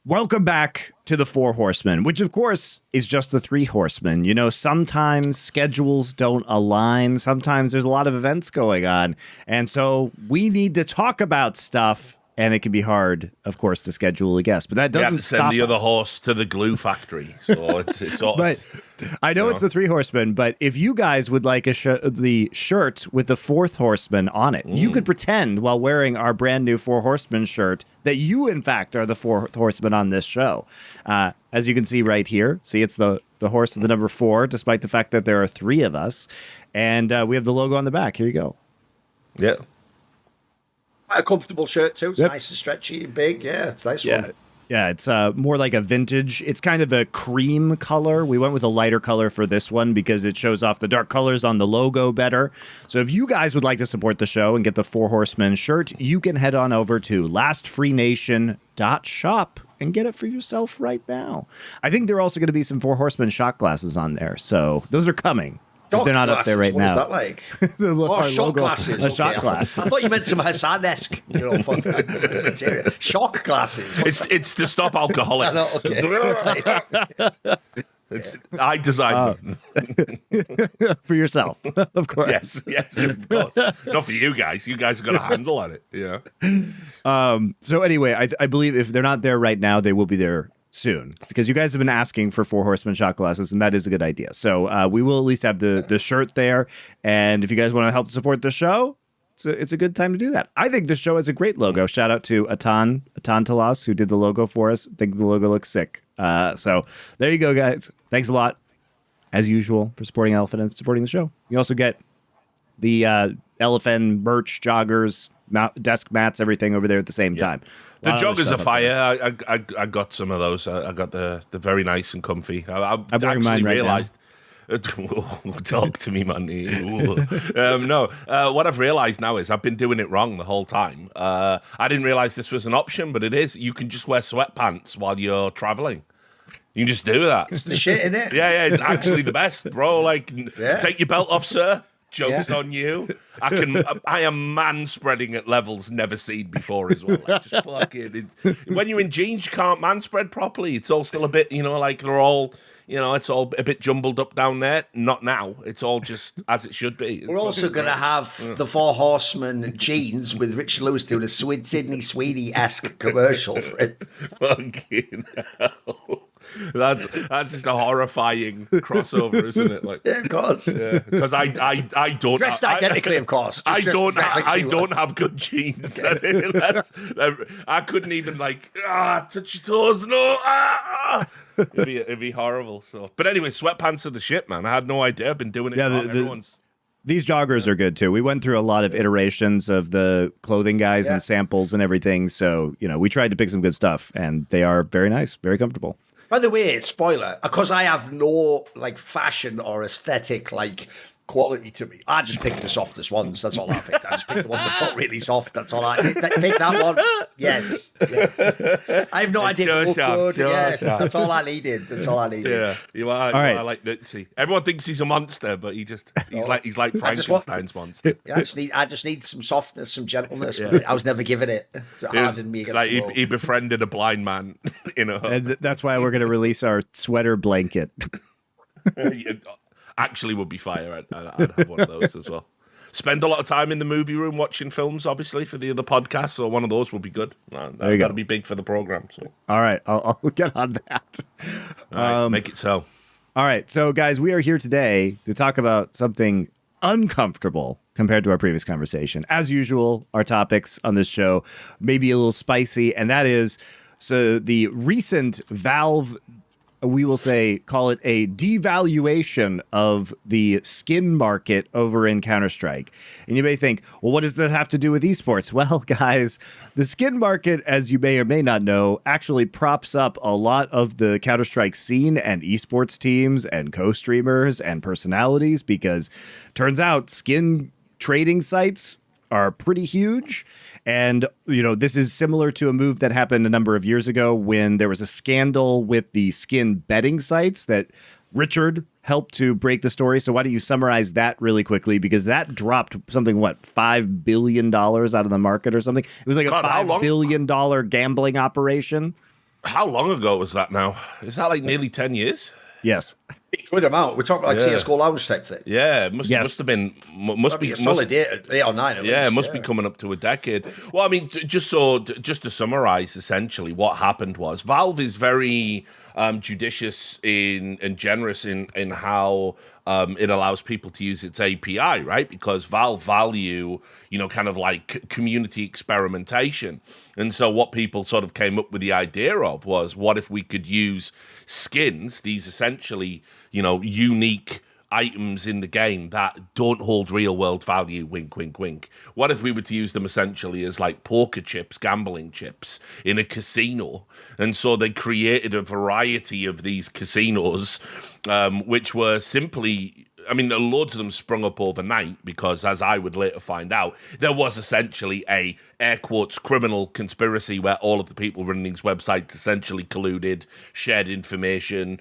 Welcome back to the Four Horsemen, which of course is just the Three Horsemen. You know, sometimes schedules don't align. Sometimes there's a lot of events going on. And so we need to talk about stuff. And it can be hard, of course, to schedule a guest, but that doesn't stop send the us. other horse to the glue factory. So it's all. But I know it's the Three Horsemen, but if you guys would like the shirt with the Fourth Horseman on it, you could pretend while wearing our brand new Four Horsemen shirt that you, in fact, are the Fourth Horseman on this show. As you can see right here, see, it's the horse with the number 4, despite the fact that there are 3 of us. And we have the logo on the back. Here you go. Yeah. A comfortable shirt too. It's Yep. nice and stretchy and big. Yeah, it's a nice one. Yeah, it's more like a vintage. It's kind of a cream color. We went with a lighter color for this one because it shows off the dark colors on the logo better. So if you guys would like to support the show and get the Four Horsemen shirt, you can head on over to lastfreenation.shop and get it for yourself right now. I think there are also going to be some Four Horsemen shot glasses on there. So those are coming. If they're not up there right what now. What is that like? Our shot logo, glasses. a shot glass. I thought you meant some Hassan-esque, material. Shock glasses. It's to stop alcoholics. I designed them. For yourself, of course. Yes, of course. Not for you guys. You guys have got a handle on it. Yeah. So anyway, I believe if they're not there right now, they will be there soon, because you guys have been asking for Four Horsemen shot glasses, and that is a good idea. So we will at least have the shirt there, and if you guys want to help support the show, it's a good time to do that. I think the show has a great logo. Shout out to Atan Talas, who did the logo for us. I think the logo looks sick. So there you go, guys. Thanks a lot, as usual, for supporting Elephant and supporting the show. You also get the Elephant merch, joggers, desk mats, everything over there at the same time. The joggers are fire. I got some of those. I got the very nice and comfy. I wearing mine right realized. Talk to me, man. No, what I've realized now is I've been doing it wrong the whole time. I didn't realize this was an option, but it is. You can just wear sweatpants while you're traveling. You can just do that. It's the shit, isn't it? Yeah, it's actually the best, bro. Like, take your belt off, sir. Joke's on you. I am man spreading at levels never seen before as well. Like, just fucking. When you're in jeans, you can't man spread properly. It's all still a bit, like they're all, it's all a bit jumbled up down there. Not now. It's all just as it should be. We're also going to have the Four Horsemen jeans with Richard Lewis doing a Sydney Sweeney-esque commercial for it. Fucking hell. That's just a horrifying crossover, isn't it? Like, yeah, of course. Yeah, because I don't dressed identically, of course. I don't have good genes. I couldn't even touch your toes. No, it'd be horrible. So, but anyway, sweatpants are the shit, man. I had no idea. I've been doing it. Yeah, these joggers are good too. We went through a lot of iterations of the clothing guys and samples and everything. So we tried to pick some good stuff, and they are very nice, very comfortable. By the way, spoiler, because I have no fashion or aesthetic quality to me, I just picked the softest ones. That's all I picked. I just picked the ones that felt really soft. That's all I picked. That one. Yes. I have no idea if it looked good. That's all I needed. Yeah, you are. All right. I like that. See, everyone thinks he's a monster, but he's like Frankenstein's monster. I just need some softness, some gentleness. But I was never given it. So it hardened me against the world. He befriended a blind man. And that's why we're going to release our sweater blanket. Actually would be fire. I'd have one of those as well. Spend a lot of time in the movie room watching films, obviously, for the other podcasts, so one of those would be good. There you go. That'd be big for the program. So, all right, I'll get on that. All right, make it so. All right, so guys, we are here today to talk about something uncomfortable compared to our previous conversation. As usual, our topics on this show may be a little spicy, and that is the recent Valve, we will call it a devaluation of the skin market over in Counter-Strike. And you may think, well, what does that have to do with esports? Well, guys, the skin market, as you may or may not know, actually props up a lot of the Counter-Strike scene and esports teams and co-streamers and personalities, because turns out skin trading sites are pretty huge. And, this is similar to a move that happened a number of years ago when there was a scandal with the skin betting sites that Richard helped to break the story. So why don't you summarize that really quickly? Because that dropped something, $5 billion out of the market or something? It was like a $5 billion gambling operation. How long ago was that now? Is that like nearly 10 years? Yes. Good amount. We're talking like CS:GO Lounge type thing. Yeah, it must have been. Must be a solid 8 or 9. At yeah, least, it must be coming up to a decade. Well, I mean, just to summarize, essentially, what happened was Valve is very judicious and generous in how it allows people to use its API, right? Because Valve value, kind of like community experimentation. And so what people sort of came up with the idea of was, what if we could use skins, these essentially, unique items in the game that don't hold real world value, wink, wink, wink. What if we were to use them essentially as like poker chips, gambling chips in a casino? And so they created a variety of these casinos, which were simply, loads of them sprung up overnight because, as I would later find out, there was essentially a, air quotes, criminal conspiracy where all of the people running these websites essentially colluded, shared information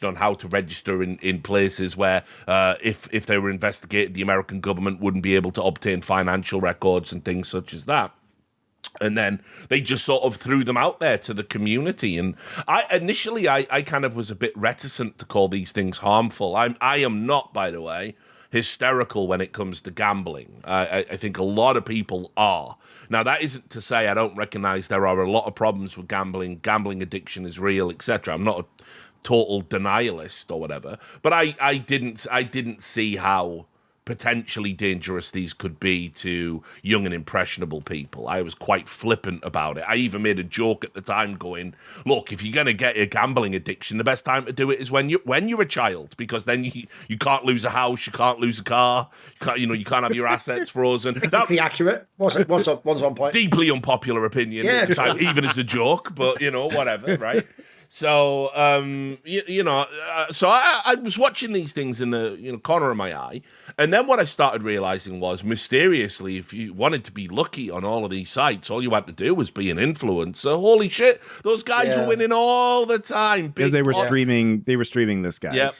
on how to register in places where, if they were investigated, the American government wouldn't be able to obtain financial records and things such as that. And then they just sort of threw them out there to the community. And I kind of was a bit reticent to call these things harmful. I am not, by the way, hysterical when it comes to gambling. I think a lot of people are. Now, that isn't to say I don't recognize there are a lot of problems with gambling. Gambling addiction is real, etc. I'm not a total denialist or whatever. But I didn't see how potentially dangerous these could be to young and impressionable people. I was quite flippant about it. I even made a joke at the time going, look, if you're going to get a gambling addiction, the best time to do it is when you're a child, because then you can't lose a house, you can't lose a car, you can't have your assets frozen. Technically accurate. One's on point. Deeply unpopular opinion at the time, even as a joke, but whatever, right? So, so I was watching these things in the corner of my eye. And then what I started realizing was, mysteriously, if you wanted to be lucky on all of these sites, all you had to do was be an influencer. Holy shit, those guys were winning all the time. Because they were streaming this, guys. Yep.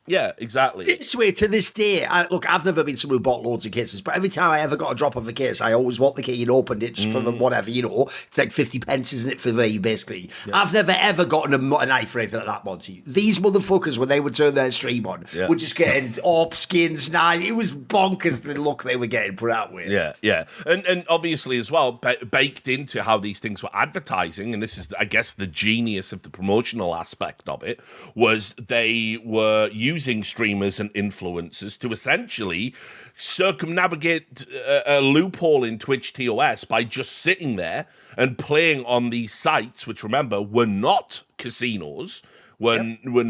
Yeah, exactly. It's weird to this day. Look, I've never been someone who bought loads of cases, but every time I ever got a drop of a case, I always want the key and opened it just for the whatever, It's like 50 pence, isn't it, for me, basically. Yeah. I've never ever gotten a knife or anything like that, Monty. These motherfuckers, when they would turn their stream on, were just getting AWP skins. It was bonkers the look they were getting put out with. Yeah. And obviously as well, baked into how these things were advertising, and this is, I guess, the genius of the promotional aspect of it, was they were using streamers and influencers to essentially circumnavigate a loophole in Twitch TOS by just sitting there and playing on these sites, which, remember, were not casinos. Opening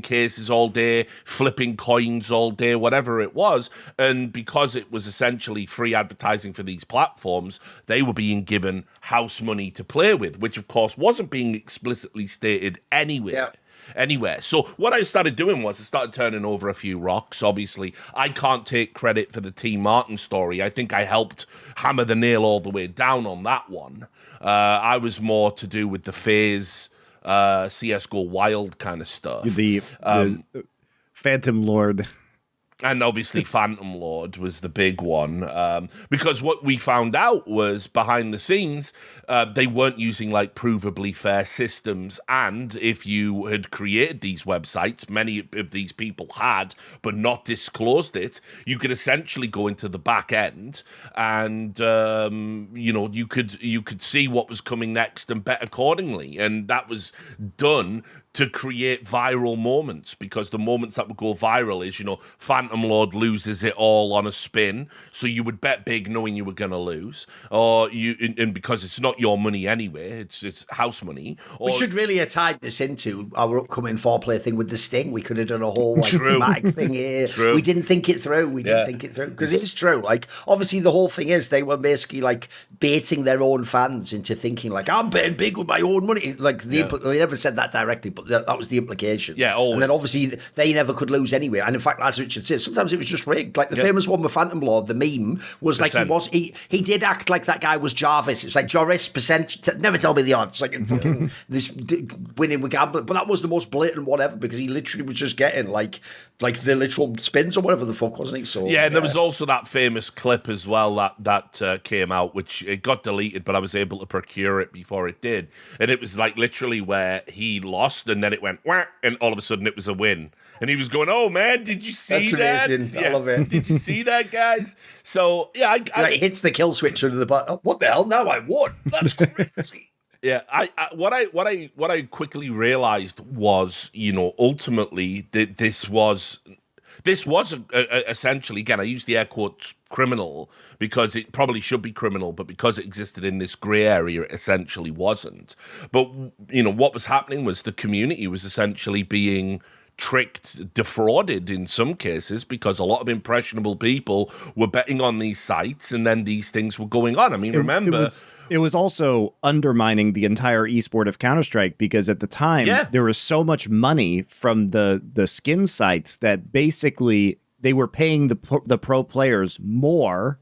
cases all day, flipping coins all day, whatever it was. And because it was essentially free advertising for these platforms, they were being given house money to play with, which of course wasn't being explicitly stated anywhere. So what I started doing was I started turning over a few rocks. Obviously, I can't take credit for the T. Martin story. I think I helped hammer the nail all the way down on that one. I was more to do with the phase CSGO Wild kind of stuff. The Phantom Lord. And obviously Phantom Lord was the big one, because what we found out was behind the scenes, they weren't using like provably fair systems. And if you had created these websites, many of these people had, but not disclosed it, you could essentially go into the back end and, you could see what was coming next and bet accordingly. And that was done to create viral moments, because the moments that would go viral is, Phantom Lord loses it all on a spin, so you would bet big knowing you were going to lose, and because it's not your money anyway, it's house money. We should really have tied this into our upcoming foreplay thing with the Sting. We could have done a whole thematic thing here. True. We didn't think it through. Because it's true. Like, obviously, the whole thing is they were basically like baiting their own fans into thinking like, I'm betting big with my own money. Like they never said that directly, but that was the implication. Yeah, always. And then obviously they never could lose anyway. And in fact, as Richard says, Sometimes it was just rigged. Like the famous one with Phantom Lord, the meme was like he did act like that guy was Jarvis. It's like Joris percent. Never tell me the odds. Like fucking this winning with gambling, but that was the most blatant one ever because he literally was just getting like the literal spins or whatever the fuck, wasn't he? So and there was also that famous clip as well that came out, which it got deleted, but I was able to procure it before it did, and it was like literally where he lost and then it went whack, and all of a sudden it was a win, and he was going, "Oh man, did you see that? That's amazing. I love it. Did you see that, guys?" So yeah, he hits the kill switch under the button. Oh, what the hell? Now I won. That's crazy. Yeah, what I quickly realized was, ultimately this was essentially, again, I use the air quotes criminal because it probably should be criminal, but because it existed in this grey area, it essentially wasn't. But what was happening was the community was essentially being tricked, defrauded in some cases, because a lot of impressionable people were betting on these sites, and then these things were going on. I mean, remember. It was also undermining the entire esport of Counter-Strike because at the time there was so much money from the skin sites that basically they were paying the pro players more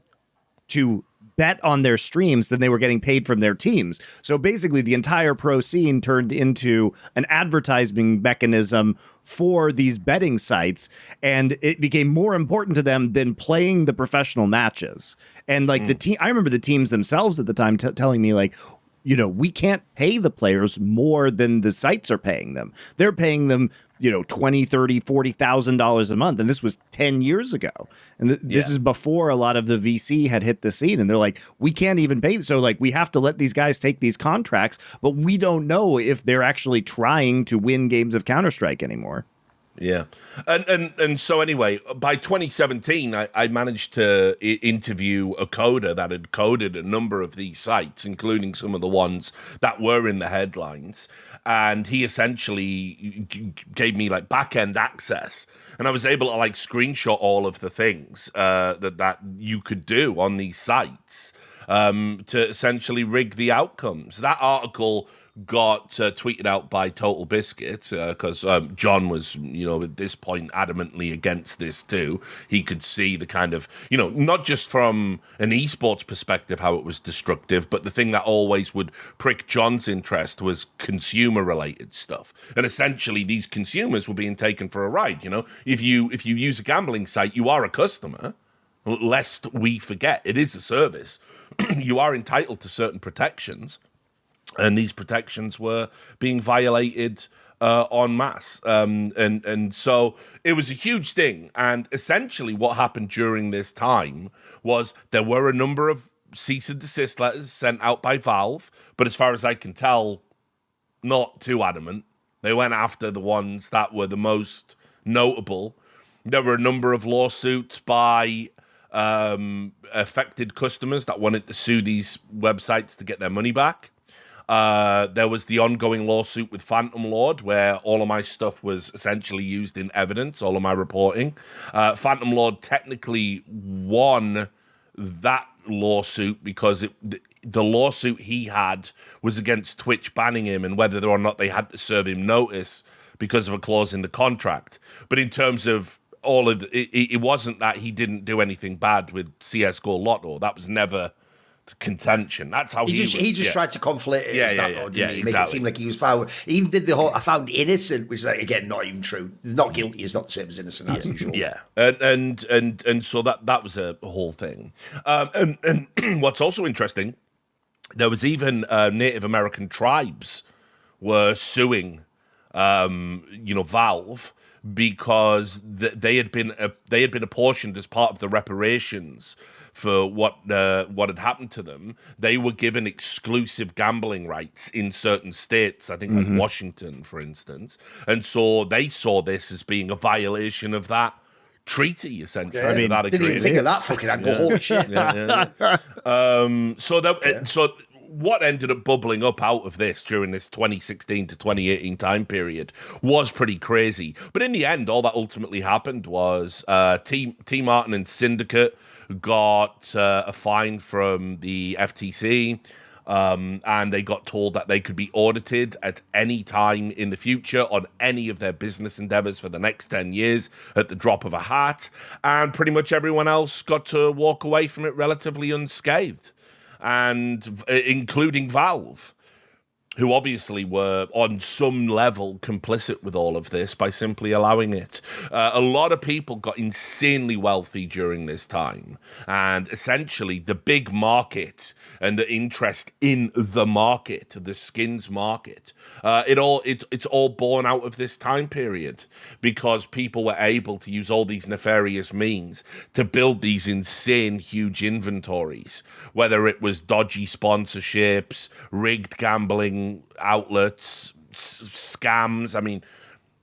to bet on their streams than they were getting paid from their teams. So basically the entire pro scene turned into an advertising mechanism for these betting sites, and it became more important to them than playing the professional matches. And like the team, I remember the teams themselves at the time telling me like, we can't pay the players more than the sites are paying them. They're paying them, $20,000, $30,000, $40,000 a month. And this was 10 years ago. And this is before a lot of the VC had hit the scene. And they're like, we can't even pay. So like, we have to let these guys take these contracts, but we don't know if they're actually trying to win games of Counter-Strike anymore. Yeah. And so anyway, by 2017, I managed to interview a coder that had coded a number of these sites, including some of the ones that were in the headlines. And he essentially gave me like back-end access. And I was able to like screenshot all of the things that you could do on these sites to essentially rig the outcomes. That article got tweeted out by Total Biscuit because John was, at this point adamantly against this too. He could see the kind of, not just from an esports perspective how it was destructive, but the thing that always would prick John's interest was consumer-related stuff. And essentially these consumers were being taken for a ride, If you use a gambling site, you are a customer, lest we forget. It is a service. You are entitled to certain protections. And these protections were being violated en masse. And so it was a huge thing. And essentially what happened during this time was there were a number of cease and desist letters sent out by Valve. But as far as I can tell, not too adamant. They went after the ones that were the most notable. There were a number of lawsuits by affected customers that wanted to sue these websites to get their money back. There was the ongoing lawsuit with Phantom Lord, where all of my stuff was essentially used in evidence, all of my reporting. Phantom Lord technically won that lawsuit because the lawsuit he had was against Twitch banning him and whether or not they had to serve him notice because of a clause in the contract. But in terms of all of it wasn't that he didn't do anything bad with CSGO Lotto. That was never contention. That's how he just tried to conflate it as that, though, didn't he? Exactly. Make it seem like he was found. He even did the whole "I found innocent," which is like, again not even true. Not guilty is not the same as innocent as usual. Yeah, and so that was a whole thing. And what's also interesting, there was even Native American tribes were suing, Valve because they had been apportioned as part of the reparations for what had happened to them. They were given exclusive gambling rights in certain states, I think like Washington, for instance. And so they saw this as being a violation of that treaty, essentially. Yeah. I mean, that didn't even think of that fucking angle. Holy shit. So what ended up bubbling up out of this during this 2016 to 2018 time period was pretty crazy. But in the end, all that ultimately happened was T Martin and Syndicate got a fine from the FTC. and they got told that they could be audited at any time in the future on any of their business endeavors for the next 10 years at the drop of a hat, and pretty much everyone else got to walk away from it relatively unscathed, and including Valve, who obviously were on some level complicit with all of this by simply allowing it. A lot of people got insanely wealthy during this time, and essentially the big market and the interest in the market, the skins market, it's all born out of this time period, because people were able to use all these nefarious means to build these insane huge inventories, whether it was dodgy sponsorships, rigged gambling outlets, scams. I mean,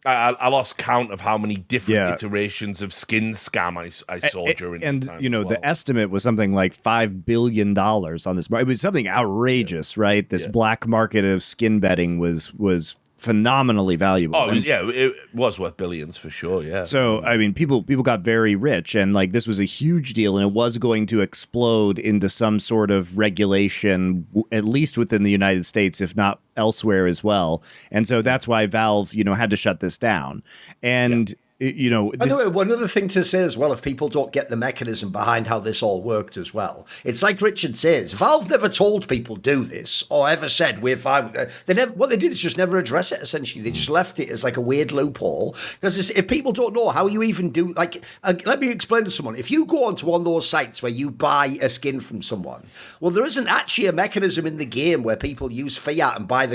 I lost count of how many different iterations of skin scam I saw during this time. And, the estimate was something like $5 billion on this. It was something outrageous, right? This black market of skin betting was phenomenally valuable. Oh, it was worth billions for sure, yeah. So, I mean, people got very rich, and like this was a huge deal, and it was going to explode into some sort of regulation, at least within the United States, if not elsewhere as well. And so that's why Valve, had to shut this down. And By the way, one other thing to say as well, if people don't get the mechanism behind how this all worked as well, it's like Richard says, Valve never told people do this or ever said we're fine. What they did is just never address it. Essentially, they just left it as like a weird loophole. Because if people don't know how you even do, let me explain to someone. If you go onto one of those sites where you buy a skin from someone, well, there isn't actually a mechanism in the game where people use fiat and buy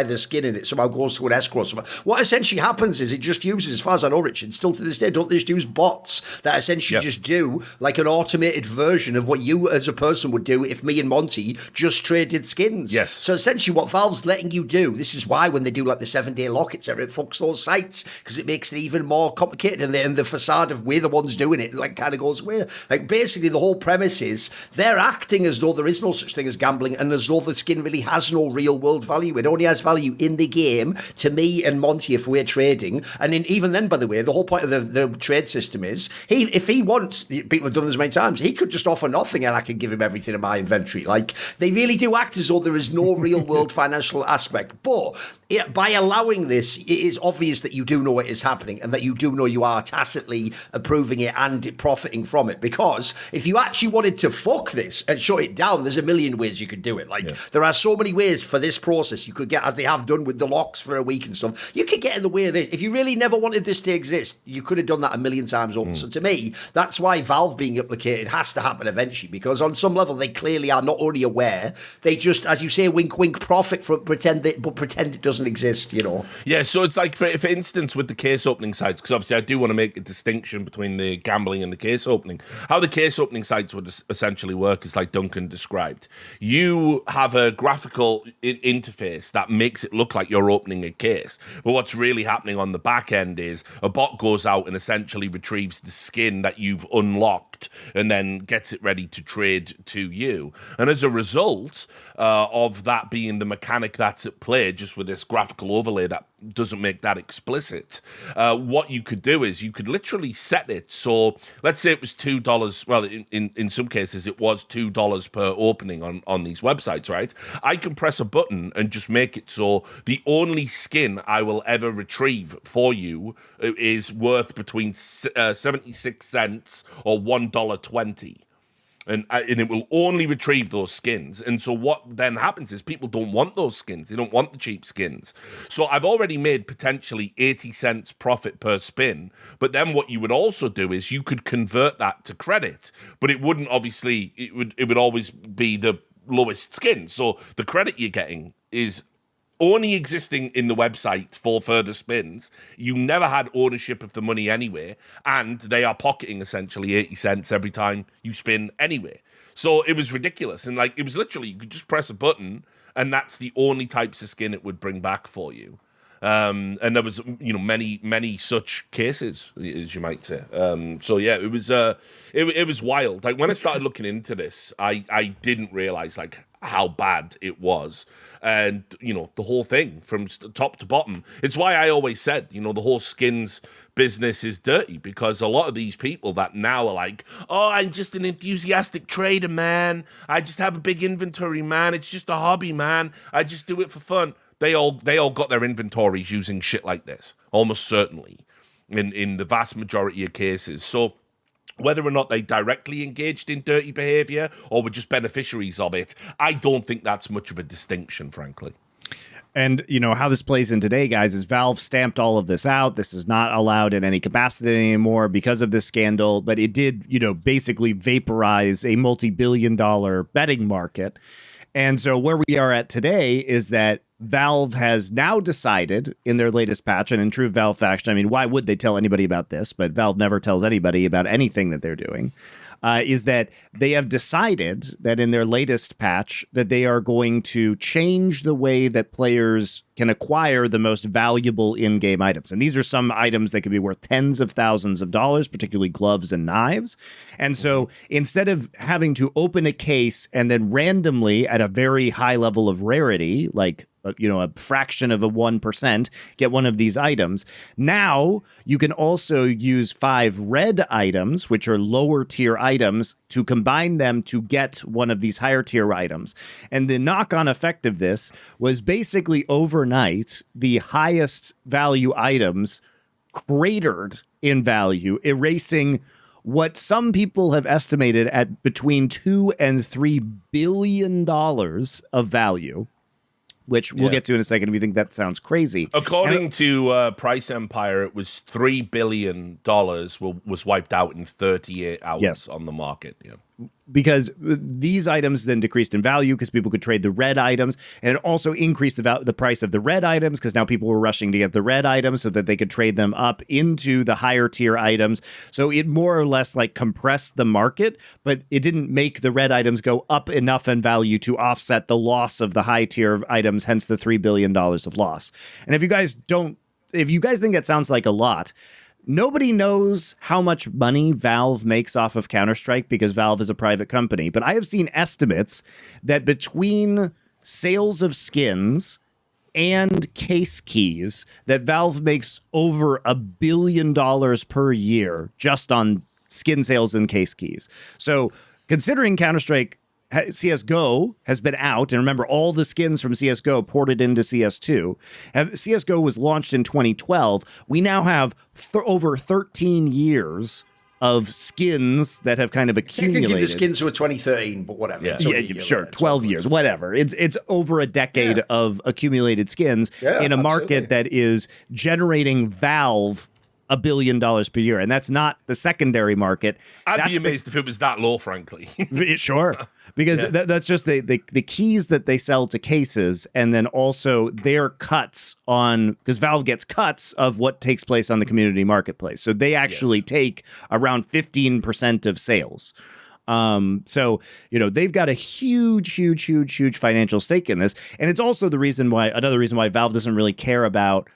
the skin, and it somehow goes to an escrow. What essentially happens is it just uses, as far as I know, Richard, still to this day, don't they just use bots that essentially just do like an automated version of what you as a person would do if me and Monty just traded skins? Yes. So essentially what Valve's letting you do, this is why when they do like the 7-day lock, it fucks those sites, because it makes it even more complicated, and the facade of we're the ones doing it like kind of goes away. Like basically the whole premise is they're acting as though there is no such thing as gambling, and as though the skin really has no real world value. It only has value in the game to me and Monty if we're trading. And even then, by the way, the whole point of the trade system is if he wants, people have done this many times, he could just offer nothing and I can give him everything in my inventory. Like they really do act as though there is no real world financial aspect. But by allowing this, it is obvious that you do know what is happening and that you do know you are tacitly approving it and profiting from it. Because if you actually wanted to fuck this and shut it down, there's a million ways you could do it. There are so many ways for this process. You could get, as they have done with the locks for a week and stuff, you could get in the way of this. If you really never wanted this to exist, you could have done that a million times over. So to me, that's why Valve being implicated has to happen eventually, because on some level they clearly are not only aware, they just, as you say, wink wink, profit from pretend it doesn't exist, Yeah, so it's like for instance with the case opening sites, because obviously I do want to make a distinction between the gambling and the case opening. How the case opening sites would essentially work is like Duncan described. You have a graphical interface that makes it look like you're opening a case, but what's really happening on the back end is a bot goes out and essentially retrieves the skin that you've unlocked and then gets it ready to trade to you. And as a result of that being the mechanic that's at play, just with this graphical overlay that doesn't make that explicit, what you could do is you could literally set it. So let's say it was $2. Well, in some cases it was $2 per opening on these websites, right? I can press a button and just make it so the only skin I will ever retrieve for you is worth between 76 cents or $1.20. And it will only retrieve those skins. And so what then happens is people don't want those skins. They don't want the cheap skins. So I've already made potentially 80 cents profit per spin. But then what you would also do is you could convert that to credit. But it wouldn't obviously, it would always be the lowest skin. So the credit you're getting is only existing in the website for further spins. You never had ownership of the money anyway, and they are pocketing essentially 80 cents every time you spin anyway. So it was ridiculous. And like, it was literally, you could just press a button and that's the only types of skin it would bring back for you. And there was, many such cases, as you might say. So yeah, it was wild. Like when I started looking into this, I didn't realize like how bad it was. And, the whole thing from top to bottom. It's why I always said, the whole skins business is dirty, because a lot of these people that now are like, oh, I'm just an enthusiastic trader, man. I just have a big inventory, man. It's just a hobby, man. I just do it for fun. They all got their inventories using shit like this, almost certainly, in the vast majority of cases. So whether or not they directly engaged in dirty behavior or were just beneficiaries of it, I don't think that's much of a distinction, frankly. And, how this plays in today, guys, is Valve stamped all of this out. This is not allowed in any capacity anymore because of this scandal. But it did, basically vaporize a multi-billion-dollar betting market. And so where we are at today is that Valve has now decided in their latest patch, and in true Valve fashion, I mean, why would they tell anybody about this? But Valve never tells anybody about anything that they're doing, is that they have decided that in their latest patch that they are going to change the way that players can acquire the most valuable in-game items. And these are some items that could be worth tens of thousands of dollars, particularly gloves and knives. And so instead of having to open a case and then randomly at a very high level of rarity, like a fraction of a 1%, get one of these items. Now you can also use 5 red items, which are lower tier items, to combine them to get one of these higher tier items. And the knock-on effect of this was basically overnight, the highest value items cratered in value, erasing what some people have estimated at between $2 and $3 billion of value, which we'll get to in a second if you think that sounds crazy. According to Price Empire, it was $3 billion was wiped out in 38 hours on the market. Yeah. Because these items then decreased in value because people could trade the red items, and it also increased the price of the red items because now people were rushing to get the red items so that they could trade them up into the higher tier items. So it more or less like compressed the market, but it didn't make the red items go up enough in value to offset the loss of the high tier items, hence the $3 billion of loss. And if you guys think that sounds like a lot, nobody knows how much money Valve makes off of Counter-Strike because Valve is a private company. But I have seen estimates that between sales of skins and case keys, that Valve makes over $1 billion per year just on skin sales and case keys. So considering Counter-Strike CSGO has been out, and remember, all the skins from CSGO ported into CS2. CSGO was launched in 2012. We now have over 13 years of skins that have kind of accumulated. Give the skins were 2013, but whatever. Yeah, sure, 12 years, whatever. It's over a decade of accumulated skins in a market that is generating Valve $1 billion per year, and that's not the secondary market. I'd be amazed if it was that low, frankly. Sure. Because that's just the keys that they sell to cases, and then also their cuts on, because Valve gets cuts of what takes place on the community marketplace. So they actually take around 15% of sales. So, they've got a huge financial stake in this. And it's also another reason why Valve doesn't really care about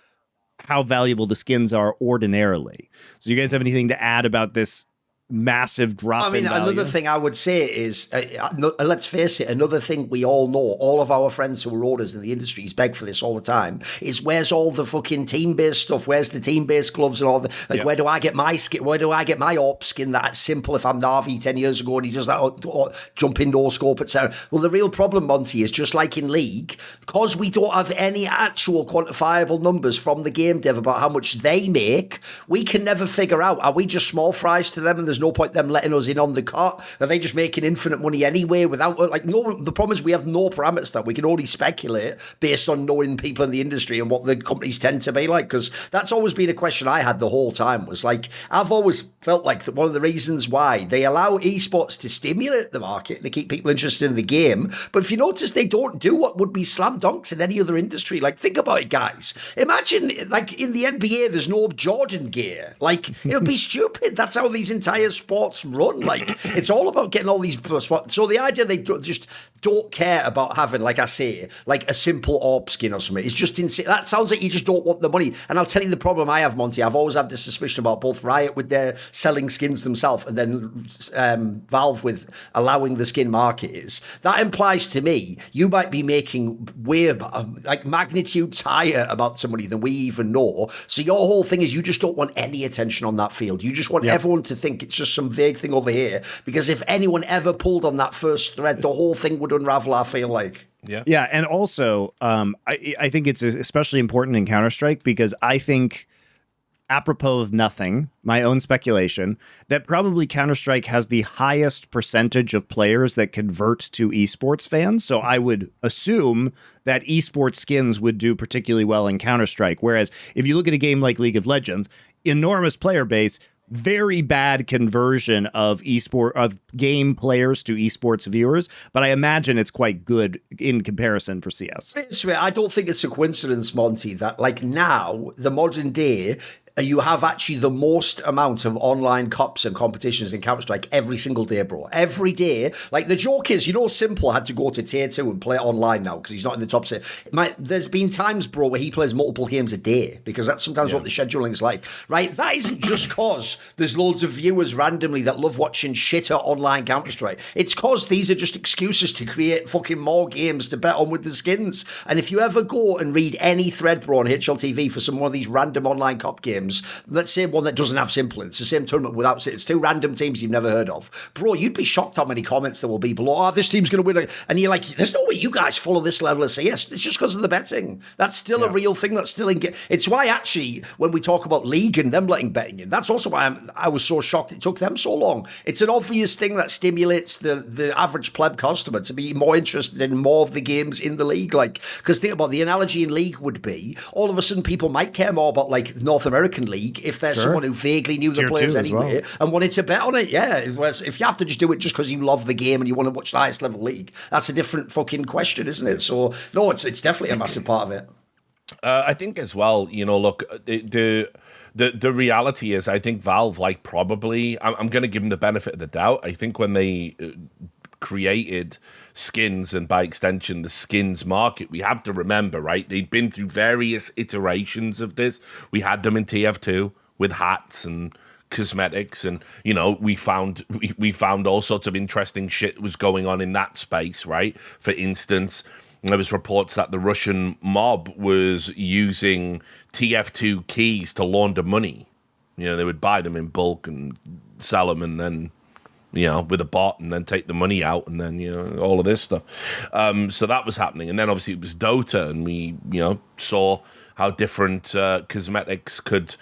how valuable the skins are ordinarily. So you guys have anything to add about this massive drop in value? Another thing I would say is, let's face it, another thing we all know, all of our friends who are orders in the industries beg for this all the time, is where's all the fucking team-based stuff? Where's the team-based gloves and all the, where do I get my skin? Where do I get my AWP skin that's simple if I'm Na'Vi 10 years ago and he does that jump indoor scope, etc. Well, the real problem, Monty, is just like in League, because we don't have any actual quantifiable numbers from the game dev about how much they make, we can never figure out, are we just small fries to them and there's no point them letting us in on the cut? Are they just making infinite money anyway without, the problem is we have no parameters that we can only speculate based on knowing people in the industry and what the companies tend to be like, because that's always been a question I had the whole time, was like, I've always felt like that one of the reasons why they allow esports to stimulate the market and to keep people interested in the game, but if you notice, they don't do what would be slam dunks in any other industry. Like, think about it, guys. Imagine, like, in the NBA, there's no Jordan gear. Like, it would be stupid. That's how these entire entire sports run. Like, it's all about getting all these. So the idea they just don't care about having, like I say, like a simple AWP skin or something. It's just insane. That sounds like you just don't want the money. And I'll tell you the problem I have, Monty. I've always had this suspicion about both Riot with their selling skins themselves and then Valve with allowing the skin market is. That implies to me you might be making way like magnitudes higher amounts of money than we even know. So your whole thing is you just don't want any attention on that field. You just want everyone to think it's just some vague thing over here. Because if anyone ever pulled on that first thread, the whole thing would unravel, I feel like. Yeah, and also I think it's especially important in Counter-Strike because I think, apropos of nothing, my own speculation, that probably Counter-Strike has the highest percentage of players that convert to esports fans. So I would assume that esports skins would do particularly well in Counter-Strike. Whereas if you look at a game like League of Legends, enormous player base, very bad conversion of game players to esports viewers, but I imagine it's quite good in comparison for CS. I don't think it's a coincidence, Monty, that like now, the modern day, you have actually the most amount of online cups and competitions in Counter-Strike every single day, bro. Every day. Like, the joke is, Simple had to go to tier 2 and play online now because he's not in the top set. There's been times, bro, where he plays multiple games a day because that's sometimes what the scheduling is like, right? That isn't just cause there's loads of viewers randomly that love watching shitter online Counter-Strike. It's cause these are just excuses to create fucking more games to bet on with the skins. And if you ever go and read any thread, bro, on HLTV for some one of these random online cup games, let's say one that doesn't have Simple, it's the same tournament without it's two random teams you've never heard of, bro, you'd be shocked how many comments there will be below, this team's going to win, and you're like, there's no way you guys follow this level of CS. It's just because of the betting. That's still a real thing. That's still it's why actually when we talk about League and them letting betting in, that's also why I was so shocked it took them so long. It's an obvious thing that stimulates the average pleb customer to be more interested in more of the games in the league. Like, because think about the analogy in League would be all of a sudden people might care more about like North American League if there's someone who vaguely knew the players anyway and wanted to bet on it. Whereas if you have to just do it just because you love the game and you want to watch the highest level league, that's a different fucking question, isn't it? So no, it's definitely a massive part of it. I think as well, look, the reality is, I think Valve, like, probably, I'm going to give them the benefit of the doubt. I think when they created skins and by extension the skins market, we have to remember, right, they'd been through various iterations of this. We had them in TF2 with hats and cosmetics, and we found all sorts of interesting shit was going on in that space, right? For instance, there was reports that the Russian mob was using TF2 keys to launder money. They would buy them in bulk and sell them, and then with a bot, and then take the money out, and then, all of this stuff. So that was happening. And then obviously it was Dota, and we, saw how different cosmetics could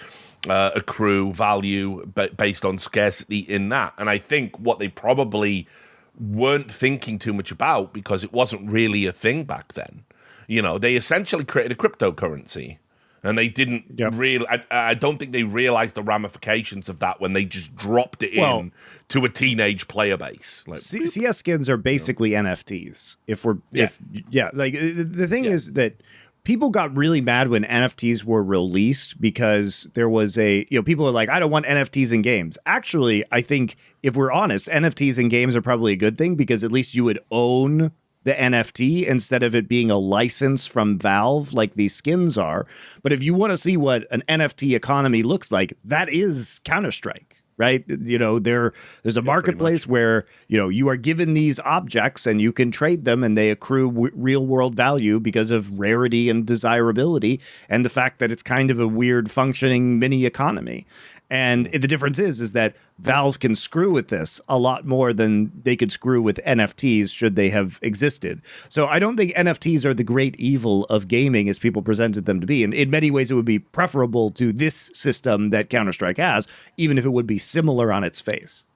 accrue value based on scarcity in that. And I think what they probably weren't thinking too much about, because it wasn't really a thing back then, they essentially created a cryptocurrency. And they didn't really. I don't think they realized the ramifications of that when they just dropped it in to a teenage player base. Like, CS skins are basically NFTs. The thing is that people got really mad when NFTs were released because there was people are like, I don't want NFTs in games. Actually, I think if we're honest, NFTs in games are probably a good thing because at least you would own the NFT instead of it being a license from Valve like these skins are. But if you want to see what an NFT economy looks like, that is Counter-Strike, right? There's a marketplace where, you are given these objects and you can trade them and they accrue real world value because of rarity and desirability and the fact that it's kind of a weird functioning mini economy. And the difference is that Valve can screw with this a lot more than they could screw with NFTs should they have existed. So I don't think NFTs are the great evil of gaming as people presented them to be. And in many ways, it would be preferable to this system that Counter-Strike has, even if it would be similar on its face.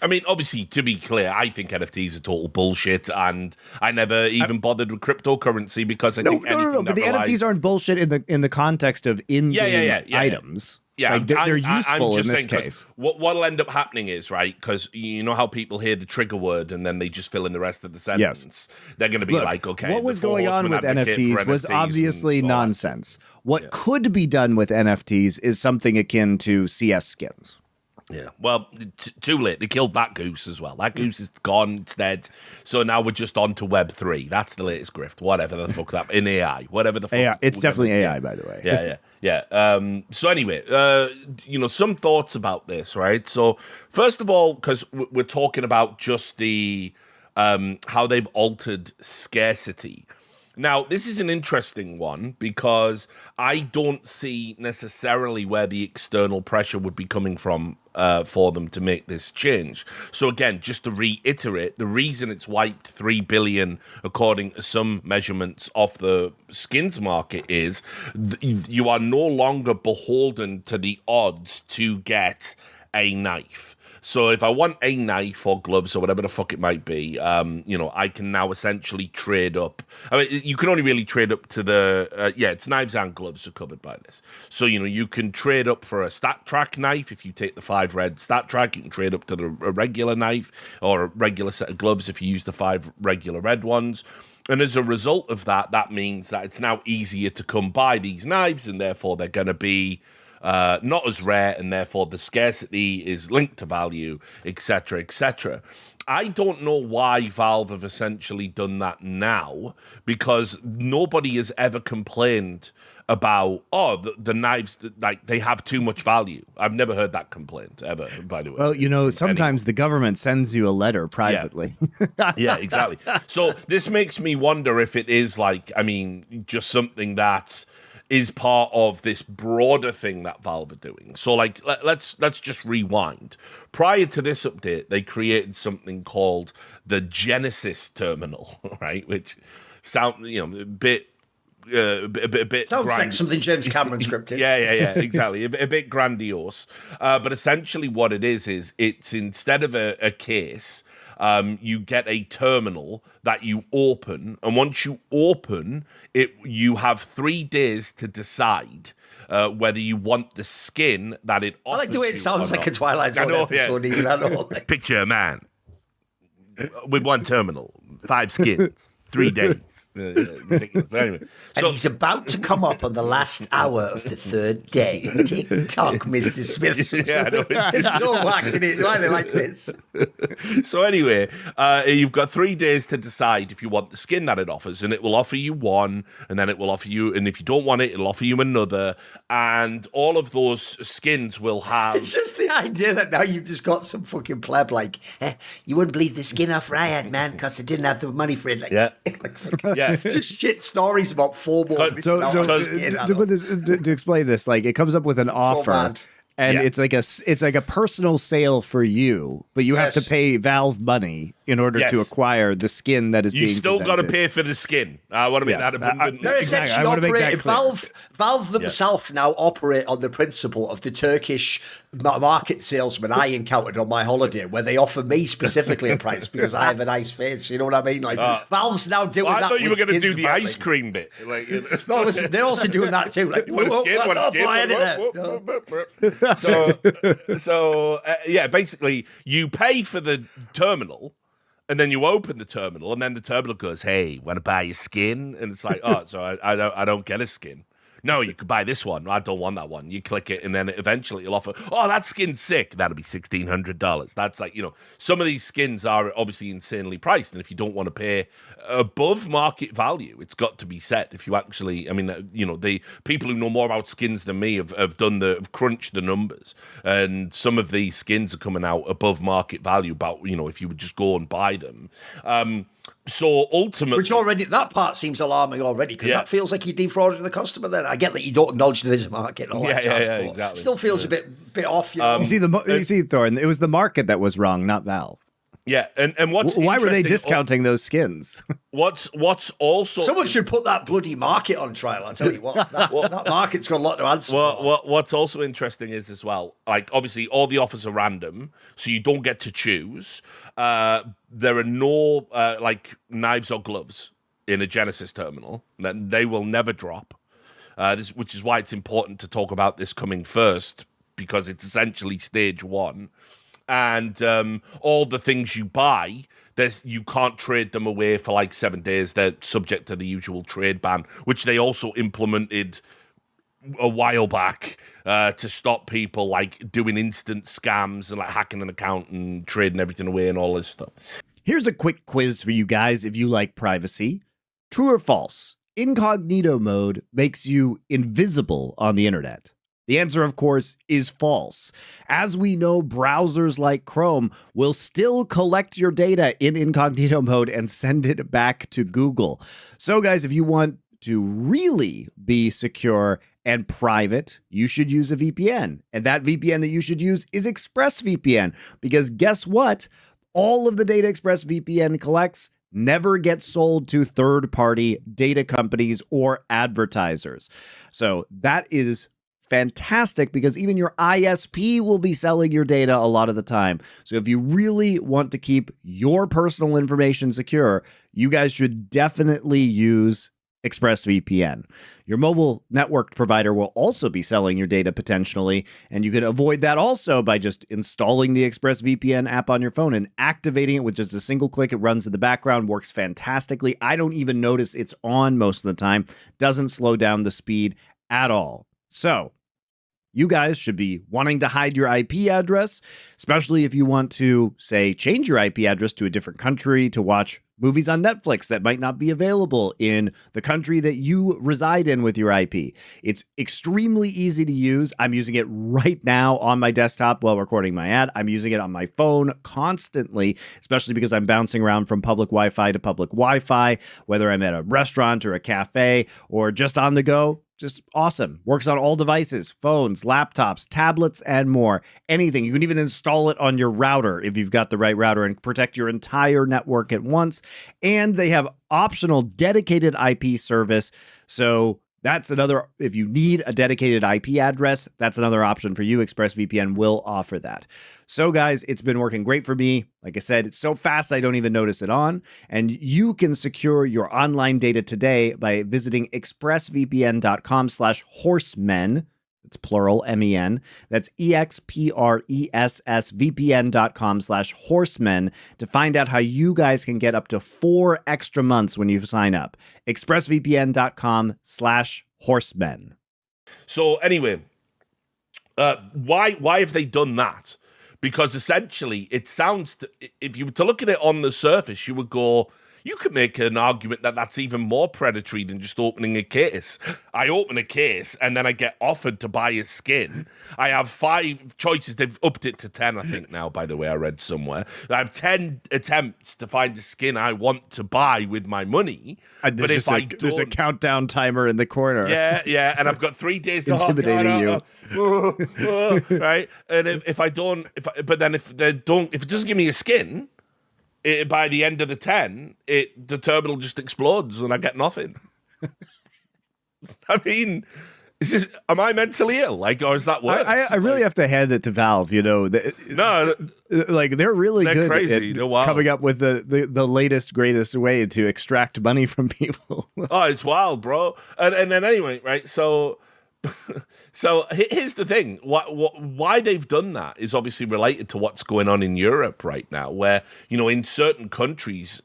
I mean, obviously, to be clear, I think NFTs are total bullshit, and I never even bothered with cryptocurrency because I think anything but the NFTs aren't bullshit in the context of in-game items. Yeah, like they're useful in this case. What'll end up happening is, right, because you know how people hear the trigger word and then they just fill in the rest of the sentence? Yes. They're going to be like, okay. What was going on with NFTs was obviously nonsense. What could be done with NFTs is something akin to CS skins. Yeah, well, too late. They killed that goose as well. That goose is gone. It's dead. So now we're just on to Web 3. That's the latest grift. Whatever the fuck that in AI. Whatever the fuck. AI. It's definitely AI, by the way. Yeah. So anyway, some thoughts about this, right? So first of all, because we're talking about just the how they've altered scarcity. Now, this is an interesting one because I don't see necessarily where the external pressure would be coming from for them to make this change. So again, just to reiterate, the reason it's wiped 3 billion, according to some measurements, off the skins market is you are no longer beholden to the odds to get a knife. So if I want a knife or gloves or whatever the fuck it might be, I can now essentially trade up. I mean, you can only really trade up to the, it's knives and gloves are covered by this. So, you can trade up for a stat track knife. If you take the 5 red stat track, you can trade up to a regular knife or a regular set of gloves if you use the 5 regular red ones. And as a result of that, that means that it's now easier to come by these knives, and therefore they're going to be not as rare, and therefore the scarcity is linked to value, etc., etc. I don't know why Valve have essentially done that now, because nobody has ever complained about, the knives, like, they have too much value. I've never heard that complaint ever, by the way. Well, sometimes the government sends you a letter privately. Yeah, exactly. So this makes me wonder if it is just something that is part of this broader thing that Valve are doing. So, let's just rewind. Prior to this update, they created something called the Genesis terminal, right? Which sound a bit sounds like something James Cameron scripted. yeah, exactly. A bit grandiose. But essentially, what it is it's instead of a case. You get a terminal that you open, and once you open it, you have 3 days to decide whether you want the skin that it offers. I like the way it sounds like a Twilight Zone episode. Yeah. Even I know. Picture a man with 1 terminal, 5 skins, 3 days. Ridiculous. But anyway, and he's about to come up on the last hour of the 3rd day. Tick tock, Mr. Smith. Yeah, I know. It's so whack, isn't it? Why are they like this? So anyway, you've got 3 days to decide if you want the skin that it offers, and it will offer you 1, and then it will offer you, and if you don't want it, it'll offer you another, and all of those skins will have... It's just the idea that now you've just got some fucking pleb you wouldn't believe the skin offer I had, man, because I didn't have the money for it. Yeah. Just shit stories about 4 more. To explain this, it comes up with an offer. And it's like a personal sale for you, but you have to pay Valve money in order to acquire the skin that is being presented. You still got to pay for the skin. I want to make that abundant. They're essentially operating. Valve themselves now operate on the principle of the Turkish market salesman I encountered on my holiday, where they offer me specifically a price because I have a nice face. You know what I mean? Valve's now doing that. I thought you were going to do the apparently. ice cream bit. No, listen, they're also doing that too. Basically, you pay for the terminal, and then you open the terminal, and then the terminal goes, "Hey, want to buy your skin?" And it's like, "Oh, so I don't get a skin." No, you could buy this one. I don't want that one. You click it, and then eventually it'll offer, "Oh, that skin's sick. That'll be $1,600. That's some of these skins are obviously insanely priced, and if you don't want to pay above market value, it's got to be set. If you actually, the people who know more about skins than me have crunched the numbers, and some of these skins are coming out above market value. About if you would just go and buy them. So ultimately, which already that part seems alarming already, because that feels like you're defrauding the customer. Then I get that you don't acknowledge there is a market, and all that jazz, but exactly. Still feels a bit off. You see, Thorne, it was the market that was wrong, not Valve. Yeah, and why were they discounting those skins? What's also someone should put that bloody market on trial. I tell you what, that market's got a lot to answer for. What's also interesting is as well, obviously all the offers are random, so you don't get to choose. There are no knives or gloves in a Genesis terminal. That they will never drop. Which is why it's important to talk about this coming first, because it's essentially stage 1. And all the things you buy, you can't trade them away for 7 days. They're subject to the usual trade ban, which they also implemented a while back to stop people like doing instant scams and like hacking an account and trading everything away and all this stuff. Here's a quick quiz for you guys if you like privacy. True or false? Incognito mode makes you invisible on the internet. The answer, of course, is false. As we know, browsers like Chrome will still collect your data in incognito mode and send it back to Google. So, guys, if you want to really be secure and private, you should use a VPN. And that VPN that you should use is ExpressVPN. Because guess what? All of the data ExpressVPN collects never gets sold to third-party data companies or advertisers. So that is fantastic because even your ISP will be selling your data a lot of the time. So if you really want to keep your personal information secure, you guys should definitely use ExpressVPN. Your mobile network provider will also be selling your data potentially, and you can avoid that also by just installing the ExpressVPN app on your phone and activating it with just a single click. It runs in the background, works fantastically. I don't even notice it's on most of the time. Doesn't slow down the speed at all. So, you guys should be wanting to hide your IP address, especially if you want to, say, change your IP address to a different country to watch movies on Netflix that might not be available in the country that you reside in with your IP. It's extremely easy to use. I'm using it right now on my desktop while recording my ad. I'm using it on my phone constantly, especially because I'm bouncing around from public Wi-Fi to public Wi-Fi, whether I'm at a restaurant or a cafe or just on the go. Just awesome. Works on all devices, phones, laptops, tablets, and more. Anything. You can even install it on your router if you've got the right router and protect your entire network at once. And they have optional dedicated IP service. So that's another, if you need a dedicated IP address, that's another option for you. ExpressVPN will offer that. So guys, it's been working great for me. Like I said, it's so fast I don't even notice it on. And you can secure your online data today by visiting expressvpn.com/horsemen. It's plural, MEN. That's expressvpn.com/horsemen to find out how you guys can get up to 4 extra months when you sign up. expressvpn.com/horsemen. So anyway, why have they done that? Because essentially, it sounds, if you were to look at it on the surface, you would go, you could make an argument that that's even more predatory than just opening a case. I open a case and then I get offered to buy a skin. I have 5 choices. They've upped it to 10, I think, now, by the way, I read somewhere. I have 10 attempts to find a skin I want to buy with my money. But if there's a countdown timer in the corner. Yeah, and I've got 3 days to intimidating you. Right? And if it doesn't give me a skin, by the end of the 10, the terminal just explodes and I get nothing. I mean, am I mentally ill? Like, or is that worse? I really have to hand it to Valve. You know, no, like they're good crazy. at coming up with the latest, greatest way to extract money from people. Oh, it's wild, bro. And then anyway, right? So here's the thing. Why they've done that is obviously related to what's going on in Europe right now, where, in certain countries,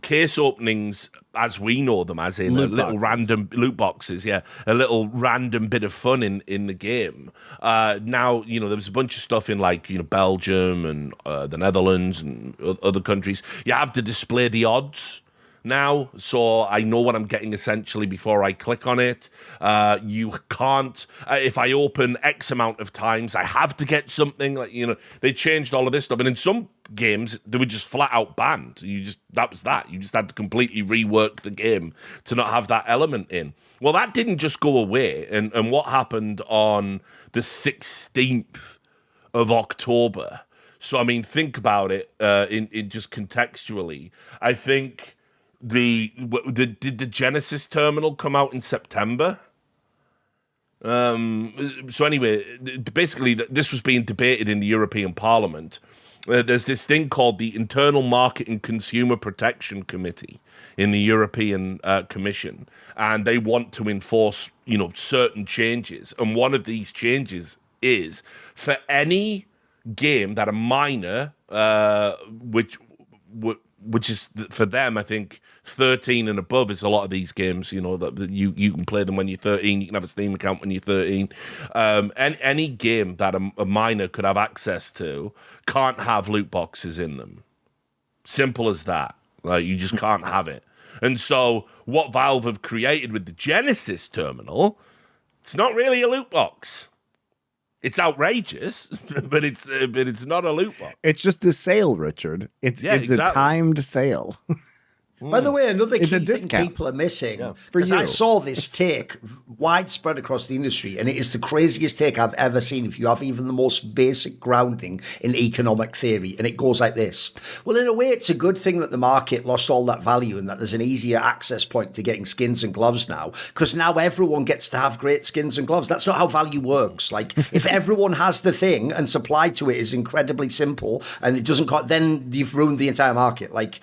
case openings, as we know them, as in random loot boxes, a little random bit of fun in the game. Now, there was a bunch of stuff in like, Belgium and the Netherlands and other countries. You have to display the odds now, so I know what I'm getting essentially before I click on it. You can't, if I open X amount of times, I have to get something. Like, they changed all of this stuff, and in some games they were just flat out banned. That was that. You just had to completely rework the game to not have that element in. Well, that didn't just go away, and what happened on the 16th of October. So I mean, think about it in just contextually. I think. Did the Genesis terminal come out in September? So anyway, basically, this was being debated in the European Parliament. There's this thing called the Internal Market and Consumer Protection Committee in the European Commission, and they want to enforce, certain changes. And one of these changes is for any game that a minor, which which is for them, I think 13 and above is a lot of these games. You know that you can play them when you're 13. You can have a Steam account when you're 13. And any game that a minor could have access to can't have loot boxes in them. Simple as that. Like, you just can't have it. And so what Valve have created with the Genesis terminal, it's not really a loot box. It's outrageous, but it's not a loot box. It's just a sale, Richard. It's exactly. A timed sale. By the way, another key thing discount. people are missing, because I saw this take widespread across the industry, and it is the craziest take I've ever seen if you have even the most basic grounding in economic theory, and it goes like this. Well, in a way, it's a good thing that the market lost all that value and that there's an easier access point to getting skins and gloves now, because now everyone gets to have great skins and gloves. That's not how value works. Like, if everyone has the thing and supply to it is incredibly simple and it doesn't then you've ruined the entire market. Like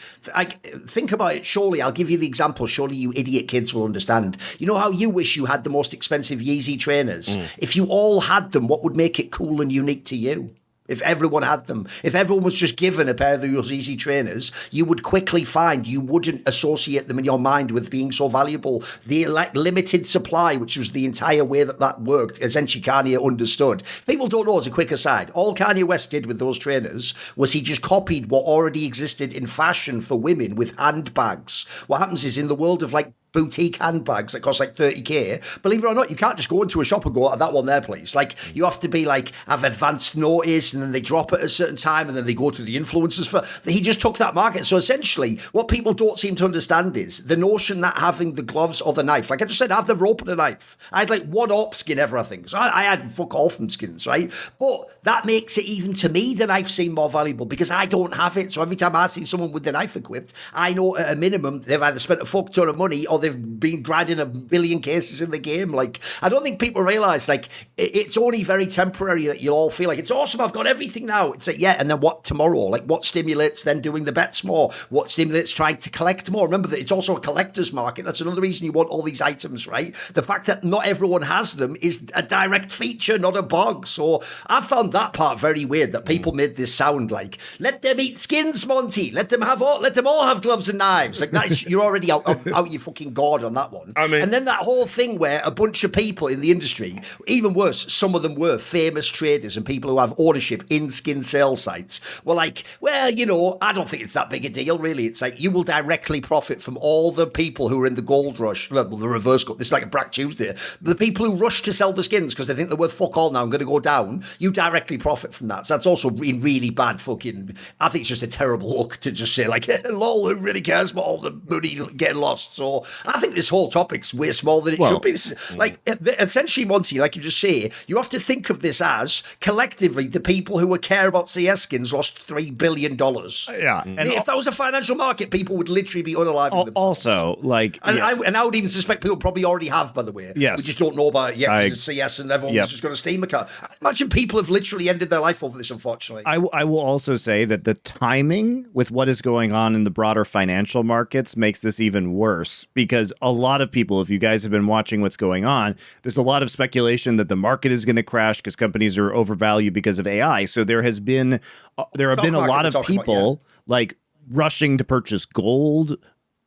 think about it. Surely, I'll give you the example. Surely you idiot kids will understand. You know how you wish you had the most expensive Yeezy trainers? If you all had them, what would make it cool and unique to you? If everyone had them, if everyone was just given a pair of those Yeezy trainers, you would quickly find you wouldn't associate them in your mind with being so valuable. The limited supply, which was the entire way that worked, essentially Kanye understood. People don't know, as a quick aside, all Kanye West did with those trainers was he just copied what already existed in fashion for women with handbags. What happens is, in the world of like boutique handbags that cost like 30k, believe it or not, you can't just go into a shop and go, that one there, please. Like, you have to be like, have advanced notice, and then they drop it at a certain time, and then they go to the influencers for. He just took that market. So essentially, what people don't seem to understand is the notion that having the gloves or the knife, like I just said, I've never opened a knife. I had like one AWP skin ever, I think. So I had fuck all from skins, right? But that makes it, even to me, the knife seem more valuable because I don't have it. So every time I see someone with the knife equipped, I know at a minimum they've either spent a fuck ton of money or they've been grinding a billion cases in the game. Like, I don't think people realize, like, it's only very temporary that you'll all feel like, it's awesome, I've got everything now. It's like, yeah, and then what tomorrow? Like, what stimulates then doing the bets more? What stimulates trying to collect more? Remember that it's also a collector's market. That's another reason you want all these items, right? The fact that not everyone has them is a direct feature, not a bug. So I found that part very weird, that people made this sound like, let them eat skins, Monty. Let them all have gloves and knives. Like, that's, you're already out your fucking gourd on that one. I mean, and then that whole thing where a bunch of people in the industry, even worse, some of them were famous traders and people who have ownership in skin sale sites, were like, well, you know, I don't think it's that big a deal, really. It's like, you will directly profit from all the people who are in the gold rush, well, the reverse gold. This is like a Black Tuesday. The people who rush to sell the skins because they think they're worth fuck all now and going to go down, you directly profit from that. So that's also really bad fucking, I think it's just a terrible look to just say like, lol, who really cares about all the money getting lost? So I think this whole topic's way smaller than it should be. Like, essentially, Monty, like you just say, you have to think of this as collectively the people who care about CS skins lost $3 billion. Yeah, and if that was a financial market, people would literally be unaliving themselves. Also, like, and I would even suspect people probably already have, by the way. Yes, we just don't know about it yet. Because it's CS and everyone's just got a Steam account. I imagine people have literally ended their life over this, unfortunately. I will also say that the timing with what is going on in the broader financial markets makes this even worse, because a lot of people, if you guys have been watching what's going on, there's a lot of speculation that the market is going to crash because companies are overvalued because of AI. So there have been a lot of people like rushing to purchase gold,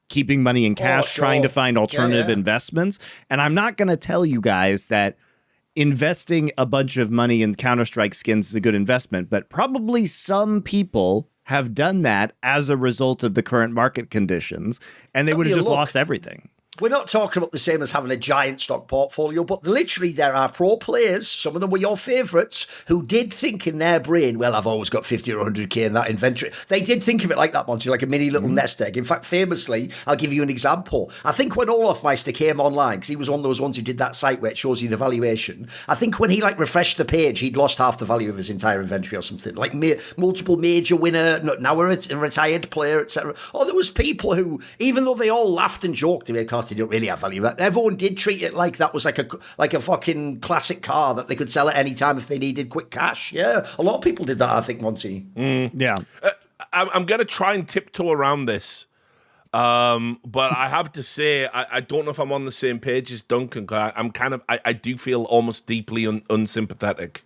keeping money in cash, trying to find alternative investments. And I'm not going to tell you guys that investing a bunch of money in Counter-Strike skins is a good investment, but probably some people have done that as a result of the current market conditions, and they would have just lost everything. We're not talking about the same as having a giant stock portfolio, but literally there are pro players, some of them were your favourites, who did think in their brain, well, I've always got 50 or 100k in that inventory. They did think of it like that, Monty, like a mini little nest egg. In fact, famously, I'll give you an example. I think when Olaf Meister came online, because he was one of those ones who did that site where it shows you the valuation, I think when he like refreshed the page, he'd lost half the value of his entire inventory or something. Like multiple major winner, now we're a retired player, etc. Or there was people who, even though they all laughed and joked, of course, they don't really have value. Everyone did treat it like that was like a fucking classic car that they could sell at any time if they needed quick cash. Yeah, a lot of people did that, I think, Monty. Yeah. I'm going to try and tiptoe around this, but I have to say, I don't know if I'm on the same page as Duncan. I do feel almost deeply unsympathetic.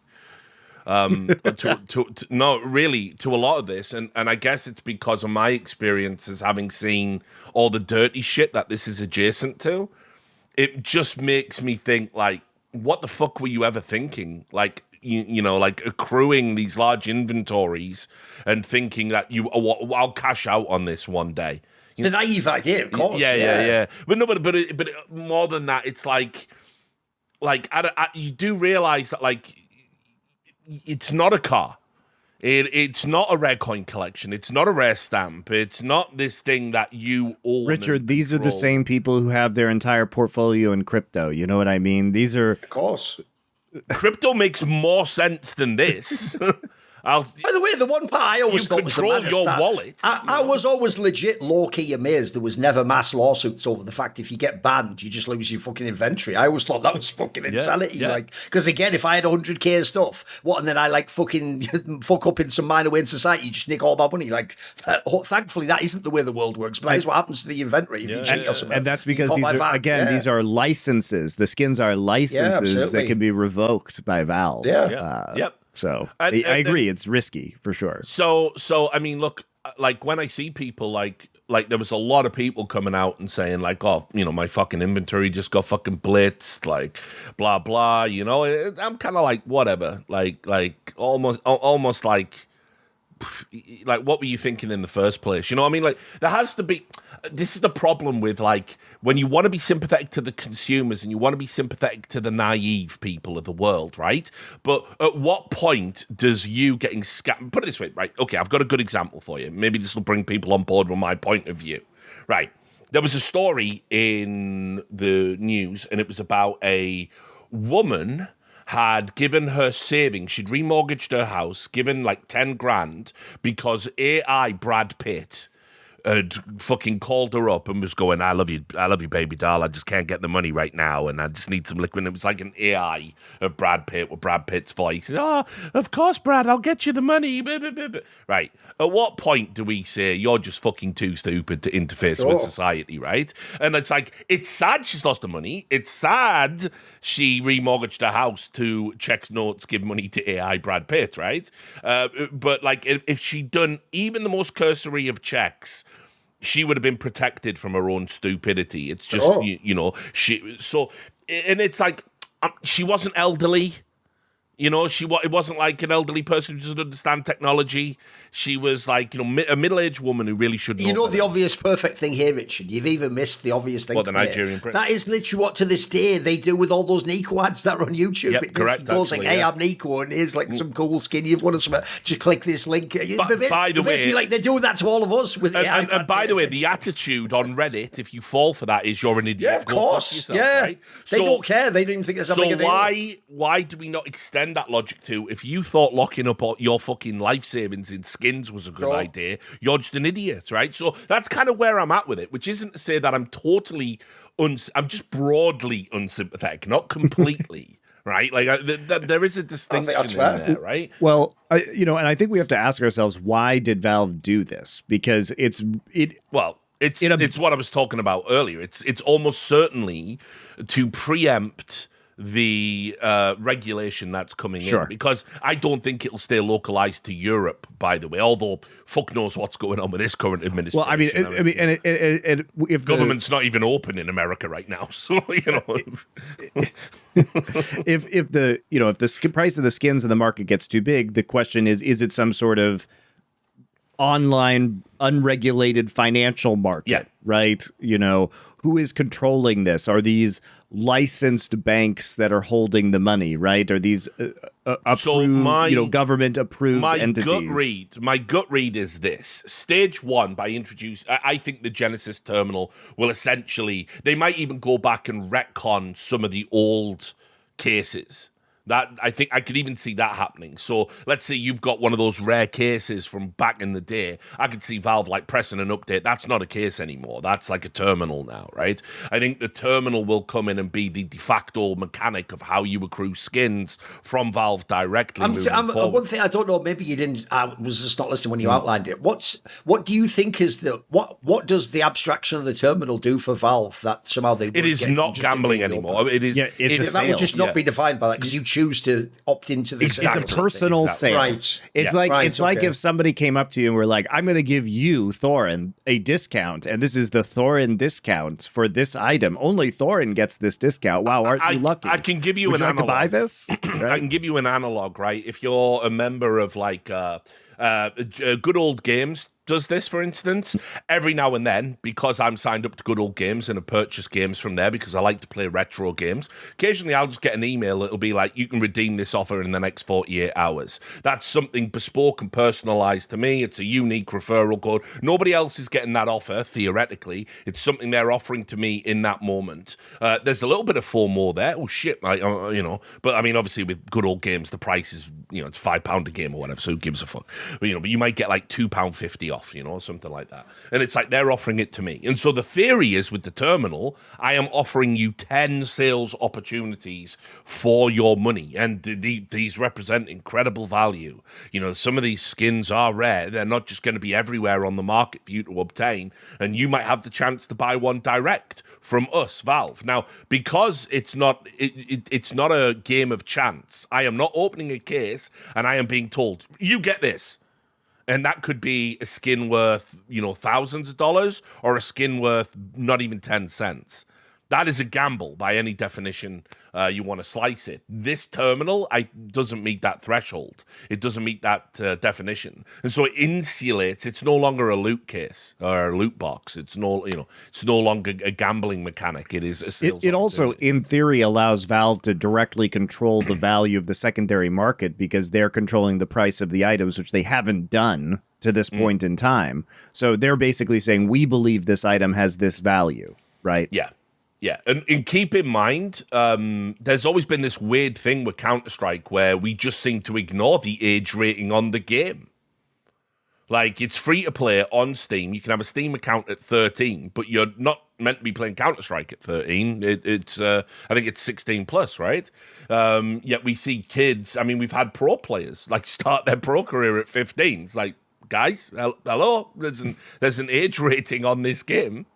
No, really, to a lot of this, and I guess it's because of my experiences having seen all the dirty shit that this is adjacent to. It just makes me think, like, what the fuck were you ever thinking? Like, you know, like accruing these large inventories and thinking that I'll cash out on this one day. It's a naive idea, of course. Yeah. But no, but more than that, it's like you do realize that, like, it's not a car. It's not a rare coin collection. It's not a rare stamp. It's not this thing that you own. Richard, these are the same people who have their entire portfolio in crypto. You know what I mean? These are... Of course. Crypto makes more sense than this. By the way, the one part I always thought was the control maddest your that wallet. I was always legit low-key amazed there was never mass lawsuits over the fact if you get banned, you just lose your fucking inventory. I always thought that was fucking insanity. Yeah. Like, because again, if I had 100k of stuff, and then I like fucking fuck up in some minor way in society, you just nick all my money. Like, thankfully, that isn't the way the world works, but that is what happens to the inventory if you cheat or something. And that's because these are licenses. The skins are licenses that can be revoked by Valve. Yep. So I agree, it's risky for sure. So I mean, look, like when I see people like there was a lot of people coming out and saying like, oh, you know, my fucking inventory just got fucking blitzed, like blah blah. You know, I'm kind of like whatever, like almost like what were you thinking in the first place? You know what I mean? Like there has to be. This is the problem with like when you want to be sympathetic to the consumers and you want to be sympathetic to the naive people of the world, right? But at what point does you getting scammed? Put it this way, right? Okay, I've got a good example for you. Maybe this will bring people on board with my point of view, right? There was a story in the news, and it was about a woman had given her savings. She'd remortgaged her house, given like 10 grand because AI Brad Pitt had fucking called her up and was going, I love you, baby doll. I just can't get the money right now, and I just need some liquid. And it was like an AI of Brad Pitt with Brad Pitt's voice. Oh, of course, Brad, I'll get you the money. Right. At what point do we say you're just fucking too stupid to interface with society, right? And it's like, it's sad she's lost the money. It's sad she remortgaged her house to check notes, give money to AI Brad Pitt, right? But like, if she'd done even the most cursory of checks, she would have been protected from her own stupidity. It's just, you know, and it's like, she wasn't elderly. You know, it wasn't like an elderly person who doesn't understand technology. She was like, you know, a middle-aged woman who really should know. You know the obvious perfect thing here, Richard. You've even missed the obvious thing. What, the Nigerian prince? That is literally what to this day they do with all those Nico ads that are on YouTube. Yep, correct. Goes like, hey, I'm Nico, and here's like some cool skin you've won or something. Just click this link. By the way, like they're doing that to all of us with AI. And by the way, the attitude on Reddit, if you fall for that, is you're an idiot. Yeah, of course. Yourself, right? They don't care. They don't even think there's something. So why do we not extend that logic to, if you thought locking up your fucking life savings in skins was a good idea, you're just an idiot, right? So that's kind of where I'm at with it, which isn't to say that I'm totally, I'm just broadly unsympathetic, not completely, right? Like there is a distinction in there, right? Well, and I think we have to ask ourselves, why did Valve do this? Because it's what I was talking about earlier. It's almost certainly to preempt the regulation that's coming in, because I don't think it'll stay localized to Europe, by the way, although fuck knows what's going on with this current administration. Well, I mean, if government's not even open in America right now, so you know, if the price of the skins in the market gets too big, the question is it some sort of online unregulated financial market, right? You know, who is controlling this? Are these licensed banks that are holding the money, right? Are these approved, government approved entities? My gut read is this: stage one, I think the Genesis terminal will essentially, they might even go back and retcon some of the old cases. That I think I could even see that happening. So let's say you've got one of those rare cases from back in the day. I could see Valve like pressing an update. That's not a case anymore. That's like a terminal now, right? I think the terminal will come in and be the de facto mechanic of how you accrue skins from Valve directly. One thing I don't know, maybe you didn't. I was just not listening when you outlined it. What do you think is what does the abstraction of the terminal do for Valve that somehow they? It is not gambling anymore. It is. Yeah, it's a sale. That would just not be defined by that, because you choose to opt into the sale. It's a personal sale. Right. It's like if somebody came up to you and were like, I'm going to give you, Thorin, a discount, and this is the Thorin discount for this item. Only Thorin gets this discount. Wow, aren't you lucky? I can give you Would an you like analog. to buy this? Right? I can give you an analog, right? If you're a member of like Good Old Games does this, for instance, every now and then, because I'm signed up to Good Old Games and have purchased games from there because I like to play retro games. Occasionally, I'll just get an email. It'll be like, you can redeem this offer in the next 48 hours. That's something bespoke and personalized to me. It's a unique referral code. Nobody else is getting that offer, theoretically. It's something they're offering to me in that moment. There's a little bit of FOMO there. Oh, shit, but I mean, obviously, with Good Old Games, the price is, it's £5 a game or whatever, so who gives a fuck? But you might get like £2.50 off, something like that. And it's like they're offering it to me. And so the theory is with the terminal, I am offering you 10 sales opportunities for your money. And these represent incredible value. Some of these skins are rare. They're not just going to be everywhere on the market for you to obtain. And you might have the chance to buy one direct from us, Valve. Now, because it's not a game of chance, I am not opening a case and I am being told, you get this. And that could be a skin worth, thousands of dollars or a skin worth not even 10 cents. That is a gamble by any definition you want to slice it. This terminal doesn't meet that threshold. It doesn't meet that definition. And so it insulates. It's no longer a loot case or a loot box. It's no longer a gambling mechanic. It is a sales It also, in theory, allows Valve to directly control the value of the secondary market because they're controlling the price of the items, which they haven't done to this point in time. So they're basically saying, we believe this item has this value, right? Yeah. Yeah, and keep in mind, there's always been this weird thing with Counter-Strike where we just seem to ignore the age rating on the game. Like, it's free to play on Steam. You can have a Steam account at 13, but you're not meant to be playing Counter-Strike at 13. I think it's 16 plus, right? Yet we see kids, we've had pro players, like, start their pro career at 15. It's like, guys, hello, there's an age rating on this game,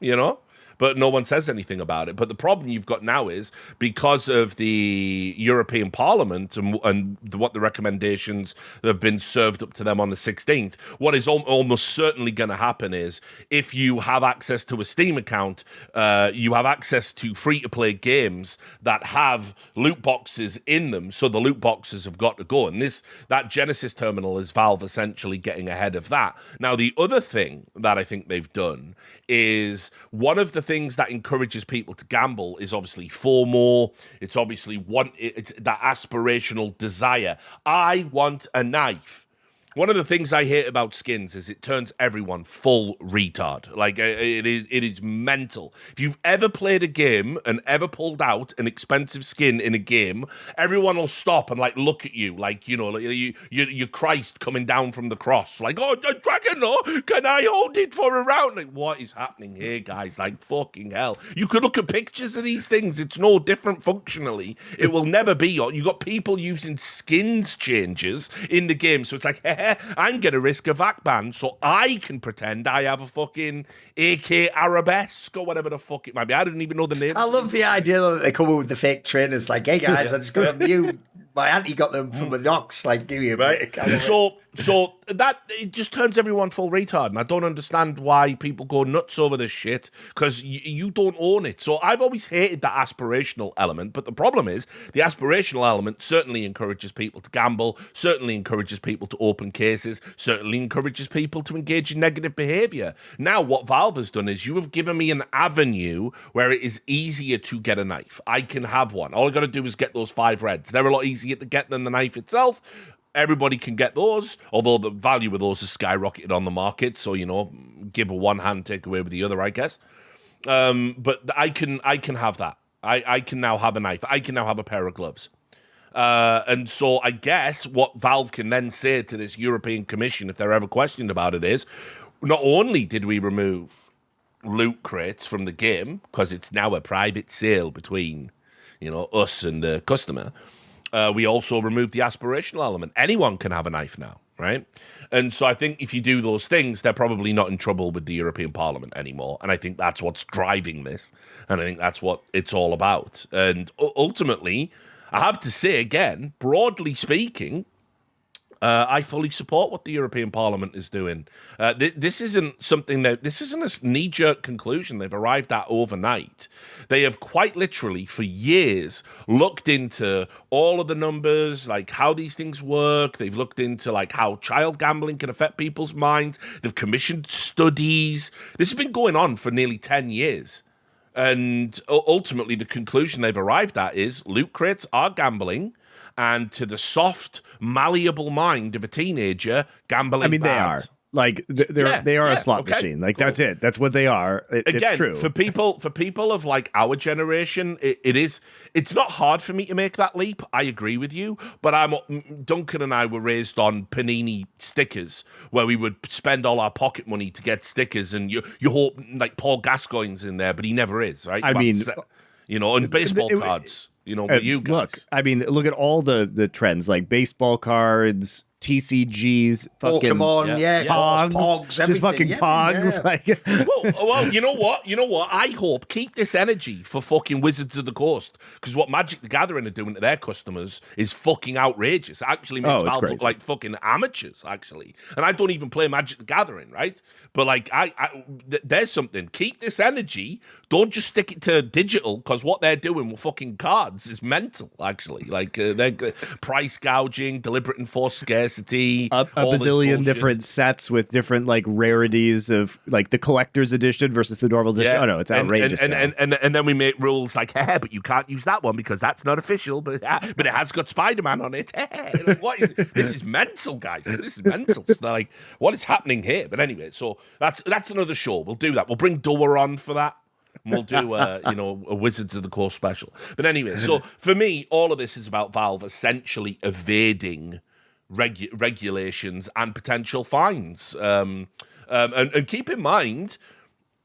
But no one says anything about it. But the problem you've got now is because of the European Parliament and what the recommendations that have been served up to them on the 16th, what is almost certainly going to happen is if you have access to a Steam account, you have access to free-to-play games that have loot boxes in them. So the loot boxes have got to go. And that Genesis terminal is Valve essentially getting ahead of that. Now, the other thing that I think they've done is one of the things that encourages people to gamble is obviously FOMO. It's obviously it's that aspirational desire. I want a knife. One of the things I hate about skins is it turns everyone full retard. Like, it is mental. If you've ever played a game and ever pulled out an expensive skin in a game, everyone will stop and, like, look at you. Like, you're Christ coming down from the cross. Like, oh, the dragon, oh, can I hold it for a round? Like, what is happening here, guys? Like, fucking hell. You could look at pictures of these things. It's no different functionally. It will never be. You got people using skins changes in the game. So it's like, I'm going to risk a VAC ban so I can pretend I have a fucking AK Arabesque or whatever the fuck it might be. I don't even know the name. I love the idea that they come up with the fake trainers like, hey guys, I just got them new. My auntie got them from the docks. Like, give me a break. So that it just turns everyone full retard, and I don't understand why people go nuts over this shit because you don't own it. So I've always hated that aspirational element, but the problem is the aspirational element certainly encourages people to gamble, certainly encourages people to open cases, certainly encourages people to engage in negative behavior. Now, what Valve has done is you have given me an avenue where it is easier to get a knife. I can have one. All I got to do is get those 5 reds. They're a lot easier to get than the knife itself. Everybody can get those, although the value of those has skyrocketed on the market. So, give a one hand, take away with the other, I guess. But I can have that. I can now have a knife. I can now have a pair of gloves. And so I guess what Valve can then say to this European Commission, if they're ever questioned about it, is not only did we remove loot crates from the game, because it's now a private sale between, us and the customer, we also removed the aspirational element. Anyone can have a knife now, right? And so I think if you do those things, they're probably not in trouble with the European Parliament anymore. And I think that's what's driving this. And I think that's what it's all about. And ultimately, I have to say again, broadly speaking, I fully support what the European Parliament is doing. This isn't something this isn't a knee-jerk conclusion they've arrived at overnight. They have quite literally, for years, looked into all of the numbers, like how these things work. They've looked into like how child gambling can affect people's minds. They've commissioned studies. This has been going on for nearly 10 years. And ultimately, the conclusion they've arrived at is loot crates are gambling. And to the soft, malleable mind of a teenager, gambling. I mean, bad. they are. Like they are a slot machine. Like that's it. That's what they are. It's true. For people of like our generation, it's not hard for me to make that leap. I agree with you, but Duncan and I were raised on Panini stickers, where we would spend all our pocket money to get stickers, and you hope like Paul Gascoigne's in there, but he never is, right? I mean, and baseball cards. With you guys. Look, I mean, look at all the trends, like baseball cards, TCGs, fucking Pokemon, Pogs, just fucking Pogs. Yeah. Like, well, you know what? I hope keep this energy for fucking Wizards of the Coast, because what Magic the Gathering are doing to their customers is fucking outrageous. It actually makes Valve look like fucking amateurs, actually. And I don't even play Magic the Gathering, right? But like, there's something. Keep this energy. Don't just stick it to digital, because what they're doing with fucking cards is mental, actually. Like, they're price gouging, deliberate enforced scarcity. A bazillion different sets with different like rarities of like the collector's edition versus the normal edition. Oh no, it's outrageous. And then we make rules like, hey, but you can't use that one because that's not official, but it has got Spider-Man on it. Like, this is mental, guys. This is mental. So like, what is happening here? But anyway, so that's another show. We'll do that. We'll bring Doer on for that. And we'll do, a Wizards of the Coast special. But anyway, so for me, all of this is about Valve essentially evading regulations and potential fines. And keep in mind,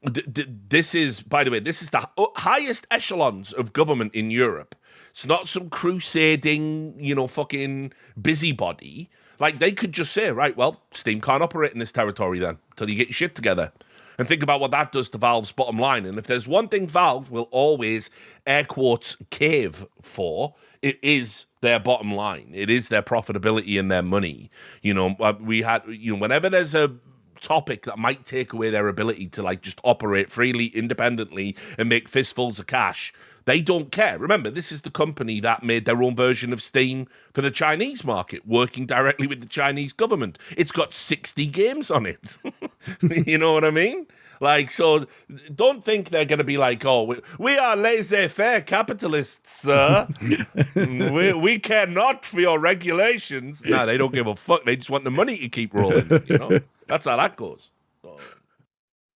this is the highest echelons of government in Europe. It's not some crusading, fucking busybody. Like, they could just say, right, well, Steam can't operate in this territory then until you get your shit together. And think about what that does to Valve's bottom line. And if there's one thing Valve will always, air quotes, cave for, it is their bottom line. It is their profitability and their money. Whenever there's a topic that might take away their ability to like just operate freely, independently, and make fistfuls of cash, they don't care. Remember, this is the company that made their own version of Steam for the Chinese market, working directly with the Chinese government. It's got 60 games on it. You know what I mean? Like, so don't think they're going to be like, oh, we are laissez-faire capitalists, sir. we care not for your regulations. No, they don't give a fuck. They just want the money to keep rolling. That's how that goes. So.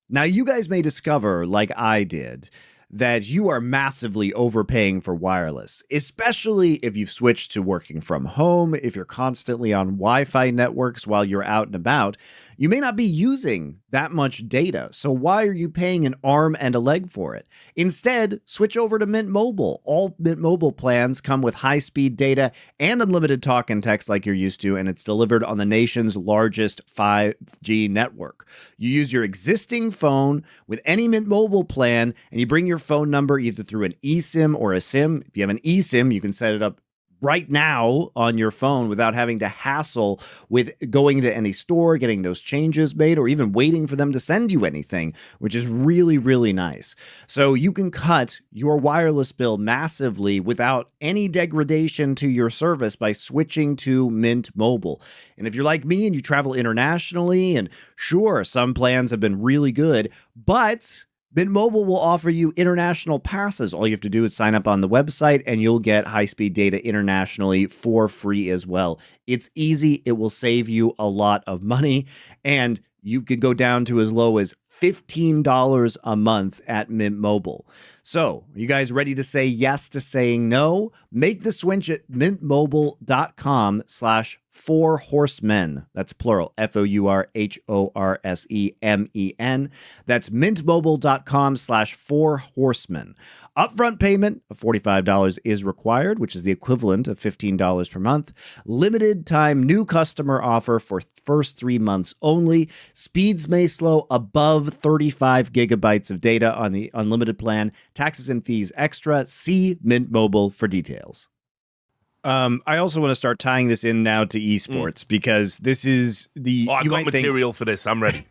Now, you guys may discover, like I did, that you are massively overpaying for wireless, especially if you've switched to working from home, if you're constantly on Wi-Fi networks while you're out and about. You may not be using that much data, so why are you paying an arm and a leg for it? Instead, switch over to Mint Mobile. All Mint Mobile plans come with high-speed data and unlimited talk and text like you're used to, and it's delivered on the nation's largest 5G network. You use your existing phone with any Mint Mobile plan, and you bring your phone number either through an eSIM or a SIM. If you have an eSIM, you can set it up right now on your phone without having to hassle with going to any store, getting those changes made, or even waiting for them to send you anything, which is really, really nice. So you can cut your wireless bill massively without any degradation to your service by switching to Mint Mobile. And if you're like me and you travel internationally, and sure, some plans have been really good, but Mint Mobile will offer you international passes. All you have to do is sign up on the website and you'll get high-speed data internationally for free as well. It's easy. It will save you a lot of money, and you could go down to as low as $15 a month at Mint Mobile. So, are you guys ready to say yes to saying no? Make the switch at mintmobile.com/Four Horsemen. That's plural, FOURHORSEMEN. That's mintmobile.com/Four Horsemen. Upfront payment of $45 is required, which is the equivalent of $15 per month. Limited time new customer offer for first 3 months only. Speeds may slow above 35 gigabytes of data on the unlimited plan. Taxes and fees extra. See Mint Mobile for details. I also want to start tying this in now to esports because this is the. I've got material for this. I'm ready.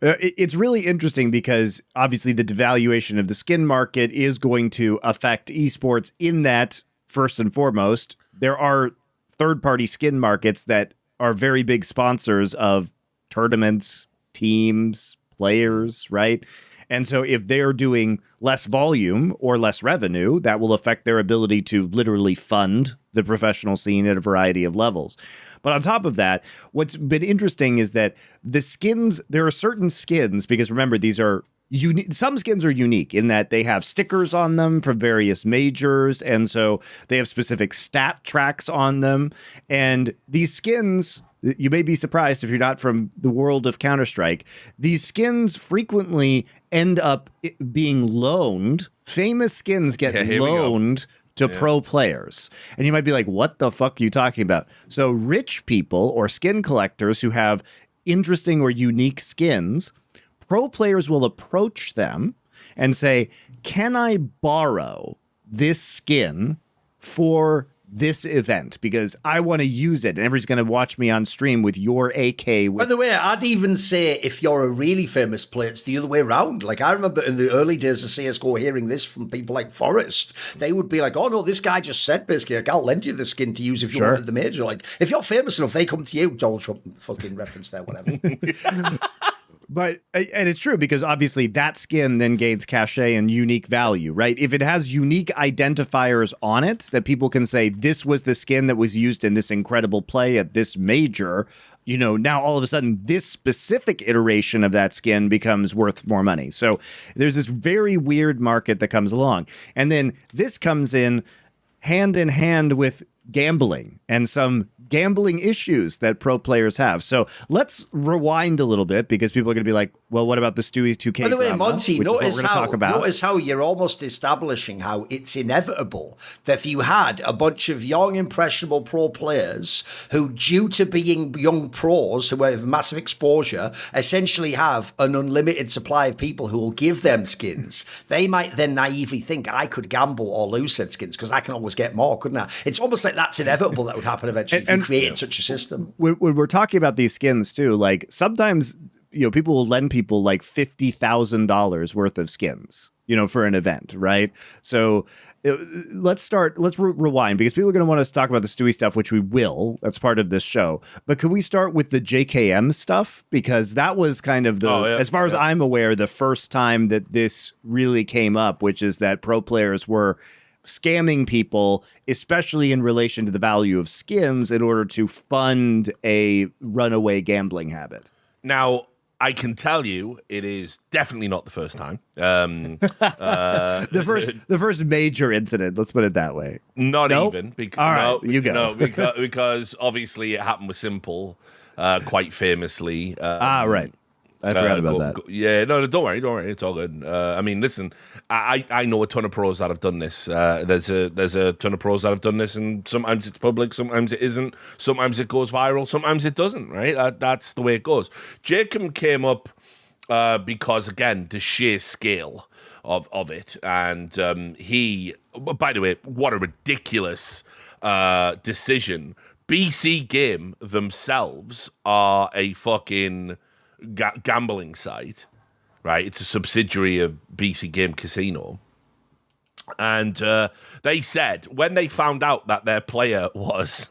It's really interesting because obviously the devaluation of the skin market is going to affect esports in that, first and foremost, there are third-party skin markets that are very big sponsors of tournaments, teams, players, right? And so if they're doing less volume or less revenue, that will affect their ability to literally fund the professional scene at a variety of levels. But on top of that, what's been interesting is that the skins, there are certain skins, because remember, these are unique. Some skins are unique in that they have stickers on them from various majors. And so they have specific stat tracks on them. And these skins, you may be surprised if you're not from the world of Counter-Strike, these skins frequently end up being loaned. Famous skins get loaned to pro players. And you might be like, what the fuck are you talking about? So rich people or skin collectors who have interesting or unique skins, pro players will approach them and say, can I borrow this skin for this event because I want to use it and everybody's going to watch me on stream with your AK. By the way, I'd even say if you're a really famous player, it's the other way around. Like I remember in the early days of CSGO hearing this from people like Forrest. They would be like, oh no, this guy just said basically, like, I'll lend you the skin to use if you want at the major. Like if you're famous enough, they come to you. Donald Trump fucking reference there, whatever. But, and it's true because obviously that skin then gains cachet and unique value, right? If it has unique identifiers on it that people can say, this was the skin that was used in this incredible play at this major, you know, now all of a sudden this specific iteration of that skin becomes worth more money. So there's this very weird market that comes along. And then this comes in hand with gambling and some gambling issues that pro players have. So let's rewind a little bit because people are going to be like, well, what about the Stewie's 2K By the way, drama, Monty, notice how you're almost establishing how it's inevitable that if you had a bunch of young, impressionable pro players who, due to being young pros who have massive exposure, essentially have an unlimited supply of people who will give them skins, they might then naively think, I could gamble or lose said skins because I can always get more, couldn't I? It's almost like that's inevitable that would happen eventually if you created such a system. When we're talking about these skins too, like sometimes, you know, people will lend people like $50,000 worth of skins, you know, for an event, right? So let's rewind because people are going to want us to talk about the Stewie stuff, which we will. That's part of this show. But could we start with the jkaem stuff? Because that was kind of as far as I'm aware, the first time that this really came up, which is that pro players were scamming people, especially in relation to the value of skins in order to fund a runaway gambling habit. Now, I can tell you it is definitely not the first time. The first major incident, let's put it that way. Not even. Because, all right, you go. No, because obviously it happened with Simple quite famously. Right. I forgot about that. Yeah, no, don't worry. It's all good. I mean, listen, I know a ton of pros that have done this. There's a ton of pros that have done this, and sometimes it's public, sometimes it isn't, sometimes it goes viral, sometimes it doesn't. Right? That's the way it goes. jkaem came up because again the sheer scale of it, and he. By the way, what a ridiculous decision. BC Game themselves are a fucking gambling site, right? It's a subsidiary of BC Game Casino. And they said when they found out that their player was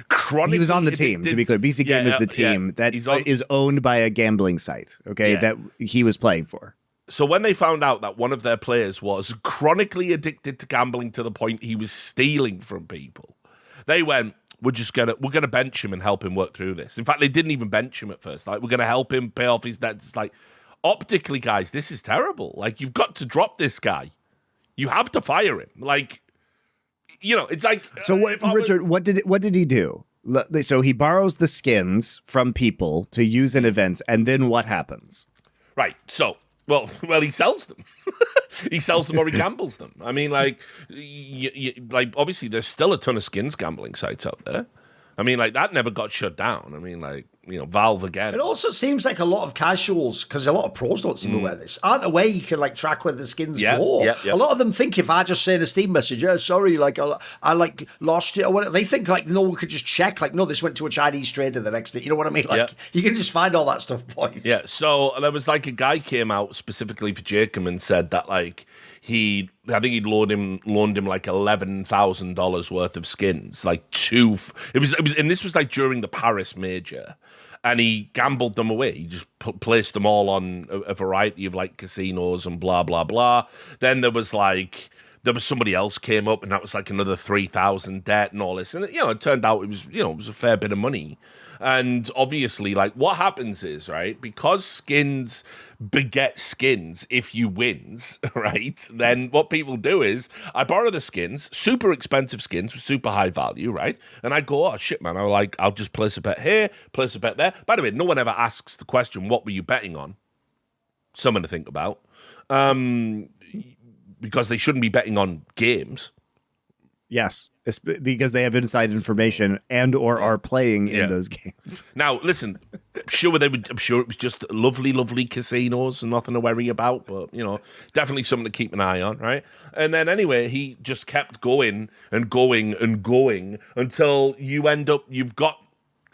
chronically... He was on the team, to be clear. BC Game is the team that is owned by a gambling site, okay, that he was playing for. So when they found out that one of their players was chronically addicted to gambling to the point he was stealing from people, they went, we're gonna bench him and help him work through this. In fact, they didn't even bench him at first. Like, we're gonna help him pay off his debts. It's like, optically, guys, this is terrible. Like, you've got to drop this guy. You have to fire him. Like, you know, it's like. So, Richard, what did he do? So he borrows the skins from people to use in events, and then what happens? Right. So, well, he sells them. He sells them or he gambles them. I mean, like, like obviously, there's still a ton of skins gambling sites out there. I mean, like, that never got shut down. I mean, like, Valve again. It also seems like a lot of casuals, because a lot of pros don't seem to wear this, aren't aware you can like track where the skins go. A lot of them think if I just say in a Steam message, yeah, sorry, like I like lost it or whatever, they think like no one could just check, like no, this went to a Chinese trader the next day. You know what I mean? Like you can just find all that stuff, boys. Yeah. So there was like a guy came out specifically for jkaem and said that like I think he'd loaned him like $11,000 worth of skins, like two. It was, and this was like during the Paris major. And he gambled them away. He just placed them all on a variety of like casinos and blah, blah, blah. Then there was somebody else came up and that was like another 3,000 debt and all this. And, it turned out it was a fair bit of money. And obviously, like what happens is, right, because skins beget skins if you wins, right, then what people do is I borrow the skins, super expensive skins with super high value, right, and I go, oh shit, man, I'll just place a bet here, place a bet there. By the way, no one ever asks the question, what were you betting on? Something to think about, because they shouldn't be betting on games. Yes, it's because they have inside information and or are playing in those games. Now, listen, I'm sure it was just lovely, lovely casinos and nothing to worry about, but, definitely something to keep an eye on, right? And then anyway, he just kept going and going and going until you've got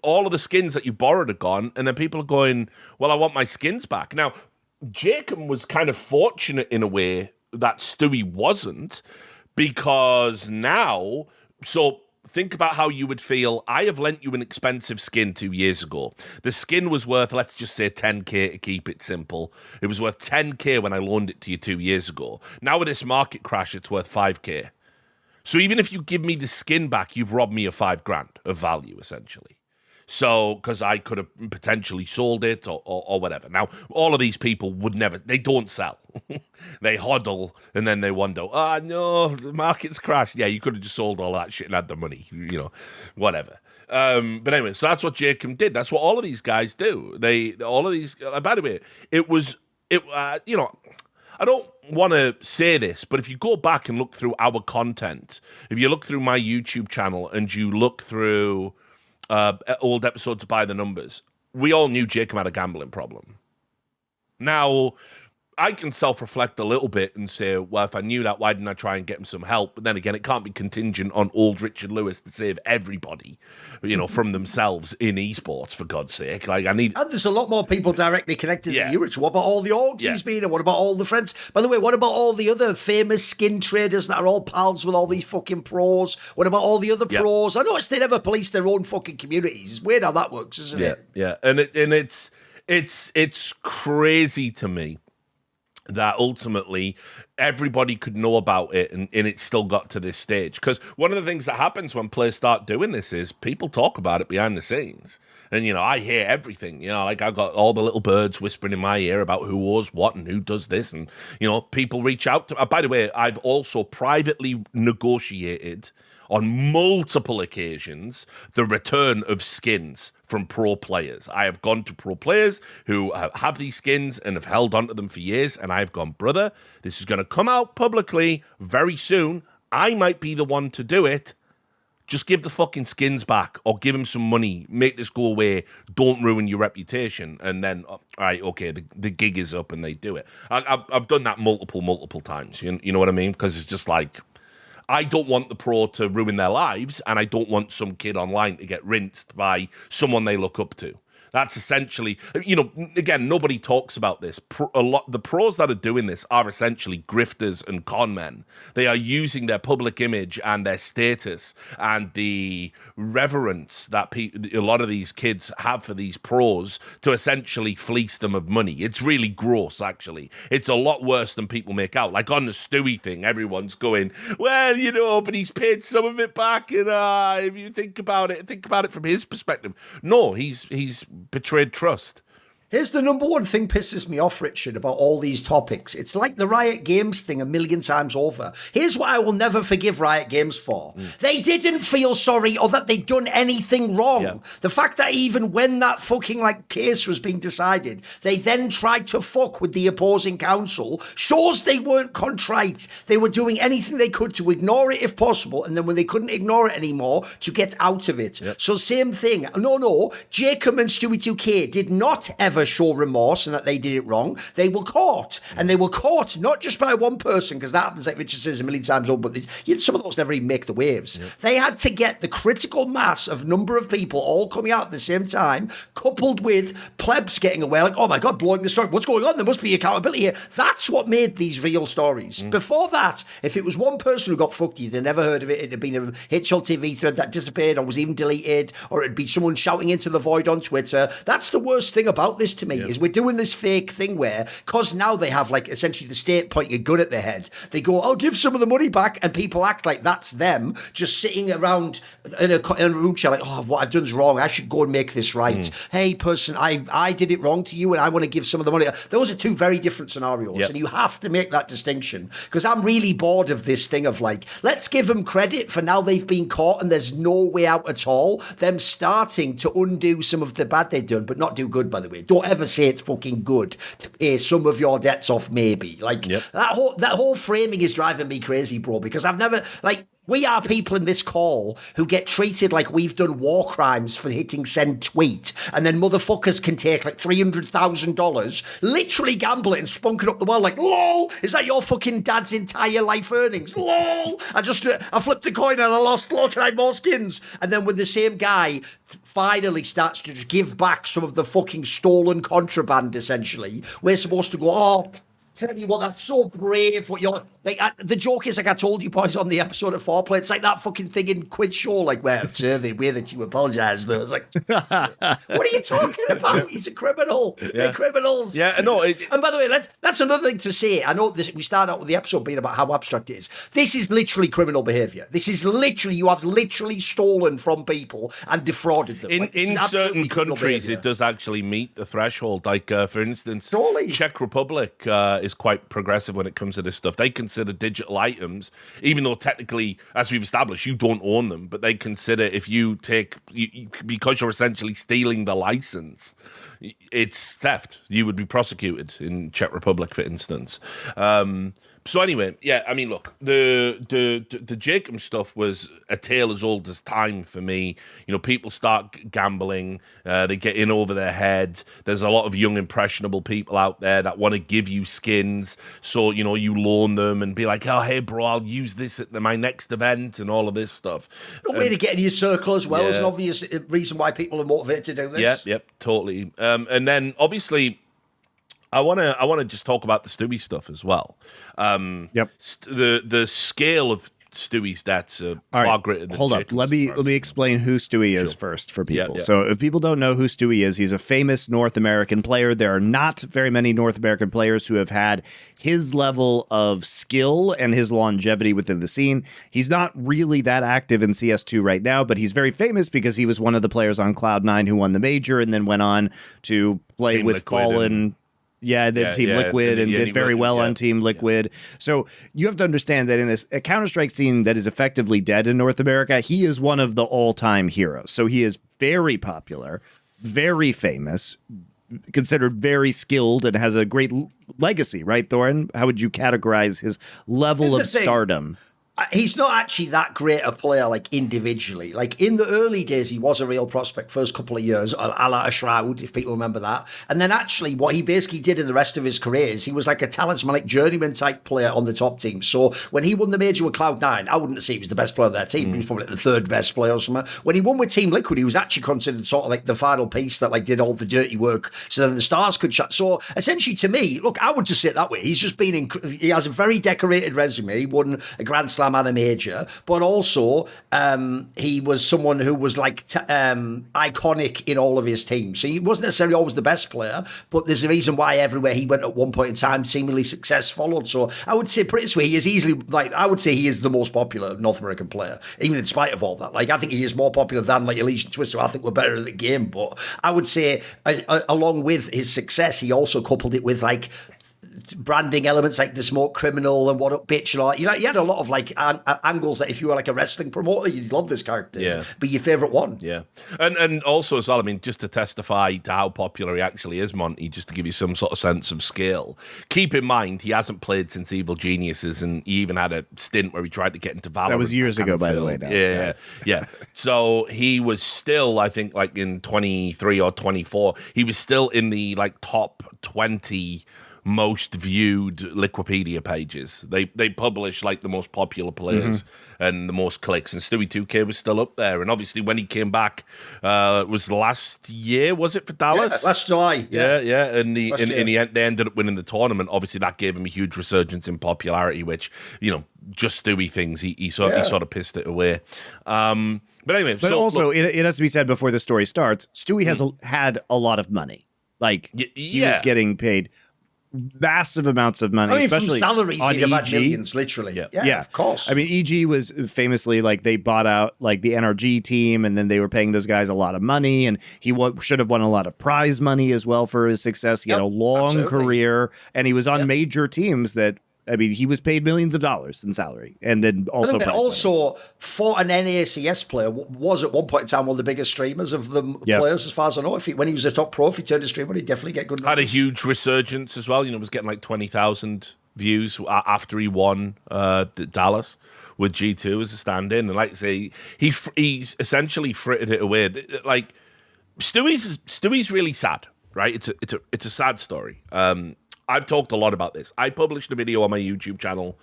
all of the skins that you borrowed are gone, and then people are going, well, I want my skins back. Now, jkaem was kind of fortunate in a way that Stewie wasn't, because now, so think about how you would feel. I have lent you an expensive skin 2 years ago. The skin was worth, let's just say 10K to keep it simple. It was worth 10K when I loaned it to you 2 years ago. Now with this market crash, it's worth 5K. So even if you give me the skin back, you've robbed me of $5,000 of value, essentially. So, because I could have potentially sold it or whatever. Now, all of these people they don't sell. They hodl and then they wonder, no, the market's crashed. Yeah, you could have just sold all that shit and had the money, whatever. But anyway, so that's what jkaem did. That's what all of these guys do. By the way, I don't want to say this, but if you go back and look through our content, if you look through my YouTube channel and you look through old episodes of By the Numbers, we all knew jkaem had a gambling problem. Now, I can self-reflect a little bit and say, well, if I knew that, why didn't I try and get him some help? But then again, it can't be contingent on old Richard Lewis to save everybody, from themselves in esports, for God's sake. And there's a lot more people directly connected to you, Rich. What about all the orgs he's been, and what about all the friends? By the way, what about all the other famous skin traders that are all pals with all these fucking pros? What about all the other pros? I noticed they never police their own fucking communities. It's weird how that works, isn't it? Yeah, and it's crazy to me that ultimately everybody could know about it and it still got to this stage. Because one of the things that happens when players start doing this is people talk about it behind the scenes. And, I hear everything. Like I've got all the little birds whispering in my ear about who owes what and who does this. And, people reach out to... by the way, I've also privately negotiated on multiple occasions the return of skins from pro players. I have gone to pro players who have these skins and have held onto them for years, and I've gone, brother, this is going to come out publicly very soon. I might be the one to do it. Just give the fucking skins back or give him some money. Make this go away. Don't ruin your reputation. And then, all right, okay, the gig is up and they do it. I've done that multiple times. You know what I mean? Because it's just like, I don't want the pro to ruin their lives, and I don't want some kid online to get rinsed by someone they look up to. That's essentially, again, nobody talks about this. The pros that are doing this are essentially grifters and con men. They are using their public image and their status and the reverence that a lot of these kids have for these pros to essentially fleece them of money. It's really gross, actually. It's a lot worse than people make out. Like on the Stewie thing, everyone's going, well, but he's paid some of it back. And if you think about it from his perspective. No, he's betrayed trust. Here's the number one thing pisses me off, Richard, about all these topics. It's like the Riot Games thing a million times over. Here's what I will never forgive Riot Games for. They didn't feel sorry or that they'd done anything wrong. Yeah. The fact that even when that fucking case was being decided, they then tried to fuck with the opposing council shows they weren't contrite. They were doing anything they could to ignore it if possible, and then when they couldn't ignore it anymore, to get out of it. Yep. So same thing. No, jkaem and Stewie 2K did not ever show remorse and that they did it wrong. They were caught, and they were caught not just by one person, because that happens, like Richard says, a million times over, but some of those never even make the waves. Yep. They had to get the critical mass of number of people all coming out at the same time, coupled with plebs getting away, like, oh my God, blowing the story. What's going on? There must be accountability here. That's what made these real stories. Before that, if it was one person who got fucked, you'd have never heard of it. It'd have been a HL TV thread that disappeared or was even deleted, or it'd be someone shouting into the void on Twitter. That's the worst thing about this to me, is we're doing this fake thing where, because now they have essentially the state pointing a gun at their head, they go, I'll give some of the money back, and people act like that's them, just sitting around in a room chair like, oh, what I've done is wrong, I should go and make this right. Hey person, I did it wrong to you and I want to give some of the money. Those are two very different scenarios, and you have to make that distinction, because I'm really bored of this thing of let's give them credit for now they've been caught and there's no way out at all, them starting to undo some of the bad they've done, but not do good, by the way. Don't ever say it's fucking good to pay some of your debts off, maybe. That whole framing is driving me crazy, bro, because I've never, we are people in this call who get treated like we've done war crimes for hitting send tweet, and then motherfuckers can take $300,000, literally gamble it and spunk it up the wall lol, is that your fucking dad's entire life earnings? Lol, I flipped a coin and I lost, lol, can I have more skins? And then when the same guy finally starts to just give back some of the fucking stolen contraband, essentially, we're supposed to go, oh, tell you what, that's so brave. What you're the joke is, I told you boys on the episode of Foreplay, it's like that fucking thing in Quiz Show, where sir, the way that you apologise. There was what are you talking about? He's a criminal. Yeah. They're criminals. Yeah, no. And by the way, that's another thing to say. I know we start out with the episode being about how abstract it is. This is literally criminal behaviour. This is literally, you have literally stolen from people and defrauded them. In certain countries, it does actually meet the threshold. For instance, Czech Republic is quite progressive when it comes to this stuff. They consider digital items, even though technically, as we've established, you don't own them, but they consider if you because you're essentially stealing the license, it's theft. You would be prosecuted in Czech Republic, for instance. So anyway, yeah, I mean, look, the jkaem stuff was a tale as old as time for me. People start gambling, they get in over their head. There's a lot of young, impressionable people out there that want to give you skins. So, you loan them and be like, oh, hey, bro, I'll use this at my next event and all of this stuff. A way to get in your circle as well is an obvious reason why people are motivated to do this. Yep, totally. And then, obviously, I want to just talk about the Stewie stuff as well. The scale of Stewie's stats are far greater than Hold up. Let me explain who Stewie is first for people. So if people don't know who Stewie is, he's a famous North American player. There are not very many North American players who have had his level of skill and his longevity within the scene. He's not really that active in CS2 right now, but he's very famous because he was one of the players on Cloud9 who won the major and then went on to play with Fallen. Team Liquid and did very well on Team Liquid. So you have to understand that in a Counter-Strike scene that is effectively dead in North America, he is one of the all-time heroes. So he is very popular, very famous, considered very skilled, and has a great legacy, right, Thorin? How would you categorize his level of stardom? He's not actually that great a player, individually. In the early days, he was a real prospect, first couple of years, a la Shroud, if people remember that. And then actually, what he basically did in the rest of his career is he was like a talismanic journeyman type player on the top team. So when he won the major with Cloud9, I wouldn't say he was the best player of their team. He was probably the third best player or something. When he won with Team Liquid, he was actually considered sort of the final piece that did all the dirty work so then the stars could shut. So essentially, to me, look, I would just say it that way. He's just he has a very decorated resume. He won a Grand Slam Slam and a major, but also he was someone who was like iconic in all of his teams. So he wasn't necessarily always the best player, but there's a reason why everywhere he went at one point in time, seemingly success followed. So I would say pretty sweet. He is easily, like, I would say he is the most popular North American player, even in spite of all that. Like, I think he is more popular than like Elysian Twister. I think we're better at the game, but I would say along with his success, he also coupled it with like branding elements like the Smoke Criminal and What Up Bitch and all that. You know, he had a lot of like angles that if you were like a wrestling promoter, you'd love this character. Be your favourite one. Yeah. And also as well, I mean, just to testify to how popular he actually is, Monty, just to give you some sort of sense of scale, keep in mind he hasn't played since Evil Geniuses, and he even had a stint where he tried to get into Valorant. That was years ago, by the way. Now. Yeah. So he was still, I think, like in 23 or 24, he was still in the like top 20 most viewed Liquipedia pages. They publish like the most popular players and the most clicks, and Stewie 2K was still up there. And obviously when he came back, it was last year, was it, for Dallas? Yeah, last July. Yeah. And they ended up winning the tournament. Obviously that gave him a huge resurgence in popularity, which, you know, just Stewie things, he sort of pissed it away. But anyway, but also it has to be said before the story starts, Stewie has had a lot of money. Like he was getting paid massive amounts of money, especially from salaries on he'd have had EG. millions, literally. Yeah, of course. I mean, EG was famously like they bought out like the NRG team, and then they were paying those guys a lot of money, and he should have won a lot of prize money as well for his success. He had a long career, and he was on major teams that. I mean, he was paid millions of dollars in salary, and then also for an NACS player, was at one point in time one of the biggest streamers of the players, as far as I know. When he was a top pro, if he turned a streamer, he'd definitely get good numbers. Had a huge resurgence as well. You know, was getting like 20,000 views after he won Dallas with G2 as a stand-in, and like I say, he's essentially frittered it away. Like Stewie's really sad, right? It's a sad story. I've talked a lot about this. I published a video on my YouTube channel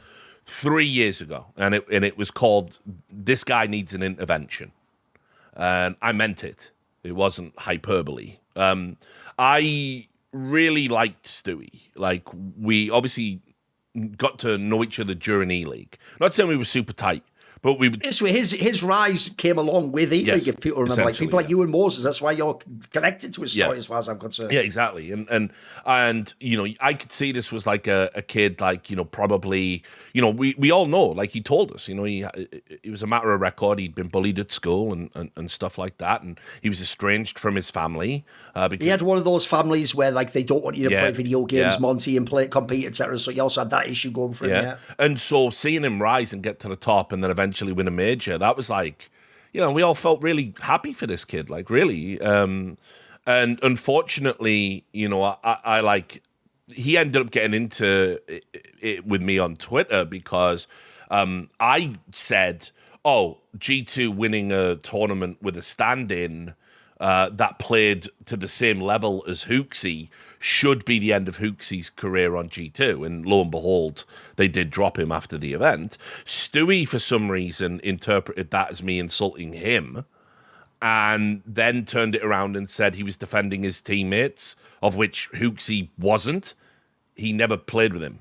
3 years ago, and it was called "This Guy Needs an Intervention," and I meant it. It wasn't hyperbole. I really liked Stewie. Like, we obviously got to know each other during E-League. Not saying we were super tight, but we would. His rise came along with E-League, if people remember. Like people like you and Moses, that's why you're connected to his story, as far as I'm concerned. Yeah, exactly. And you know, I could see this was like a kid, like, you know, probably, you know, we all know, like he told us, you know, it was a matter of record. He'd been bullied at school and stuff like that, and he was estranged from his family. Because he had one of those families where like they don't want you to play video games, Monty, and compete, etc. So he also had that issue going for him. And so seeing him rise and get to the top, and then eventually win a major, that was like, you know, we all felt really happy for this kid, like really. And unfortunately, you know, I like, he ended up getting into it with me on Twitter because I said, oh, G2 winning a tournament with a stand-in that played to the same level as Hooksy should be the end of Hooksy's career on G2. And lo and behold, they did drop him after the event. Stewie, for some reason, interpreted that as me insulting him, and then turned it around and said he was defending his teammates, of which Hooksy wasn't. He never played with him.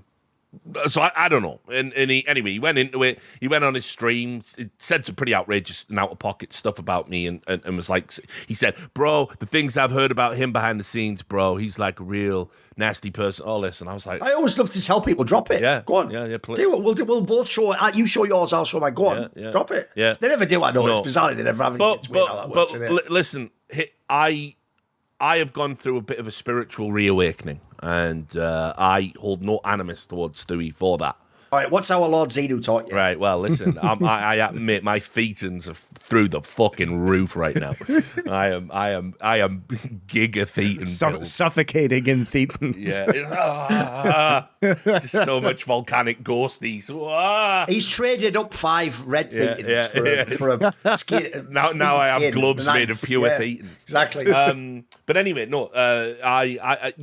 So I don't know. And he went into it. He went on his stream. It said some pretty outrageous and out of pocket stuff about me, and was like, he said, "Bro, the things I've heard about him behind the scenes, bro, he's like a real nasty person." All this, and I was like, I always love to tell people, drop it. Yeah, go on. Yeah. Tell you what, we'll both show it. You show yours, I'll show mine. Go on, drop it. Yeah, they never do. I know it's bizarre. They never have. But listen, I have gone through a bit of a spiritual reawakening, and I hold no animus towards Stewie for that. All right, what's our Lord Zenu taught you? Right, well, listen, I admit my thetans are through the fucking roof right now. I am giga thetan. Suffocating in thetans. Yeah. Just so much volcanic ghosties. He's traded up 5 red thetans for a skin. Now I have gloves made of pure thetans. Exactly. But anyway, no, I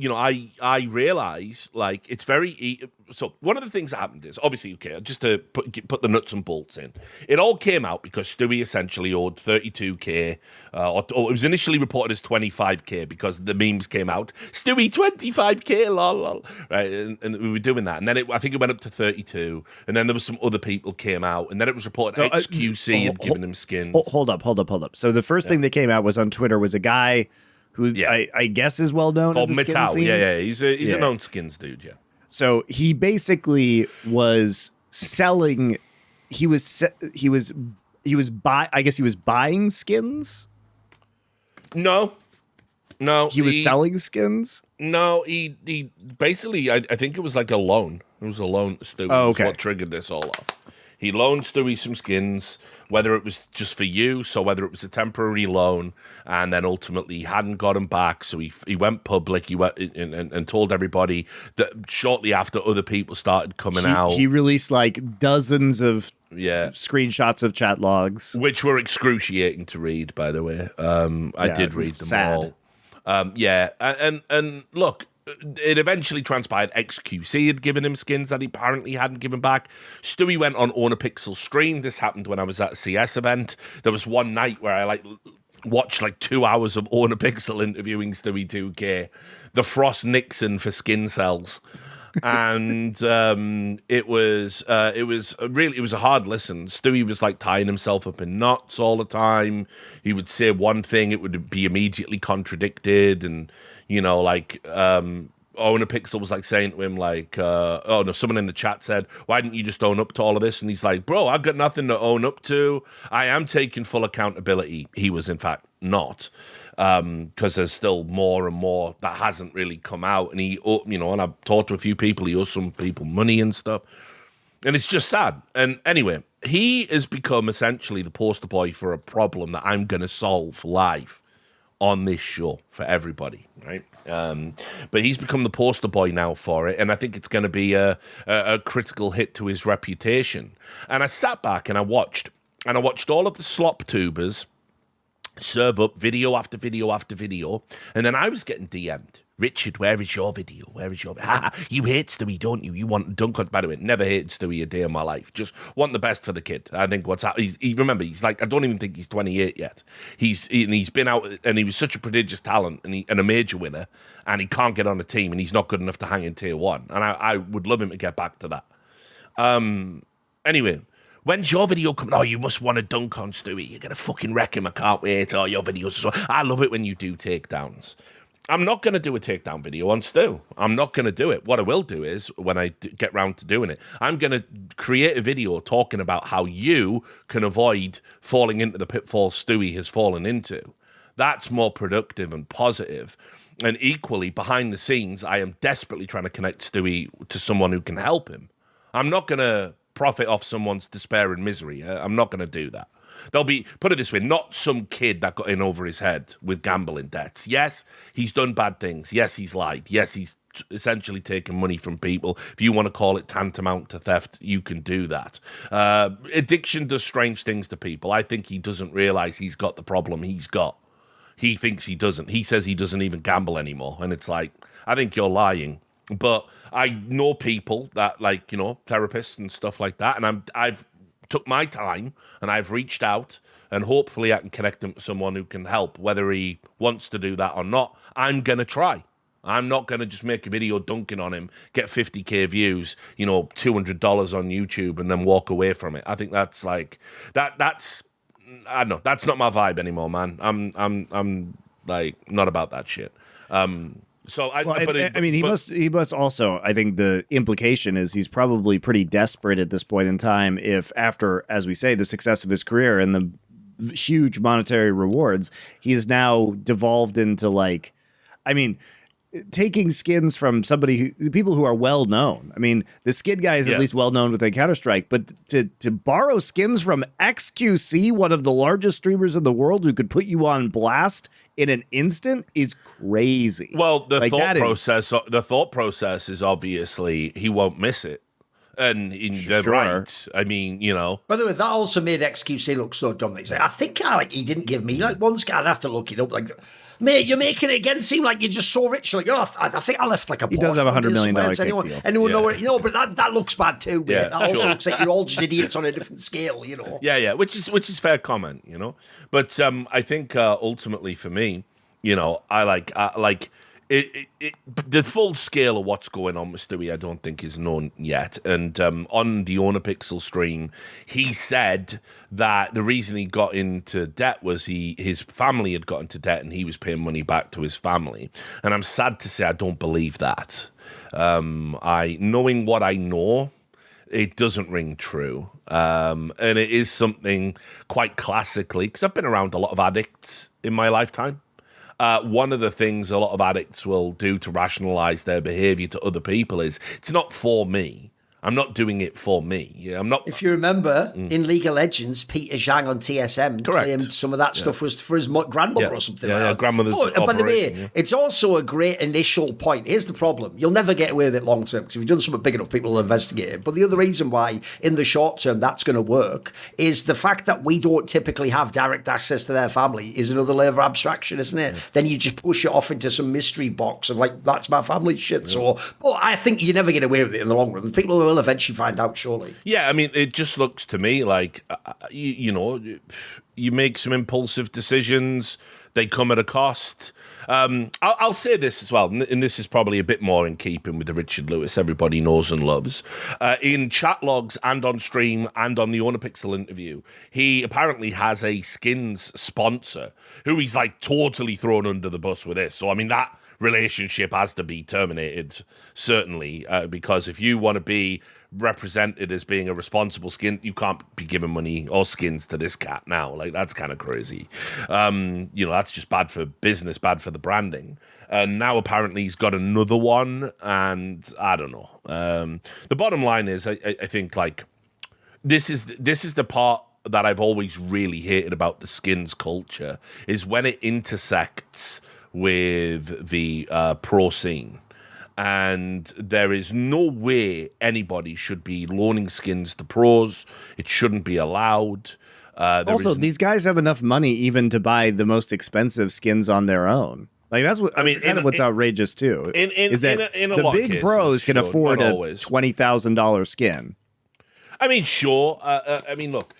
realize, like, it's very so one of the things that happened is, obviously, okay, just to put the nuts and bolts in, it all came out because Stewie essentially owed 32k, or it was initially reported as 25k because the memes came out, Stewie 25k, lol, lol, right, and we were doing that, and then I think it went up to 32, and then there was some other people came out, and then it was reported XQC had given him skins. Hold up. So the first thing that came out was on Twitter was a guy who I guess is well known called in the skin Mitau. scene. Yeah, he's a known skins dude, yeah. So he basically was selling. He was buying skins. No. He was selling skins. No, he basically. I think it was like a loan. It was a loan to Stewie. Oh, okay. What triggered this all off? He loaned Stewie some skins, whether it was just for use or whether it was a temporary loan, and then ultimately he hadn't got him back, so he went public. He went and told everybody that shortly after other people started coming out. He released like dozens of Yeah. screenshots of chat logs. Which were excruciating to read, by the way. I did read them sad. all. Yeah, and look, it eventually transpired XQC had given him skins that he apparently hadn't given back. Stewie went on Pixel's stream. This happened when I was at a CS event. There was one night where I watched 2 hours of Pixel interviewing Stewie 2K, the Frost Nixon for skin cells. And it was a hard listen. Stewie was tying himself up in knots all the time. He would say one thing, it would be immediately contradicted, and Owner Pixel was saying to him oh no, someone in the chat said, why didn't you just own up to all of this? And he's like, bro, I've got nothing to own up to. I am taking full accountability. He was in fact not. Because there's still more and more that hasn't really come out, and and I've talked to a few people. He owes some people money and stuff, and it's just sad. And anyway, he has become essentially the poster boy for a problem that I'm going to solve live on this show for everybody, right? But he's become the poster boy now for it, and I think it's going to be a critical hit to his reputation. And I sat back and I watched all of the slop tubers serve up video after video after video, and then I was getting DM'd. Richard, where is your video? Where is your you hate Stewie, don't you? You want dunk on. By the way, never hated Stewie a day in my life. Just want the best for the kid. I think what's happened. Remember, he's I don't even think he's 28 yet. He's been out, and he was such a prodigious talent and a major winner, and he can't get on a team, and he's not good enough to hang in tier 1. And I would love him to get back to that. Anyway. When's your video coming? Oh, you must want to dunk on Stewie. You're going to fucking wreck him. I can't wait. Oh, your videos. So I love it when you do takedowns. I'm not going to do a takedown video on Stu. I'm not going to do it. What I will do is, when I get round to doing it, I'm going to create a video talking about how you can avoid falling into the pitfalls Stewie has fallen into. That's more productive and positive. And equally, behind the scenes, I am desperately trying to connect Stewie to someone who can help him. I'm not going to profit off someone's despair and misery. I'm not going to do that. There'll be, put it this way, not some kid that got in over his head with gambling debts. Yes, he's done bad things. Yes, he's lied. Yes, he's essentially taken money from people. If you want to call it tantamount to theft, you can do that. Addiction does strange things to people. I think he doesn't realize he's got the problem he's got. He thinks he doesn't. He says he doesn't even gamble anymore. And it's I think you're lying. But I know people that therapists and stuff like that, and I've took my time and I've reached out, and hopefully I can connect him to someone who can help, whether he wants to do that or not. I'm gonna try. I'm not gonna just make a video dunking on him, get 50k views, $200 on YouTube, and then walk away from it. I think that's that's I don't know. That's not my vibe anymore, man. I'm not about that shit. He must also, I think the implication is he's probably pretty desperate at this point in time if after, as we say, the success of his career and the huge monetary rewards, he is now devolved into taking skins from people who are well known. I mean, the skin guy is at least well known within Counter-Strike, but to borrow skins from XQC, one of the largest streamers in the world who could put you on blast in an instant, is crazy. Well, the thought process is obviously he won't miss it. And they're right. I mean, you know. By the way, that also made XQC look so dumb. He's like, I think he didn't give me like one scan. I'd have to look it up. Like, mate, you're making it again seem like you're just so rich. Like, oh, I think I left like a. He does have $100 million cake deal. Anyone know where? You know, but that looks bad too. Mate. That also looks like you're all just idiots on a different scale. You know. Yeah, which is fair comment. You know, but I think ultimately for me, you know, I like. The full scale of what's going on with Stewie, I don't think is known yet. And on the Pixel stream, he said that the reason he got into debt was his family had got into debt and he was paying money back to his family. And I'm sad to say I don't believe that. Knowing what I know, it doesn't ring true. And it is something quite classically, because I've been around a lot of addicts in my lifetime. One of the things a lot of addicts will do to rationalize their behavior to other people is, it's not for me. I'm not doing it for me. Yeah, I'm not. If you remember, in League of Legends, Peter Zhang on TSM claimed some of that stuff was for his grandmother or something. Yeah, grandmother's operation. By the way, it's also a great initial point. Here's the problem. You'll never get away with it long term, because if you've done something big enough, people will investigate it. But the other reason why, in the short term, that's going to work is the fact that we don't typically have direct access to their family is another layer of abstraction, isn't it? Then you just push it off into some mystery box of like, that's my family shit. So, but I think you never get away with it in the long run. People will eventually find out, surely. Yeah, I mean, it just looks to me like, you know, you make some impulsive decisions, they come at a cost. I'll say this as well, and this is probably a bit more in keeping with the Richard Lewis everybody knows and loves. In chat logs and on stream and on the Pixel interview, he apparently has a skins sponsor who he's like totally thrown under the bus with this. So, I mean, that relationship has to be terminated, certainly, because if you want to be represented as being a responsible skin, you can't be giving money or skins to this cat now. Like, that's kind of crazy. You know, that's just bad for business, bad for the branding. And now apparently he's got another one, and I don't know. The bottom line is, I think, like, this is the part that I've always really hated about the skins culture, is when it intersects with the pro scene. And there is no way anybody should be loaning skins to pros. It shouldn't be allowed. Also, these guys have enough money even to buy the most expensive skins on their own. Like, that's what what's outrageous too. Is that the big pros can afford a $20,000 skin. I mean, sure. I mean, look.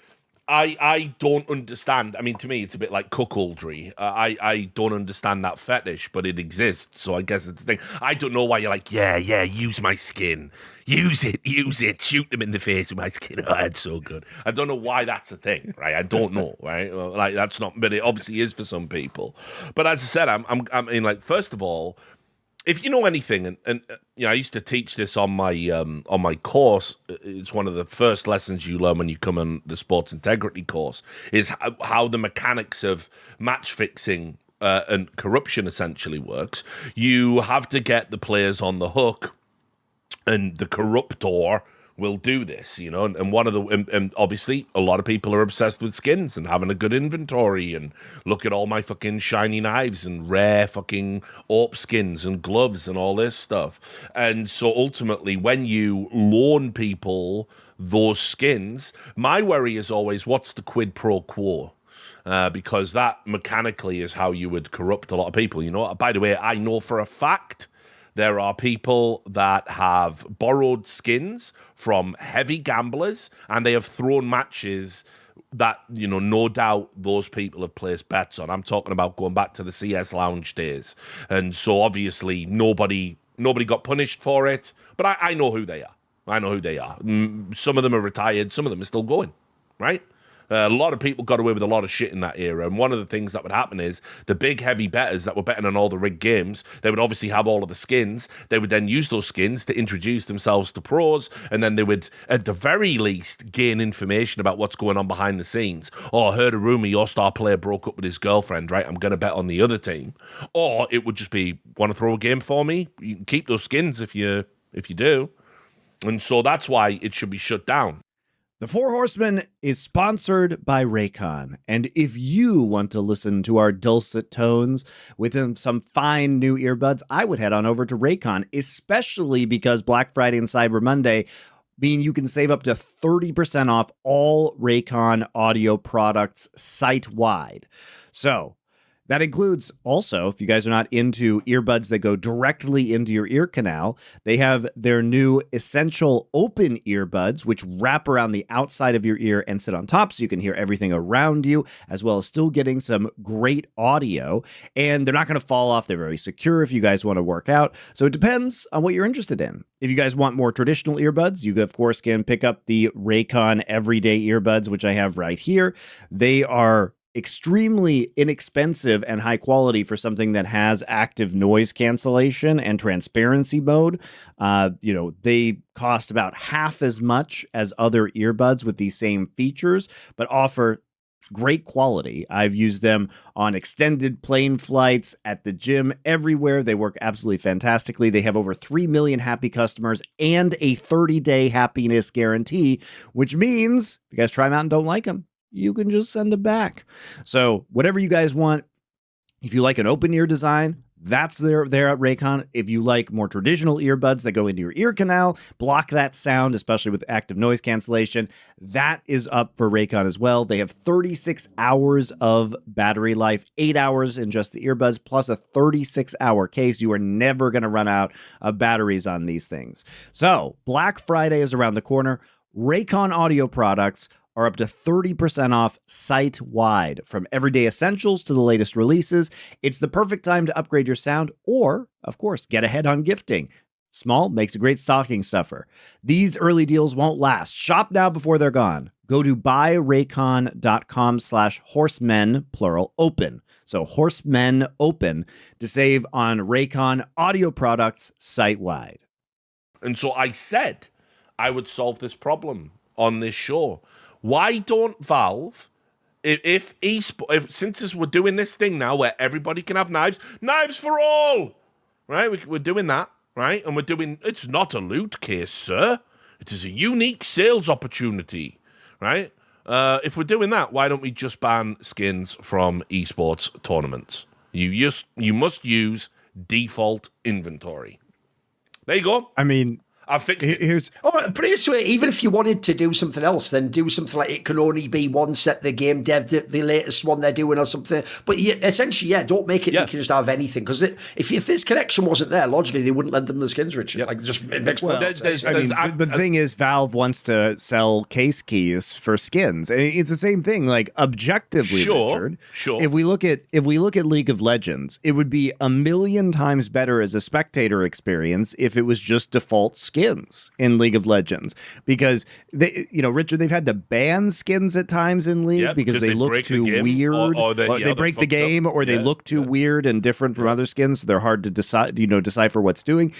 I don't understand. I mean, to me, it's a bit like cuckoldry. I don't understand that fetish, but it exists, so I guess it's the thing. I don't know why you're like, yeah, use my skin. Use it. Shoot them in the face with my skin. Oh, it's so good. I don't know why that's a thing, right? I don't know, right? Like, that's not, but it obviously is for some people. But as I said, I mean, like, first of all, if you know anything, and you know, I used to teach this on my course. It's one of the first lessons you learn when you come on the sports integrity course, is how the mechanics of match fixing and corruption essentially works. You have to get the players on the hook, and the corruptor will do this, you know, and one of the, and obviously a lot of people are obsessed with skins and having a good inventory, and look at all my fucking shiny knives and rare fucking AWP skins and gloves and all this stuff. And so ultimately, when you loan people those skins, my worry is always, what's the quid pro quo? Because that mechanically is how you would corrupt a lot of people. You know, by the way, I know for a fact there are people that have borrowed skins from heavy gamblers, and they have thrown matches that, you know, no doubt those people have placed bets on. I'm talking about going back to the CS Lounge days. And so obviously nobody got punished for it, but I know who they are. I know who they are. Some of them are retired, some of them are still going, right? A lot of people got away with a lot of shit in that era, and one of the things that would happen is the big heavy bettors that were betting on all the rigged games, they would obviously have all of the skins. They would then use those skins to introduce themselves to pros, and then they would, at the very least, gain information about what's going on behind the scenes. Oh, I heard a rumor your star player broke up with his girlfriend, right? I'm going to bet on the other team. Or it would just be, want to throw a game for me? You can keep those skins if you do. And so that's why it should be shut down. The Four Horsemen is sponsored by Raycon, and if you want to listen to our dulcet tones with some fine new earbuds, I would head on over to Raycon, especially because Black Friday and Cyber Monday mean you can save up to 30% off all Raycon audio products site-wide. So that includes also, if you guys are not into earbuds that go directly into your ear canal, they have their new Essential Open earbuds, which wrap around the outside of your ear and sit on top so you can hear everything around you, as well as still getting some great audio. And they're not going to fall off. They're very secure if you guys want to work out. So it depends on what you're interested in. If you guys want more traditional earbuds, you, of course, can pick up the Raycon Everyday earbuds, which I have right here. They are extremely inexpensive and high quality for something that has active noise cancellation and transparency mode. They cost about half as much as other earbuds with these same features, but offer great quality. I've used them on extended plane flights, at the gym, everywhere. They work absolutely fantastically. They have over 3 million happy customers and a 30-day happiness guarantee, which means if you guys try them out and don't like them, you can just send it back. So whatever you guys want, if you like an open ear design, that's there at Raycon. If you like more traditional earbuds that go into your ear canal, block that sound, especially with active noise cancellation, that is up for Raycon as well. They have 36 hours of battery life, 8 hours in just the earbuds, plus a 36-hour case. You are never going to run out of batteries on these things. So Black Friday is around the corner. Raycon audio products are up to 30% off site-wide. From everyday essentials to the latest releases, it's the perfect time to upgrade your sound or, of course, get ahead on gifting. Small makes a great stocking stuffer. These early deals won't last. Shop now before they're gone. Go to buyraycon.com/horsemen, plural, open. So horsemen open to save on Raycon audio products site-wide. And so I said I would solve this problem on this show. Why don't Valve, if since we're doing this thing now where everybody can have knives for all, right? We're doing that, right? And it's not a loot case, sir. It is a unique sales opportunity, right? If we're doing that, why don't we just ban skins from esports tournaments? You must use default inventory. There you go. I mean, I fixed it. But it's even if you wanted to do something else, then do something like it can only be one set the game dev, the latest one they're doing or something. But essentially, don't make it. You can just have anything, because if this connection wasn't there, logically they wouldn't lend them the skins, Richard. Like, just it makes but the thing is, Valve wants to sell case keys for skins. It's the same thing. Like, objectively, Richard. Sure. If we look at League of Legends, it would be 1,000,000 times better as a spectator experience if it was just default skins in League of Legends, because Richard, they've had to ban skins at times in League because they look too weird, or they break the game, or they look too weird and different from other skins. So they're hard to decipher what's going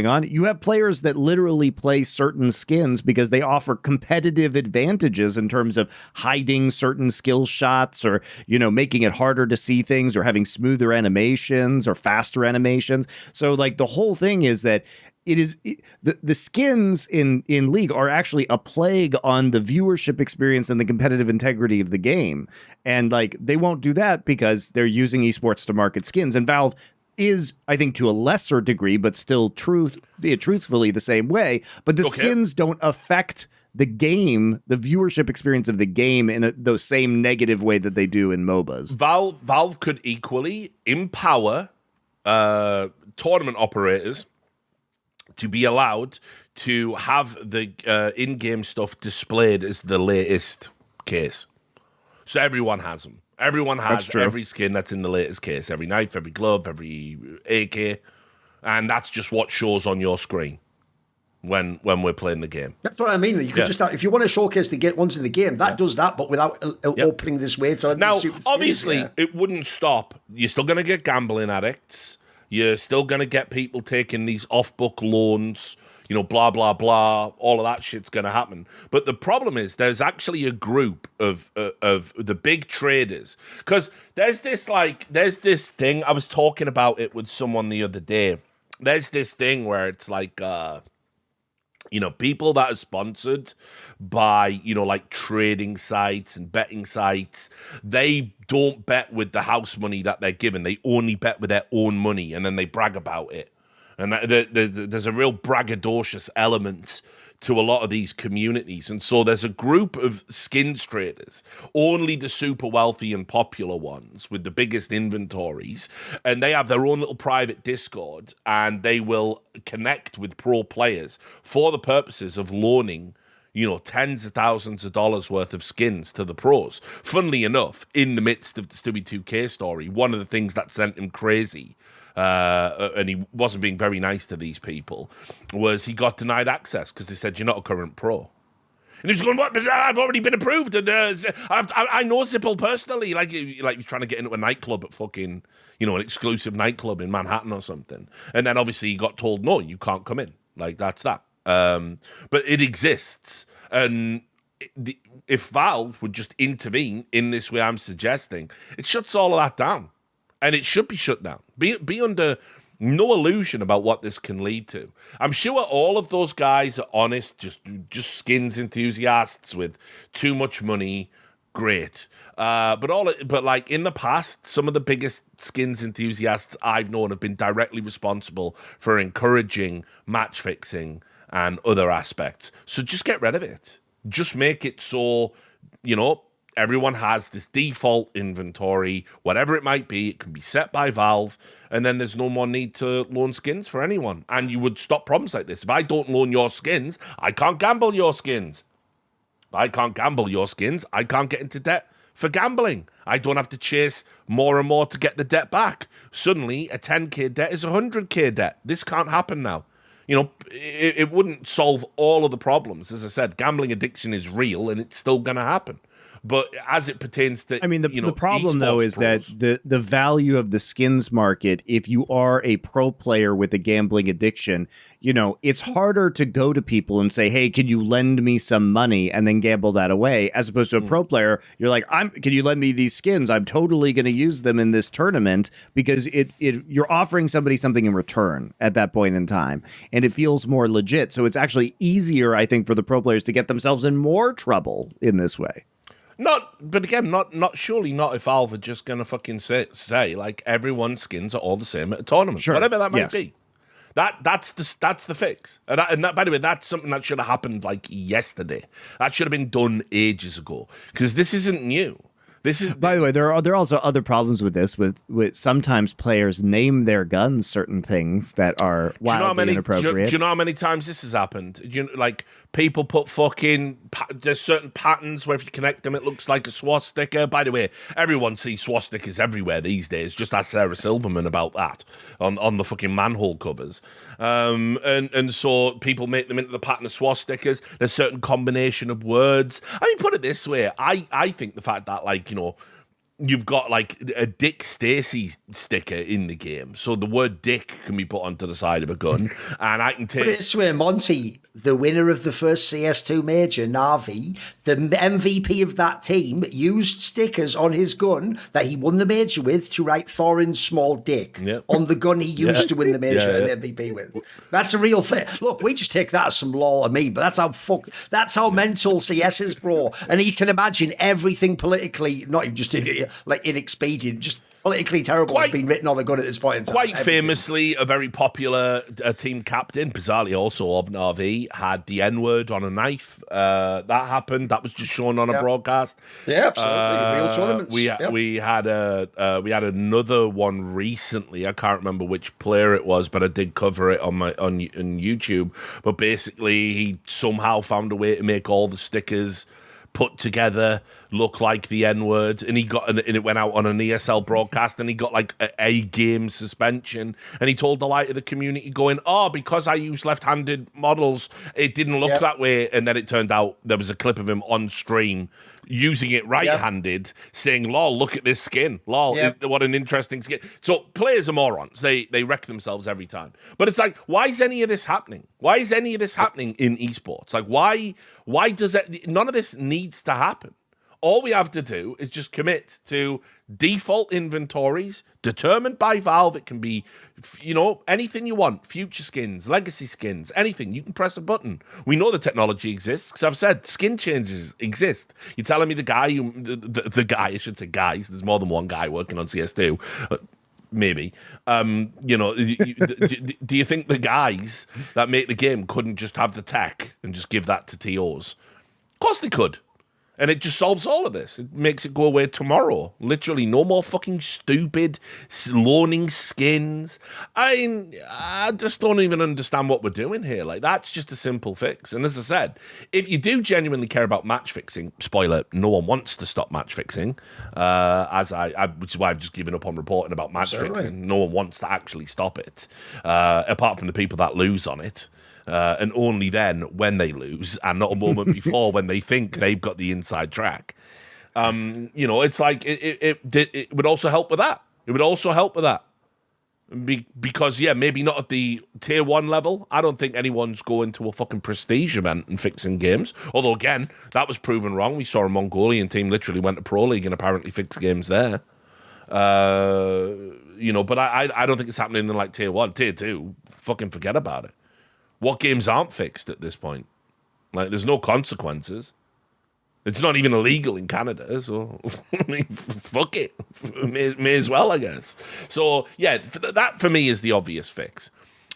on. You have players that literally play certain skins because they offer competitive advantages in terms of hiding certain skill shots, or making it harder to see things, or having smoother animations or faster animations. So like the whole thing is that the skins in League are actually a plague on the viewership experience and the competitive integrity of the game. And like, they won't do that because they're using esports to market skins. And Valve is, I think, to a lesser degree, but still truthfully the same way. But the skins don't affect the game, the viewership experience of the game, in the same negative way that they do in MOBAs. Valve could equally empower tournament operators to be allowed to have the in-game stuff displayed as the latest case. So everyone has them. Everyone has every skin that's in the latest case. Every knife, every glove, every AK. And that's just what shows on your screen when we're playing the game. That's what I mean. You could just, if you want to showcase the ones in the game, that does that, but without opening this way. Now, obviously, it wouldn't stop. You're still going to get gambling addicts. You're still going to get people taking these off-book loans, blah, blah, blah. All of that shit's going to happen. But the problem is there's actually a group of the big traders. Because there's this thing, I was talking about it with someone the other day. There's this thing where it's like, people that are sponsored by, like trading sites and betting sites, they don't bet with the house money that they're given. They only bet with their own money, and then they brag about it. And there's a real braggadocious element to a lot of these communities. And so there's a group of skins traders, only the super wealthy and popular ones with the biggest inventories, and they have their own little private Discord, and they will connect with pro players for the purposes of loaning, you know, tens of thousands of dollars worth of skins to the pros. Funnily enough, in the midst of the Stewie 2K story, one of the things that sent him crazy, and he wasn't being very nice to these people, was he got denied access because they said, you're not a current pro. And he was going, what? But I've already been approved, and I know Zippel personally. Like he's trying to get into a nightclub at fucking, you know, an exclusive nightclub in Manhattan or something. And then obviously he got told, no, you can't come in. Like, that's that. But it exists. And if Valve would just intervene in this way I'm suggesting, it shuts all of that down. And it should be shut down. Be under no illusion about what this can lead to. I'm sure all of those guys are honest, just skins enthusiasts with too much money. Great. But like in the past, some of the biggest skins enthusiasts I've known have been directly responsible for encouraging match fixing and other aspects. So just get rid of it. Just make it so, you know, everyone has this default inventory, whatever it might be. It can be set by Valve, and then there's no more need to loan skins for anyone. And you would stop problems like this. If I don't loan your skins, I can't gamble your skins. If I can't gamble your skins, I can't get into debt for gambling. I don't have to chase more and more to get the debt back. Suddenly, a 10k debt is a 100k debt. This can't happen now. You know, it wouldn't solve all of the problems. As I said, gambling addiction is real, and it's still going to happen. But as it pertains to, I mean, the problem though is pros, that the value of the skins market, if you are a pro player with a gambling addiction, you know, it's harder to go to people and say, hey, can you lend me some money, and then gamble that away, as opposed to a pro player. You're like, can you lend me these skins? I'm totally going to use them in this tournament, because you're offering somebody something in return at that point in time, and it feels more legit. So it's actually easier, I think, for the pro players to get themselves in more trouble in this way. But again, surely not if Valve are just going to fucking say like everyone's skins are all the same at a tournament, sure. Whatever that might be. That's the fix. And that, by the way, that's something that should have happened like yesterday. That should have been done ages ago, because this isn't new. By the way, there are also other problems with this. With sometimes players name their guns certain things that are wildly inappropriate. Do you know how many times this has happened? Like people put fucking there's certain patterns where if you connect them, it looks like a swastika. By the way, everyone sees swastikas everywhere these days. Just ask Sarah Silverman about that on the fucking manhole covers. And so people make them into the pattern of swastikas. There's a certain combination of words. I mean, put it this way, I think the fact that, like, you know, you've got like a Dick Stacy sticker in the game, so the word Dick can be put onto the side of a gun, and I can take. But it's where Monty, the winner of the first CS2 major, Navi, the MVP of that team, used stickers on his gun that he won the major with to write Thorin's small dick on the gun he used to win the major and MVP with. That's a real thing. Look, we just take that as some lol and me, but that's how mental CS is, bro. And you can imagine everything politically, not even just inexpedient, just politically terrible has been written on a gun at this point in time. Quite famously, a very popular team captain, bizarrely also of Navi, had the N-word on a knife. That happened. That was just shown on a broadcast. Yeah, absolutely. Real tournaments. We had another one recently. I can't remember which player it was, but I did cover it on YouTube. But basically, he somehow found a way to make all the stickers put together look like the N-word, and it went out on an ESL broadcast, and he got like a game suspension, and he told the light of the community going, because I use left-handed models, it didn't look that way. And then it turned out there was a clip of him on stream using it right-handed, saying, lol, look at this skin. Lol, what an interesting skin. So players are morons. They wreck themselves every time. But it's like, why is any of this happening? Why is any of this happening in esports? Like, why does that? None of this needs to happen. All we have to do is just commit to default inventories determined by Valve. It can be, you know, anything you want, future skins, legacy skins, anything. You can press a button. We know the technology exists, because I've said skin changes exist. You're telling me the guy, I should say guys, there's more than one guy working on CS2. maybe. Do you think the guys that make the game couldn't just have the tech and just give that to TOs? Of course they could. And it just solves all of this. It makes it go away tomorrow. Literally, no more fucking stupid loaning skins. I just don't even understand what we're doing here. Like, that's just a simple fix. And as I said, if you do genuinely care about match fixing, spoiler, no one wants to stop match fixing, which is why I've just given up on reporting about match fixing. No one wants to actually stop it, apart from the people that lose on it. And only then when they lose, and not a moment before when they think they've got the inside track. It's like it would also help with that. It would also help with that. Because, maybe not at the tier 1 level. I don't think anyone's going to a fucking prestige event and fixing games. Although, again, that was proven wrong. We saw a Mongolian team literally went to Pro League and apparently fixed games there. But I don't think it's happening in like tier 1. Tier 2, fucking forget about it. What games aren't fixed at this point? Like, there's no consequences. It's not even illegal in Canada, so I mean, fuck it. May as well, I guess. So, yeah, that for me is the obvious fix.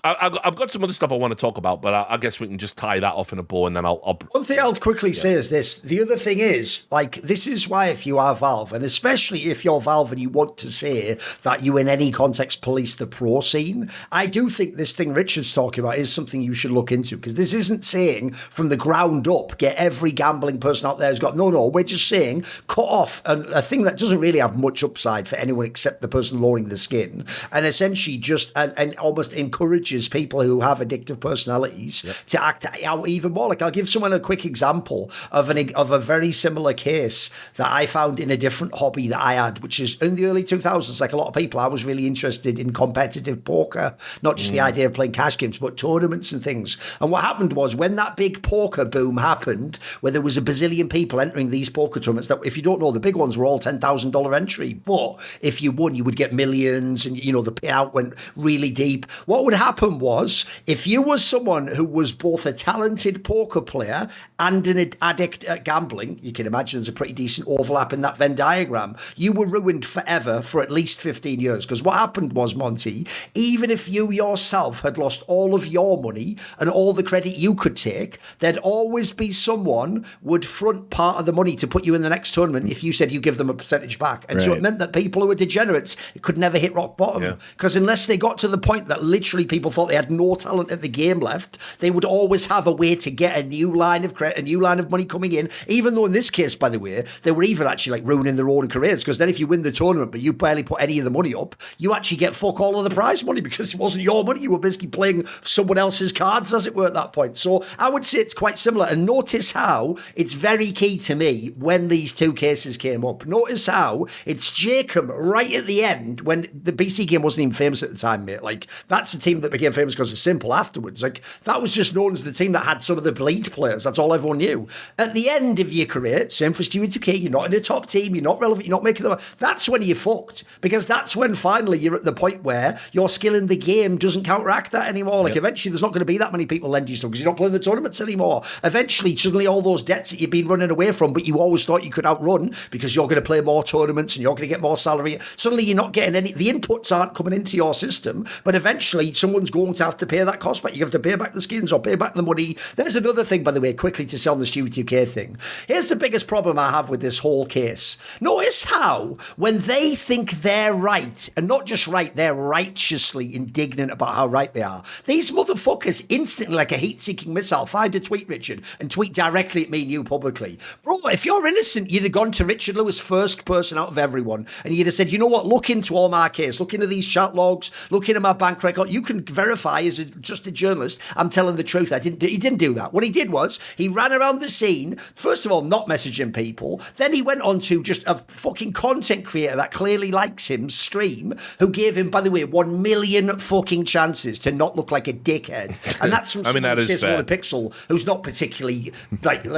I've got some other stuff I want to talk about, but I guess we can just tie that off in a bow, and then I'll... One thing I'll quickly say is this. The other thing is, like, this is why if you are Valve, and especially if you're Valve and you want to say that you in any context police the pro scene, I do think this thing Richard's talking about is something you should look into, because this isn't saying from the ground up, get every gambling person out there who's got... No, we're just saying cut off a thing that doesn't really have much upside for anyone except the person lowering the skin, and essentially just and almost encourages people who have addictive personalities to act out even more. Like, I'll give someone a quick example of a very similar case that I found in a different hobby that I had, which is in the early 2000s. Like a lot of people, I was really interested in competitive poker, not just the idea of playing cash games, but tournaments and things. And what happened was when that big poker boom happened, where there was a bazillion people entering these poker tournaments, that if you don't know, the big ones were all $10,000 entry. But if you won, you would get millions, and the payout went really deep. What would happen was, if you were someone who was both a talented poker player and an addict at gambling, you can imagine there's a pretty decent overlap in that Venn diagram, you were ruined forever for at least 15 years. Because what happened was, Monty, even if you yourself had lost all of your money and all the credit you could take, there'd always be someone would front part of the money to put you in the next tournament if you said you give them a percentage back. And so it meant that people who were degenerates could never hit rock bottom. Because unless they got to the point that literally people thought they had no talent at the game left, they would always have a way to get a new line of credit, a new line of money coming in, even though in this case, by the way, they were even actually like ruining their own careers, because then if you win the tournament but you barely put any of the money up, you actually get fuck all of the prize money because it wasn't your money. You were basically playing someone else's cards, as it were, at that point. So I would say it's quite similar. And notice how it's very key to me when these two cases came up. Notice how it's jkaem right at the end, when the BC game wasn't even famous at the time, mate. Like, that's a team that became famous because of Simple afterwards. Like, that was just known as the team that had some of the bleed players. That's all everyone knew. At the end of your career, same for Stewie 2K, you're not in a top team, you're not relevant, you're not making them. That's when you're fucked, because that's when finally you're at the point where your skill in the game doesn't counteract that anymore. Like, eventually there's not going to be that many people lend you stuff because you're not playing the tournaments anymore. Eventually, suddenly all those debts that you've been running away from, but you always thought you could outrun because you're going to play more tournaments and you're going to get more salary, suddenly you're not getting any, the inputs aren't coming into your system, but eventually someone's going to have to pay that cost back. You have to pay back the skins or pay back the money. There's another thing, by the way, quickly to say on the Stewie 2K thing. Here's the biggest problem I have with this whole case. Notice how when they think they're right, and not just right, they're righteously indignant about how right they are, these motherfuckers instantly, like a heat-seeking missile, find a tweet, Richard, and tweet directly at me and you publicly. Bro, if you're innocent, you'd have gone to Richard Lewis, first person out of everyone, and you'd have said, you know what, look into all my case, look into these chat logs, look into my bank record. You can verify as just a journalist, I'm telling the truth. He didn't do that. What he did was he ran around the scene, first of all, not messaging people. Then he went on to just a fucking content creator that clearly likes him stream, who gave him, by the way, 1 million fucking chances to not look like a dickhead. And that's from someone like Pixel, who's not particularly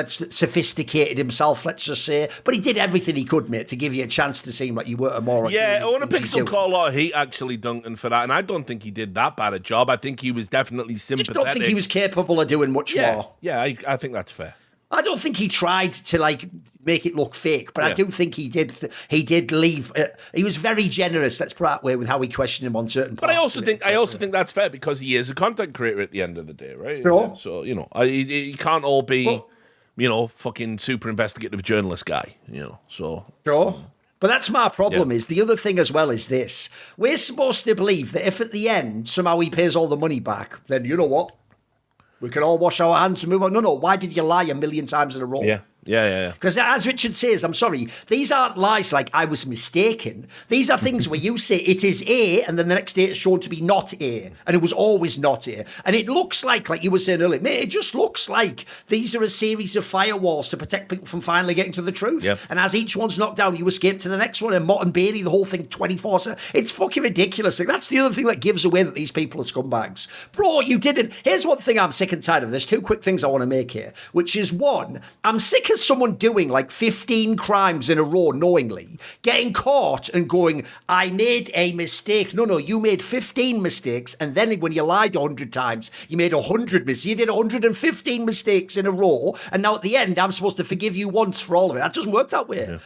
sophisticated himself, let's just say. But he did everything he could, mate, to give you a chance to seem like you were a moron. Yeah, Pixel call a lot of heat, actually, Duncan, for that. And I don't think he did that bad a job. I think he was definitely sympathetic. I just don't think he was capable of doing much more. Yeah, I think that's fair. I don't think he tried to like make it look fake, but I do think he did. He did leave. He was very generous. Let's put it that way with how he questioned him on certain. But I also think that's fair because he is a content creator at the end of the day, right? Sure. So he can't all be, fucking super investigative journalist guy. So sure. But that's my problem is the other thing as well is this. We're supposed to believe that if at the end somehow he pays all the money back, then you know what? We can all wash our hands and move on. No. Why did you lie a million times in a row? Yeah. Because as Richard says, I'm sorry, these aren't lies like I was mistaken. These are things where you say it is A, and then the next day it's shown to be not A, and it was always not A. And it looks like you were saying earlier, mate, it just looks like these are a series of firewalls to protect people from finally getting to the truth. Yep. And as each one's knocked down, you escape to the next one. And Mott and Bailey, the whole thing 24/7. It's fucking ridiculous. Like, that's the other thing that gives away that these people are scumbags. Bro, you didn't. Here's one thing I'm sick and tired of. There's two quick things I want to make here, which is one, I'm sick of someone doing like 15 crimes in a row knowingly, getting caught and going, I made a mistake. No, you made 15 mistakes. And then when you lied 100 times, you made 100 mistakes. You did 115 mistakes in a row. And now at the end, I'm supposed to forgive you once for all of it. That doesn't work that way. Yeah.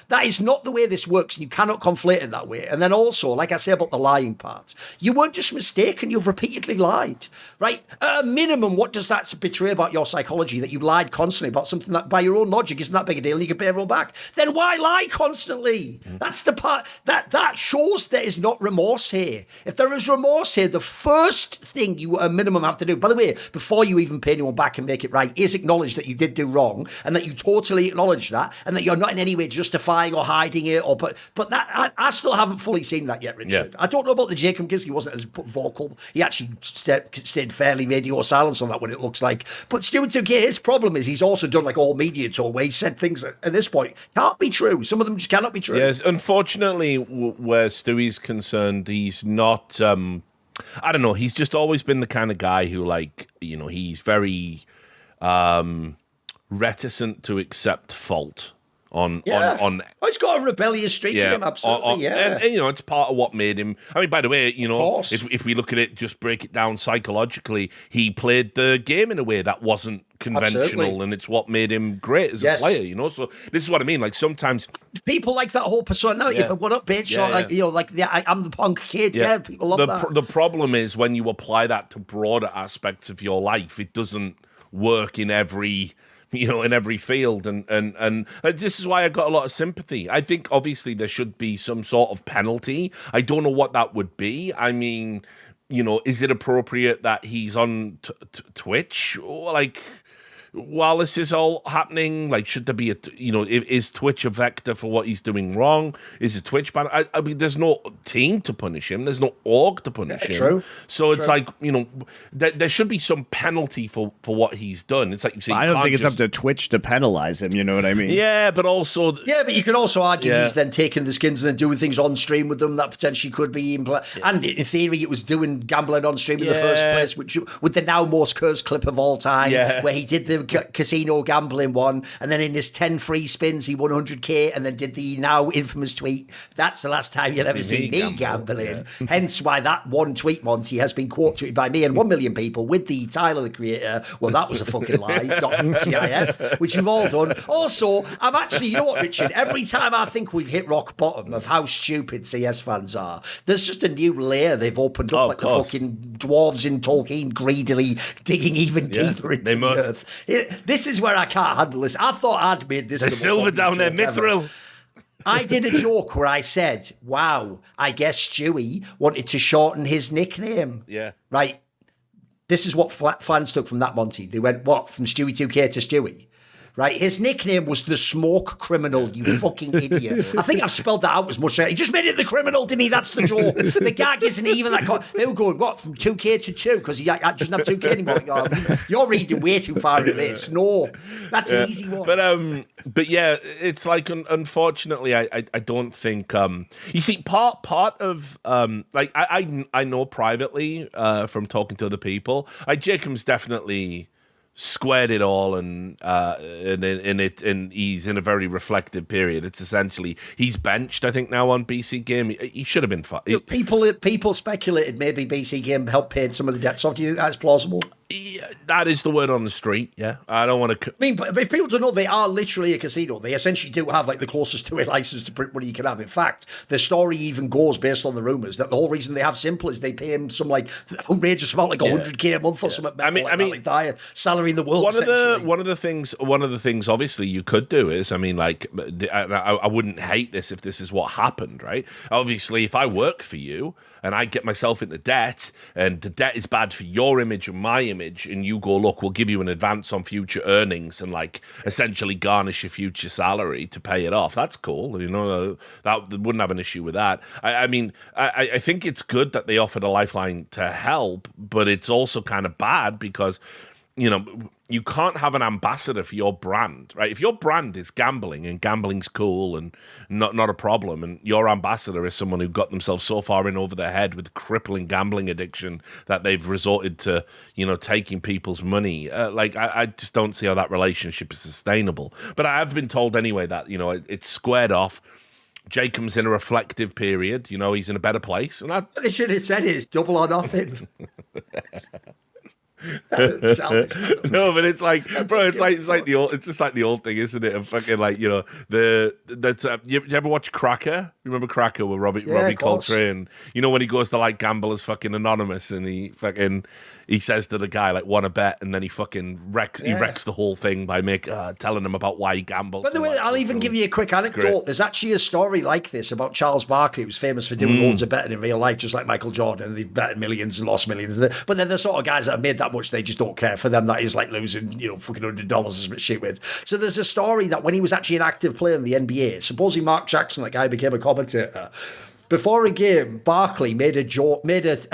That is not the way this works. And you cannot conflate it that way. And then also, like I say about the lying part, you weren't just mistaken. You've repeatedly lied, right? At a minimum, what does that betray about your psychology? That you lied constantly about something that by your own logic isn't that big a deal and you can pay it all back. Then why lie constantly? That's the part that shows there is not remorse here. If there is remorse here, the first thing you at a minimum have to do, by the way, before you even pay anyone back and make it right, is acknowledge that you did do wrong and that you totally acknowledge that and that you're not in any way justifying or hiding it. But that I still haven't fully seen that yet, Richard. Yeah. I don't know about the Jacob because he wasn't as vocal. He actually stayed fairly radio silence on that when it looks like. But Stewie 2K, his problem is he's also done like all media tour where he said things at this point can't be true. Some of them just cannot be true. Yes, unfortunately, where Stewie's concerned, he's not. I don't know. He's just always been the kind of guy who, he's very reticent to accept fault. He's got a rebellious streak in him, absolutely. And it's part of what made him. I mean, by the way, if we look at it, just break it down psychologically, he played the game in a way that wasn't conventional, and it's what made him great as a player. So this is what I mean. Like sometimes people like that whole personality. Yeah. What up, bitch? I'm the punk kid. Yeah, people love that. The problem is when you apply that to broader aspects of your life, it doesn't work in every. In every field. And this is why I got a lot of sympathy. I think, obviously, there should be some sort of penalty. I don't know what that would be. I mean, is it appropriate that he's on Twitch? Or, while this is all happening, should there be is Twitch a vector for what he's doing wrong? Is it Twitch ban? I mean, there's no team to punish him. There's no org to punish him. True. So it's there should be some penalty for what he's done. It's like you say. I don't think it's up to Twitch to penalize him. You know what I mean? Yeah, but also. Yeah, but you can also argue he's then taking the skins and then doing things on stream with them that potentially could be and in theory, it was doing gambling on stream in the first place, which with the now most cursed clip of all time, where he did the casino gambling one, and then in his 10 free spins he won 100k, and then did the now infamous tweet, that's the last time you'll ever see me gambling. Hence why that one tweet, Monty, has been quote tweeted by me and 1 million people with the Tyler the creator, well, that was a fucking lie, .gif, which you've all done. Also, I'm actually, you know what, Richard, every time I think we've hit rock bottom of how stupid CS fans are, there's just a new layer they've opened up, the fucking dwarves in Tolkien greedily digging even deeper into the earth. This is where I can't handle this. I thought I'd made this. The silver down there, Mithril. I did a joke where I said, wow, I guess Stewie wanted to shorten his nickname. Yeah. Right. This is what fans took from that, Monty. They went, what, from Stewie 2K to Stewie? Right, his nickname was the Smoke Criminal, you fucking idiot. I think I've spelled that out as much. He just made it the criminal, didn't he? That's the joke. The gag isn't even that. They were going, what, from 2K to 2? Because he doesn't have 2K anymore. You're reading way too far into this. No, that's an easy one. But yeah, it's unfortunately, I don't think. You see, part of I know privately from talking to other people, Jacob's definitely squared it all, and he's in a very reflective period. It's essentially he's benched, I think, now on BC Game. He should have been fine. People speculated maybe BC Game helped pay some of the debts off. Do you think that's plausible? Yeah, that is the word on the street. Yeah, I don't want to. I mean, but if people don't know, they are literally a casino. They essentially do have like the closest to a license to print money you can have. In fact, the story even goes based on the rumors that the whole reason they have Simple is they pay him some like outrageous amount, like 100K a month or something. I mean, like the highest salary in the world. One of the things, obviously, you could do is, I mean, like, I wouldn't hate this if this is what happened, right? Obviously, if I work for you and I get myself into debt, and the debt is bad for your image and my image, and you go, look, we'll give you an advance on future earnings and like essentially garnish your future salary to pay it off. That's cool. You know, that wouldn't have an issue with that. I think it's good that they offered a lifeline to help, but it's also kind of bad because, you know, you can't have an ambassador for your brand, right? If your brand is gambling and gambling's cool and not a problem, and your ambassador is someone who got themselves so far in over their head with crippling gambling addiction that they've resorted to, you know, taking people's money, I just don't see how that relationship is sustainable. But I have been told anyway that, you know, it's squared off. jkaem's in a reflective period. You know, he's in a better place. And they should have said it's double or nothing. No, but it's like, bro, it's like the old, it's just like the old thing, isn't it? And fucking like, you know, you ever watch Cracker? Remember Cracker with Robbie Coltrane? You know when he goes to like Gamblers fucking Anonymous and he says to the guy like, want to bet, and then he fucking wrecks the whole thing by telling him about why he gambled. By the way, I'll even give you a quick anecdote. There's actually a story like this about Charles Barkley, who was famous for doing loads of betting in real life, just like Michael Jordan. They've betted millions and lost millions. But then the sort of guys that have made that much, they just don't care. For them, that is like losing, you know, fucking $100 or some shit with. So there's a story that when he was actually an active player in the NBA, supposedly Mark Jackson, that guy, became a commentator. Before a game, Barkley made a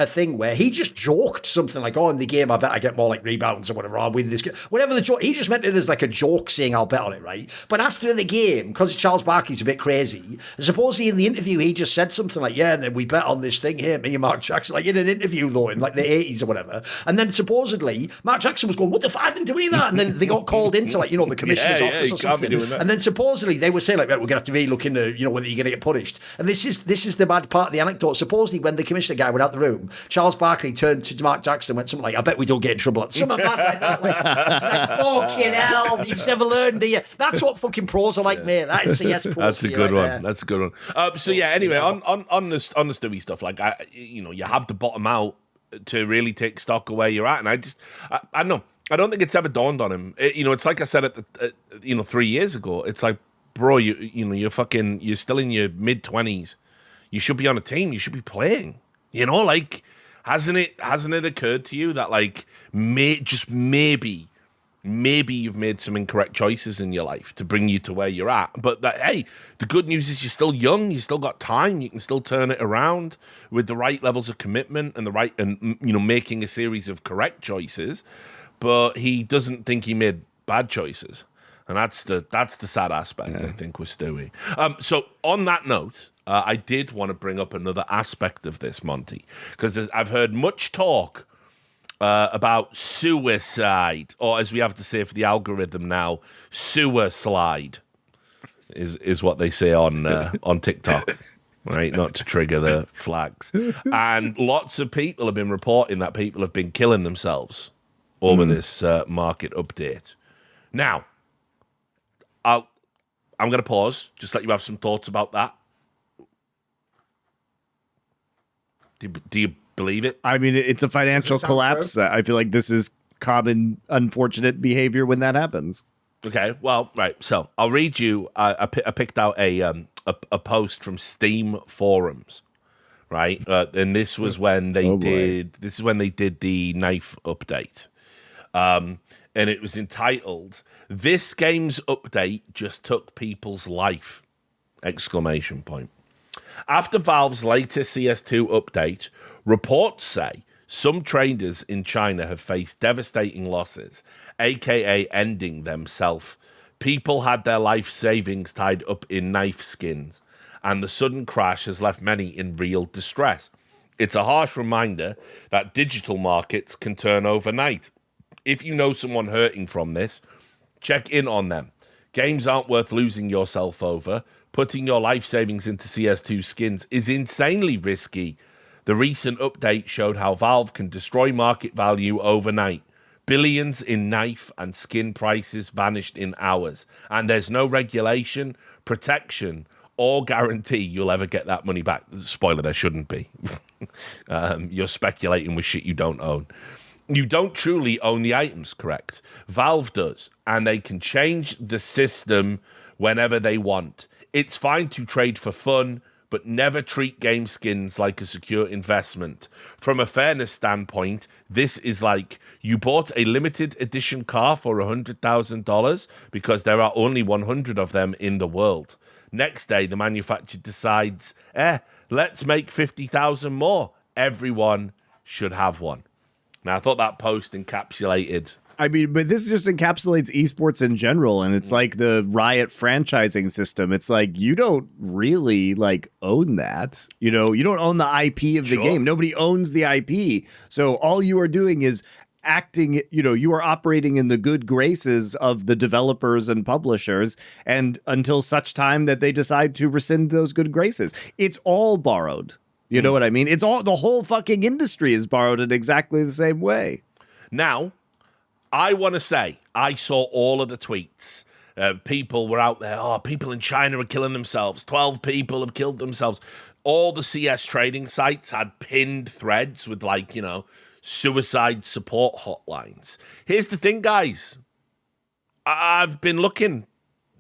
thing where he just joked something like, oh, in the game, I bet I get more like rebounds or whatever. I'll win this game. Whatever the joke, he just meant it as like a joke saying I'll bet on it, right? But after the game, because Charles Barkley's a bit crazy, supposedly in the interview, he just said something like, yeah, and then we bet on this thing here, me and Mark Jackson, like in an interview though, in like the 80s or whatever. And then supposedly, Mark Jackson was going, what the fuck, I didn't do any of that. And then they got called into like, you know, the commissioner's office or something. And then supposedly they were saying like, right, we're going to have to really look into, you know, whether you're going to get punished. And this is the bad part of the anecdote. Supposedly, when the commissioner guy went out the room, Charles Barkley turned to Mark Jackson and went something like, I bet we don't get in trouble. Something bad like that. It's like, fucking hell, you've never learned, do you? That's what fucking pros are like, mate. That is CS pros. That's a good one. That's a good one. So yeah, anyway, on the Stewie stuff, like, you have to bottom out to really take stock of where you're at. And I know, I don't think it's ever dawned on him. It's like I said 3 years ago. It's like, bro, you're still in your mid-20s. You should be on a team. You should be playing. You know, like, hasn't it occurred to you that like maybe you've made some incorrect choices in your life to bring you to where you're at? But that, hey, the good news is you're still young. You still got time. You can still turn it around with the right levels of commitment and making a series of correct choices. But he doesn't think he made bad choices, and that's the sad aspect, I think, with Stewie. So on that note, I did want to bring up another aspect of this, Monty, because I've heard much talk about suicide, or as we have to say for the algorithm now, sewer slide is what they say on TikTok, right? Not to trigger the flags. And lots of people have been reporting that people have been killing themselves over this market update. Now, I'm going to pause, just let you have some thoughts about that. Do you believe it? I mean, it's a financial collapse. I feel like this is common, unfortunate behavior when that happens. Okay, well, right. So I'll read you. I picked out a post from Steam forums, right? And this was when they did. This is when they did the knife update, and it was entitled "This game's update just took people's life!" Exclamation point. After Valve's latest CS2 update, reports say some traders in China have faced devastating losses, aka ending themselves. People had their life savings tied up in knife skins, and the sudden crash has left many in real distress. It's a harsh reminder that digital markets can turn overnight. If you know someone hurting from this, check in on them. Games aren't worth losing yourself over. Putting your life savings into CS2 skins is insanely risky. The recent update showed how Valve can destroy market value overnight. Billions in knife and skin prices vanished in hours, and there's no regulation, protection, or guarantee you'll ever get that money back. Spoiler, there shouldn't be. You're speculating with shit you don't own. You don't truly own the items, correct? Valve does, and they can change the system whenever they want. It's fine to trade for fun, but never treat game skins like a secure investment. From a fairness standpoint, this is like you bought a limited edition car for $100,000 because there are only 100 of them in the world. Next day, the manufacturer decides, let's make 50,000 more. Everyone should have one. Now, I thought that post encapsulated. I mean, but this just encapsulates esports in general, and it's like the Riot franchising system. It's like you don't really like own that. You know, you don't own the IP of the game. Nobody owns the IP. So all you are doing is acting, you are operating in the good graces of the developers and publishers, and until such time that they decide to rescind those good graces. It's all borrowed. You know what I mean? It's all, the whole fucking industry is borrowed in exactly the same way. Now, I want to say, I saw all of the tweets. People were out there, people in China are killing themselves. 12 people have killed themselves. All the CS trading sites had pinned threads with suicide support hotlines. Here's the thing, guys. I've been looking,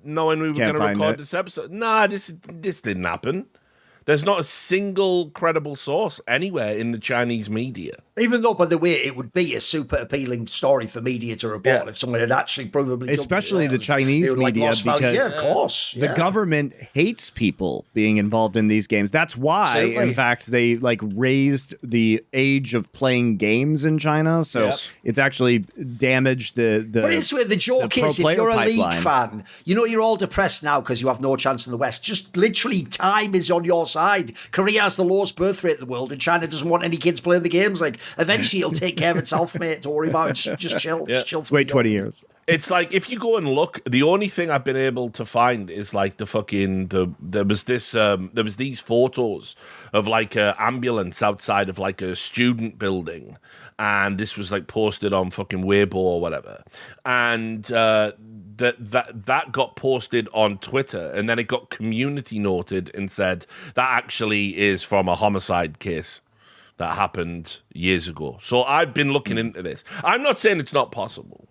knowing we were going to record this episode. Nah, this didn't happen. There's not a single credible source anywhere in the Chinese media. Even though, by the way, it would be a super appealing story for media to report if someone had actually provably... Especially the Chinese media, because of course. The government hates people being involved in these games. That's why, in fact, they raised the age of playing games in China. So it's actually damaged the But it's where the joke is, if you're a league fan, you're all depressed now because you have no chance in the West. Just literally time is on your side. Korea has the lowest birth rate in the world, and China doesn't want any kids playing the games. Eventually it'll take care of itself, mate. Don't worry about it. Just chill. Just chill. Wait 20 years. It's like, if you go and look, the only thing I've been able to find is there was these photos of a ambulance outside of a student building, and this was posted on fucking Weibo or whatever, and that got posted on Twitter, and then it got community noted and said that actually is from a homicide case that happened years ago. So I've been looking into this. I'm not saying it's not possible.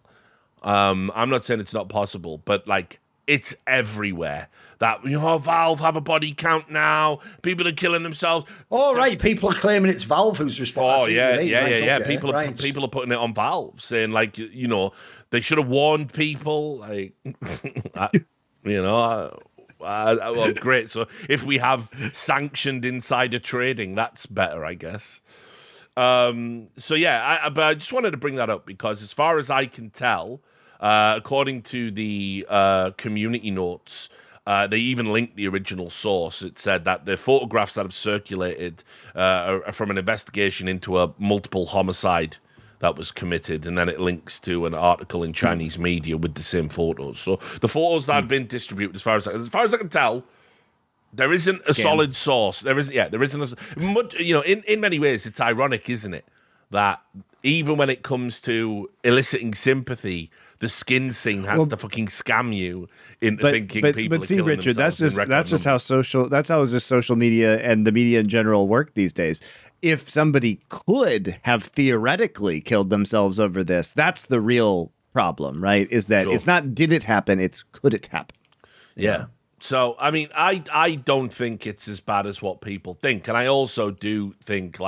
But it's everywhere. That Valve have a body count now. People are killing themselves. Oh, right. People are claiming it's Valve who's responsible. Oh, yeah. People are putting it on Valve, saying they should have warned people. Well, great. So if we have sanctioned insider trading, that's better, I guess. But I just wanted to bring that up because, as far as I can tell, according to the community notes, they even linked the original source. It said that the photographs that have circulated are from an investigation into a multiple homicide that was committed, and then it links to an article in Chinese media with the same photos. So the photos that have been distributed, as far as I can tell, there isn't a solid source. There isn't. In many ways, it's ironic, isn't it, that even when it comes to eliciting sympathy, the skin scene has to fucking scam you into thinking people are killing Richard, themselves. that's just how social media and the media in general work these days. If somebody could have theoretically killed themselves over this, that's the real problem, right? Is that it's not did it happen, it's could it happen? Yeah. So, I mean, I don't think it's as bad as what people think. And I also do think,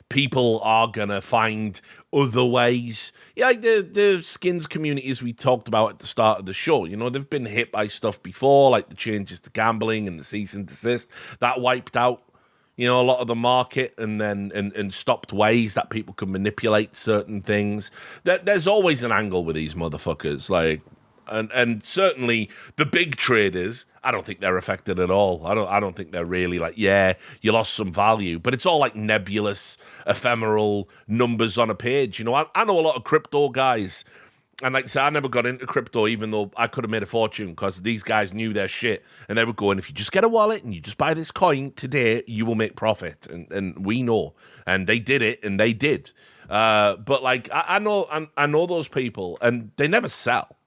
people are going to find other ways. Yeah, the skins communities we talked about at the start of the show, they've been hit by stuff before, like the changes to gambling and the cease and desist. That wiped out, a lot of the market and stopped ways that people can manipulate certain things. There's always an angle with these motherfuckers, and certainly the big traders, I don't think they're affected at all. I don't think they're really you lost some value, but it's all nebulous, ephemeral numbers on a page. I know a lot of crypto guys, And like I said, I never got into crypto, even though I could have made a fortune because these guys knew their shit. And they were going, if you just get a wallet and you just buy this coin today, you will make profit. And we know. And they did it, and they did. But like, I know those people, and they never sell.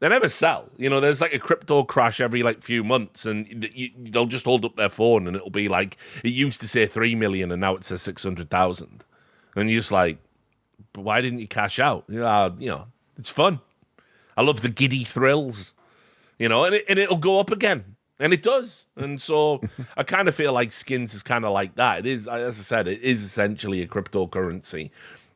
They never sell. You know, there's like a crypto crash every like few months, and they'll just hold up their phone, and it'll be like, it used to say 3 million, and now it says 600,000. And you're just like, but why didn't you cash out? You know, it's fun. I love the giddy thrills, you know, and it'll go up again. And it does. And so I kind of feel like skins is kind of like that. It is, as I said, it is essentially a cryptocurrency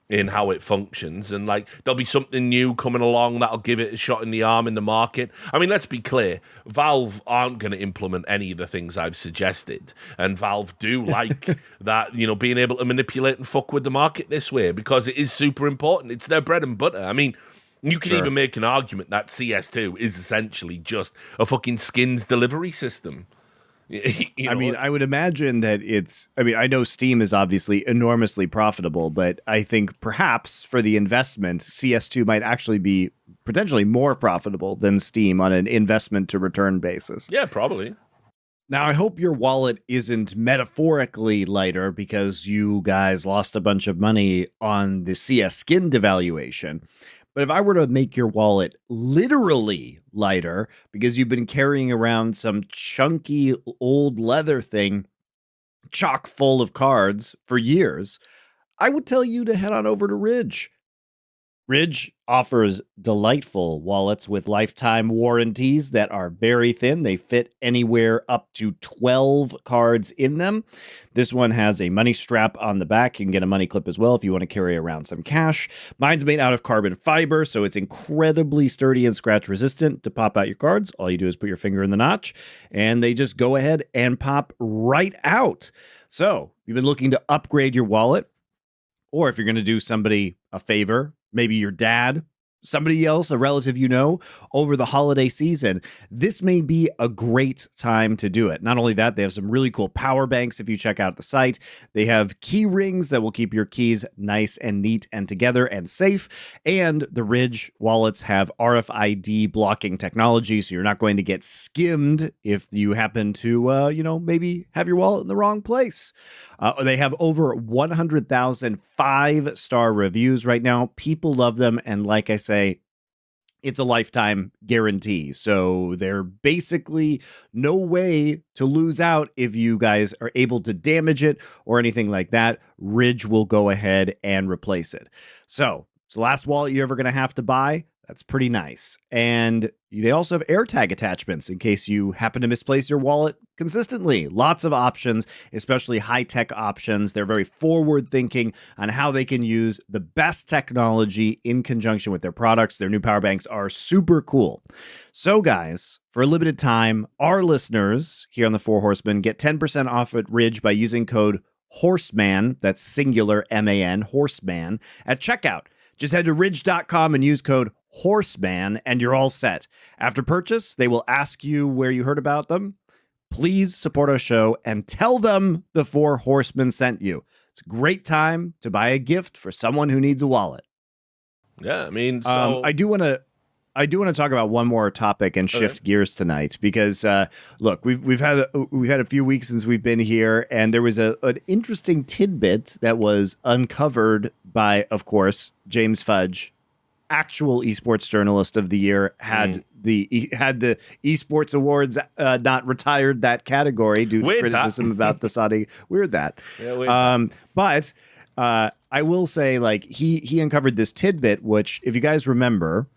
in how it functions. And like, there'll be something new coming along that'll give it a shot in the arm in the market. I mean, let's be clear. Valve aren't going to implement any of the things I've suggested. And Valve do like that, you know, being able to manipulate and fuck with the market this way because it is super important. It's their bread and butter. I mean, you can even make an argument that CS2 is essentially just a fucking skins delivery system. You know? I mean, I would imagine that I know Steam is obviously enormously profitable, but I think perhaps for the investment, CS2 might actually be potentially more profitable than Steam on an investment to return basis. Yeah, probably. Now, I hope your wallet isn't metaphorically lighter because you guys lost a bunch of money on the CS skin devaluation. But if I were to make your wallet literally lighter because you've been carrying around some chunky old leather thing chock full of cards for years, I would tell you to head on over to Ridge. Ridge offers delightful wallets with lifetime warranties that are very thin. They fit anywhere up to 12 cards in them. This one has a money strap on the back. You can get a money clip as well if you want to carry around some cash. Mine's made out of carbon fiber, so it's incredibly sturdy and scratch resistant. To pop out your cards, all you do is put your finger in the notch, and they just go ahead and pop right out. So, if you've been looking to upgrade your wallet, or if you're going to do somebody a favor, maybe your dad, somebody else, a relative you know, over the holiday season, this may be a great time to do it. Not only that, they have some really cool power banks if you check out the site. They have key rings that will keep your keys nice and neat and together and safe. And the Ridge wallets have RFID blocking technology, so you're not going to get skimmed if you happen to, maybe have your wallet in the wrong place. They have over 100,000 5-star reviews right now. People love them, and like I say, it's a lifetime guarantee. So they're basically no way to lose out if you guys are able to damage it or anything like that. Ridge will go ahead and replace it. So it's the last wallet you're ever going to have to buy. That's pretty nice. And they also have AirTag attachments in case you happen to misplace your wallet consistently. Lots of options, especially high-tech options. They're very forward-thinking on how they can use the best technology in conjunction with their products. Their new power banks are super cool. So, guys, for a limited time, our listeners here on the Four Horsemen get 10% off at Ridge by using code HORSEMAN, that's singular M-A-N, HORSEMAN, at checkout. Just head to ridge.com and use code HORSEMAN, and you're all set. After purchase, they will ask you where you heard about them. Please support our show and tell them the Four Horsemen sent you. It's a great time to buy a gift for someone who needs a wallet. Yeah, I mean, so I do want to talk about one more topic and shift gears tonight because look, we've had a few weeks since we've been here, and there was an interesting tidbit that was uncovered by, of course, James Fudge, actual esports journalist of the year, had the esports awards not retired that category due to criticism about the Saudi. But I will say, like, he uncovered this tidbit, which, if you guys remember,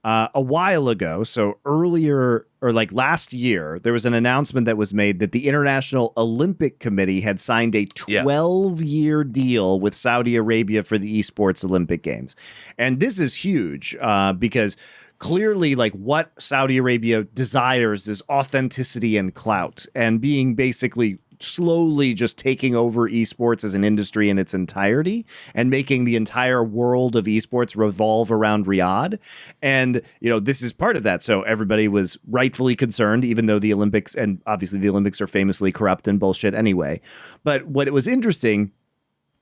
a while ago, so earlier or like last year, there was an announcement that was made that the International Olympic Committee had signed a 12-year deal with Saudi Arabia for the Esports Olympic Games. And this is huge because clearly, like, what Saudi Arabia desires is authenticity and clout, and being basically slowly just taking over esports as an industry in its entirety and making the entire world of esports revolve around Riyadh. And, this is part of that. So everybody was rightfully concerned, even though the Olympics, and obviously the Olympics are famously corrupt and bullshit anyway. But what was interesting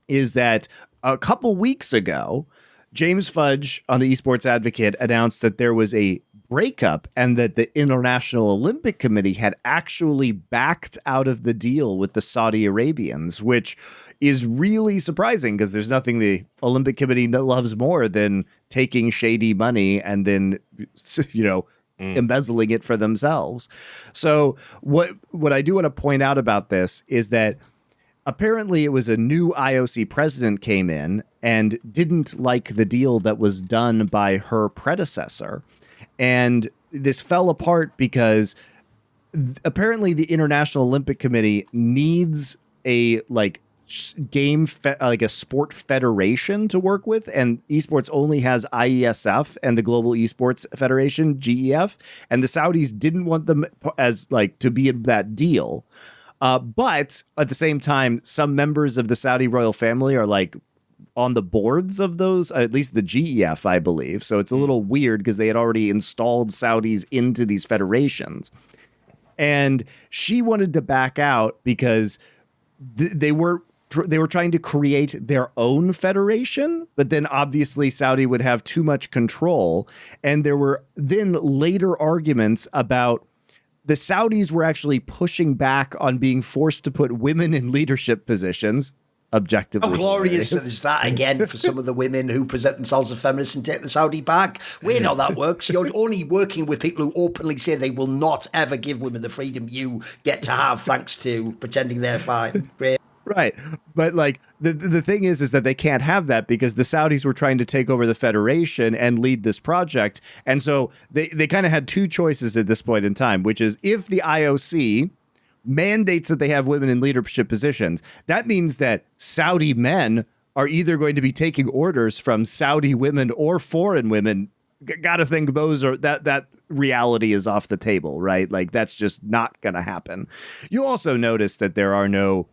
is that a couple weeks ago, James Fudge on the Esports Advocate announced that there was a breakup and that the International Olympic Committee had actually backed out of the deal with the Saudi Arabians, which is really surprising because there's nothing the Olympic Committee loves more than taking shady money and then, embezzling it for themselves. So what I do want to point out about this is that apparently it was a new IOC president came in and didn't like the deal that was done by her predecessor. And this fell apart because apparently the International Olympic Committee needs a a sport federation to work with, and esports only has IESF and the Global Esports Federation, GEF, and the Saudis didn't want them as to be in that deal. But at the same time, some members of the Saudi royal family are on the boards of those, at least the GEF, I believe. So it's a little weird because they had already installed Saudis into these federations. And she wanted to back out because they were trying to create their own federation, but then obviously Saudi would have too much control. And there were then later arguments about the Saudis were actually pushing back on being forced to put women in leadership positions. Objectively, how glorious is that again for some of the women who present themselves as feminists and take the Saudi back? We know that works. You're only working with people who openly say they will not ever give women the freedom you get to have thanks to pretending they're fine. Great. Right. But the thing is that they can't have that because the Saudis were trying to take over the federation and lead this project. And so they kind of had two choices at this point in time, which is if the IOC mandates that they have women in leadership positions, that means that Saudi men are either going to be taking orders from Saudi women or foreign women. Got to think that reality is off the table, right? That's just not going to happen. You'll also notice that there are no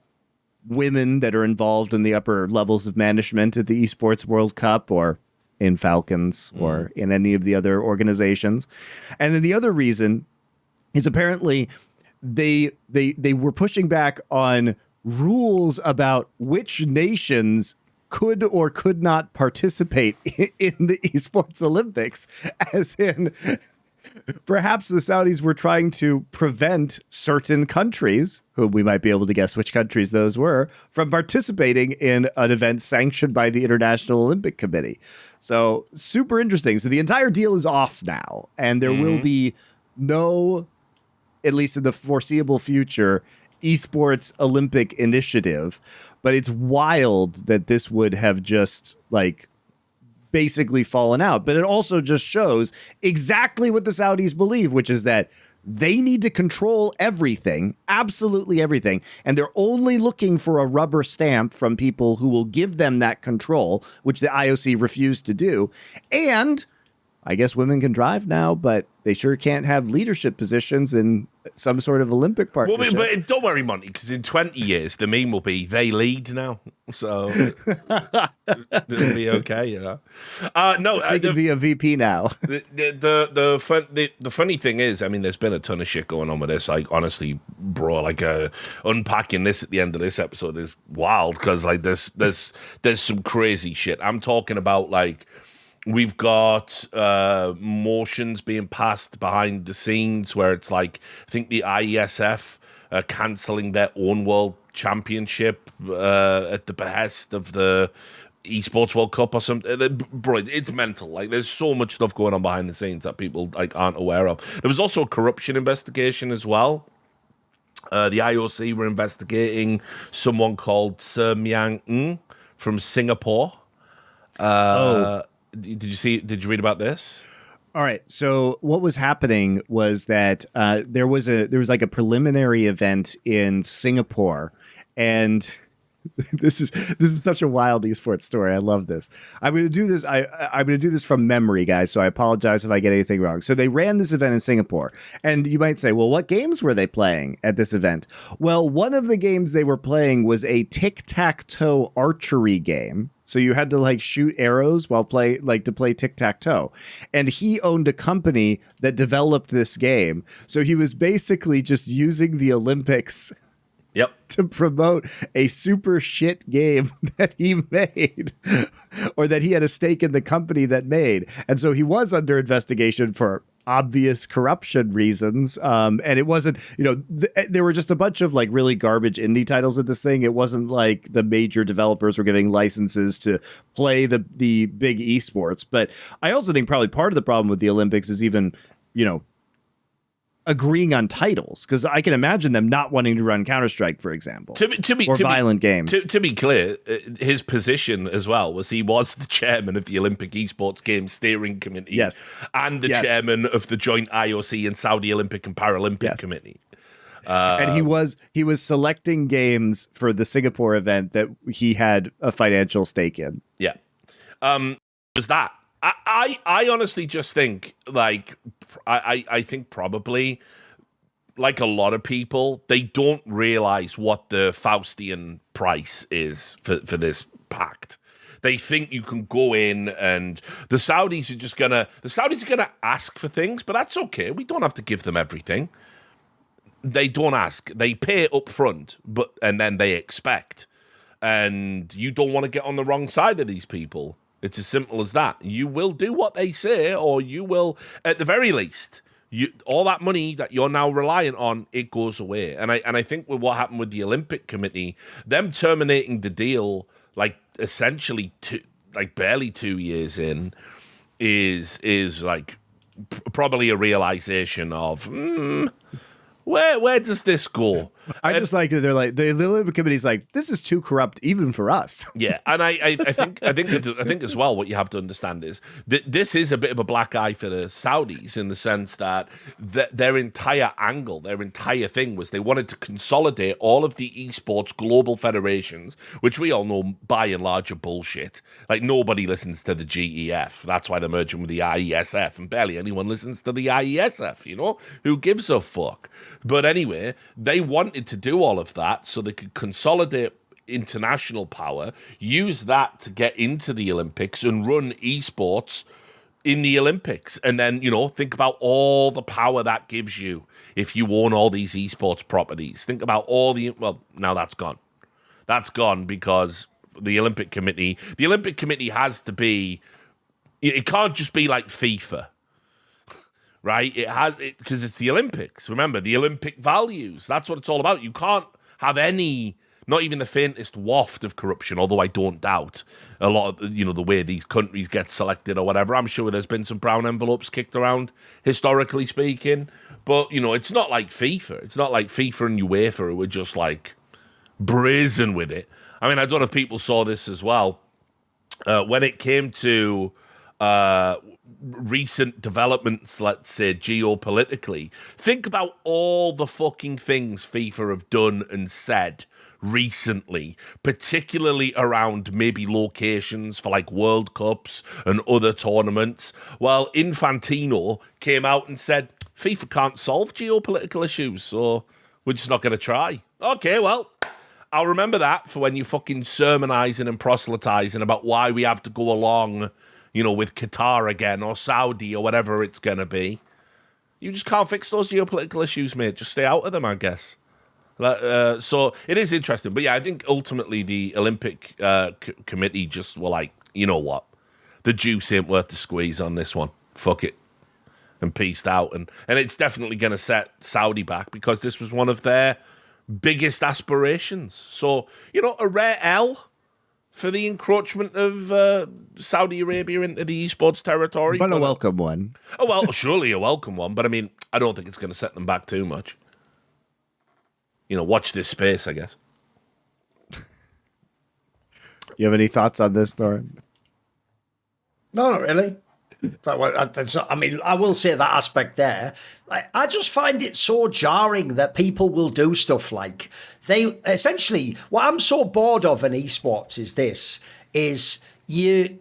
women that are involved in the upper levels of management at the Esports World Cup or in Falcons or in any of the other organizations. And then the other reason is apparently they were pushing back on rules about which nations could or could not participate in the Esports Olympics, as in perhaps the Saudis were trying to prevent certain countries, who we might be able to guess which countries those were, from participating in an event sanctioned by the International Olympic Committee. So super interesting. So the entire deal is off now, and there will be no, at least in the foreseeable future, esports Olympic initiative. But it's wild that this would have just basically fallen out. But it also just shows exactly what the Saudis believe, which is that they need to control everything, absolutely everything. And they're only looking for a rubber stamp from people who will give them that control, which the IOC refused to do. And I guess women can drive now, but they sure can't have leadership positions in some sort of Olympic partnership. Well, but don't worry, Monty, because in 20 years, the meme will be, they lead now. So it'll be okay, No, they can be a VP now. The funny thing is, I mean, there's been a ton of shit going on with this. Honestly, bro, unpacking this at the end of this episode is wild because there's some crazy shit. I'm talking about we've got motions being passed behind the scenes where it's I think the IESF are cancelling their own world championship at the behest of the Esports World Cup or something. Bro, it's mental. There's so much stuff going on behind the scenes that people aren't aware of. There was also a corruption investigation as well. The IOC were investigating someone called Sir Myang Ng from Singapore. Did you read about this? All right. So what was happening was that there was a preliminary event in Singapore, and this is such a wild esports story. I love this. I'm going to do this. I'm going to do this from memory, guys. So I apologize if I get anything wrong. So they ran this event in Singapore, and you might say, well, what games were they playing at this event? Well, one of the games they were playing was a tic-tac-toe archery game. So you had to shoot arrows while to play tic-tac-toe. And he owned a company that developed this game. So he was basically just using the Olympics Yep. To promote a super shit game that he made or that he had a stake in the company that made. And so he was under investigation for obvious corruption reasons. And it wasn't, there were just a bunch of like really garbage indie titles at this thing. It wasn't like the major developers were giving licenses to play the big esports. But I also think probably part of the problem with the Olympics is even, agreeing on titles, because I can imagine them not wanting to run Counter-Strike, for example, or violent games. To be clear, his position as well was he was the chairman of the Olympic Esports Games Steering Committee, and the chairman of the joint IOC and Saudi Olympic and Paralympic Committee. And he was selecting games for the Singapore event that he had a financial stake in. Yeah, was that. I honestly just think, like, I think probably, like a lot of people, they don't realize what the Faustian price is for this pact. They think you can go in and the Saudis are gonna ask for things, but that's okay. We don't have to give them everything. They don't ask. They pay up front, and then they expect. And you don't want to get on the wrong side of these people. It's as simple as that. You will do what they say, or you will, at the very least, all that money that you're now reliant on, it goes away. And I think with what happened with the Olympic Committee, them terminating the deal, like essentially barely 2 years in, is like probably a realization of where does this go? I just like that they're like the Olympic Committee's like, this is too corrupt even for us. Yeah, and I think as well what you have to understand is that this is a bit of a black eye for the Saudis in the sense that their entire angle, their entire thing was they wanted to consolidate all of the esports global federations, which we all know by and large are bullshit. Like nobody listens to the GEF. That's why they're merging with the IESF, and barely anyone listens to the IESF. Who gives a fuck? But anyway, they wanted to do all of that so they could consolidate international power, use that to get into the Olympics and run esports in the Olympics. And then, think about all the power that gives you if you own all these esports properties. Think about now that's gone. That's gone because the Olympic Committee has to be, it can't just be like FIFA. Right? Because it's the Olympics. Remember, the Olympic values. That's what it's all about. You can't have any, not even the faintest waft of corruption, although I don't doubt a lot of, the way these countries get selected or whatever. I'm sure there's been some brown envelopes kicked around, historically speaking. But, it's not like FIFA. It's not like FIFA and UEFA who were just like brazen with it. I mean, I don't know if people saw this as well. When it came to recent developments, let's say geopolitically, think about all the fucking things FIFA have done and said recently, particularly around maybe locations for like World Cups and other tournaments. Well, Infantino came out and said FIFA can't solve geopolitical issues, so we're just not going to try. Okay, well, I'll remember that for when you're fucking sermonizing and proselytizing about why we have to go along with Qatar again or Saudi or whatever it's going to be. You just can't fix those geopolitical issues, mate. Just stay out of them, I guess. So it is interesting. But yeah, I think ultimately the Olympic committee just were like, you know what? The juice ain't worth the squeeze on this one. Fuck it. And peaced out. And it's definitely going to set Saudi back because this was one of their biggest aspirations. So, a rare L for the encroachment of Saudi Arabia into the esports territory. But a welcome one. Oh, well, surely a welcome one. But I mean, I don't think it's going to set them back too much. Watch this space, I guess. You have any thoughts on this, Thorin? No, not really. I mean, I will say that aspect there. I just find it so jarring that people will do stuff like they essentially, what I'm so bored of in esports is you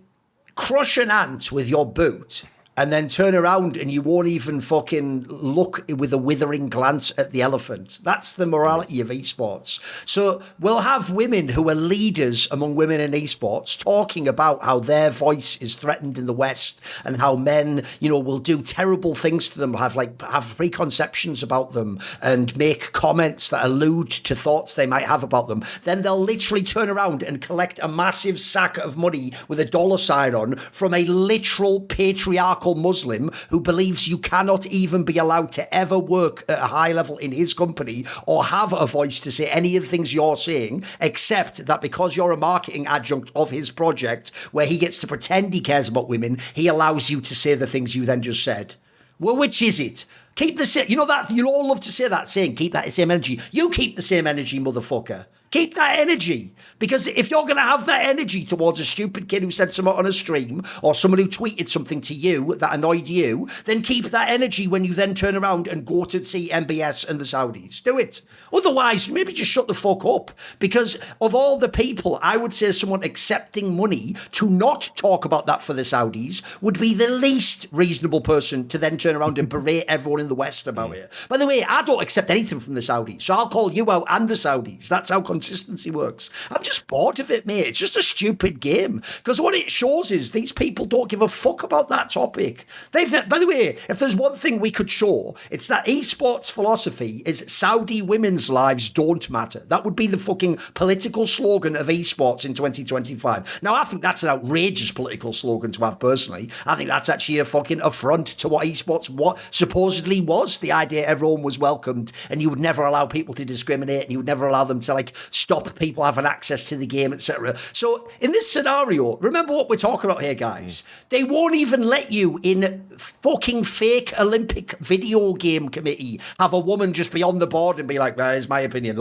crush an ant with your boot and then turn around and you won't even fucking look with a withering glance at the elephant. That's the morality of esports. So we'll have women who are leaders among women in esports talking about how their voice is threatened in the West and how men, will do terrible things to them, have preconceptions about them and make comments that allude to thoughts they might have about them. Then they'll literally turn around and collect a massive sack of money with a dollar sign on from a literal patriarchal Muslim who believes you cannot even be allowed to ever work at a high level in his company or have a voice to say any of the things you're saying, except that because you're a marketing adjunct of his project where he gets to pretend he cares about women, he allows you to say the things you then just said. Well, which is it? Keep the same, that you all love to say that saying, keep that same energy. You keep the same energy, motherfucker. Keep that energy. Because if you're going to have that energy towards a stupid kid who said something on a stream or someone who tweeted something to you that annoyed you, then keep that energy when you then turn around and go to see MBS and the Saudis. Do it. Otherwise, maybe just shut the fuck up. Because of all the people, I would say someone accepting money to not talk about that for the Saudis would be the least reasonable person to then turn around and berate everyone in the West about it. By the way, I don't accept anything from the Saudis, so I'll call you out and the Saudis. That's how consistency works. I'm just bored of it, mate. It's just a stupid game. Because what it shows is these people don't give a fuck about that topic. By the way, if there's one thing we could show, it's that esports philosophy is Saudi women's lives don't matter. That would be the fucking political slogan of esports in 2025. Now, I think that's an outrageous political slogan to have personally. I think that's actually a fucking affront to what esports supposedly was. The idea everyone was welcomed and you would never allow people to discriminate and you would never allow them to stop people having access to the game, etc. So in this scenario, remember what we're talking about here, guys. They won't even let you in fucking fake Olympic video game committee have a woman just be on the board and be like, there's my opinion.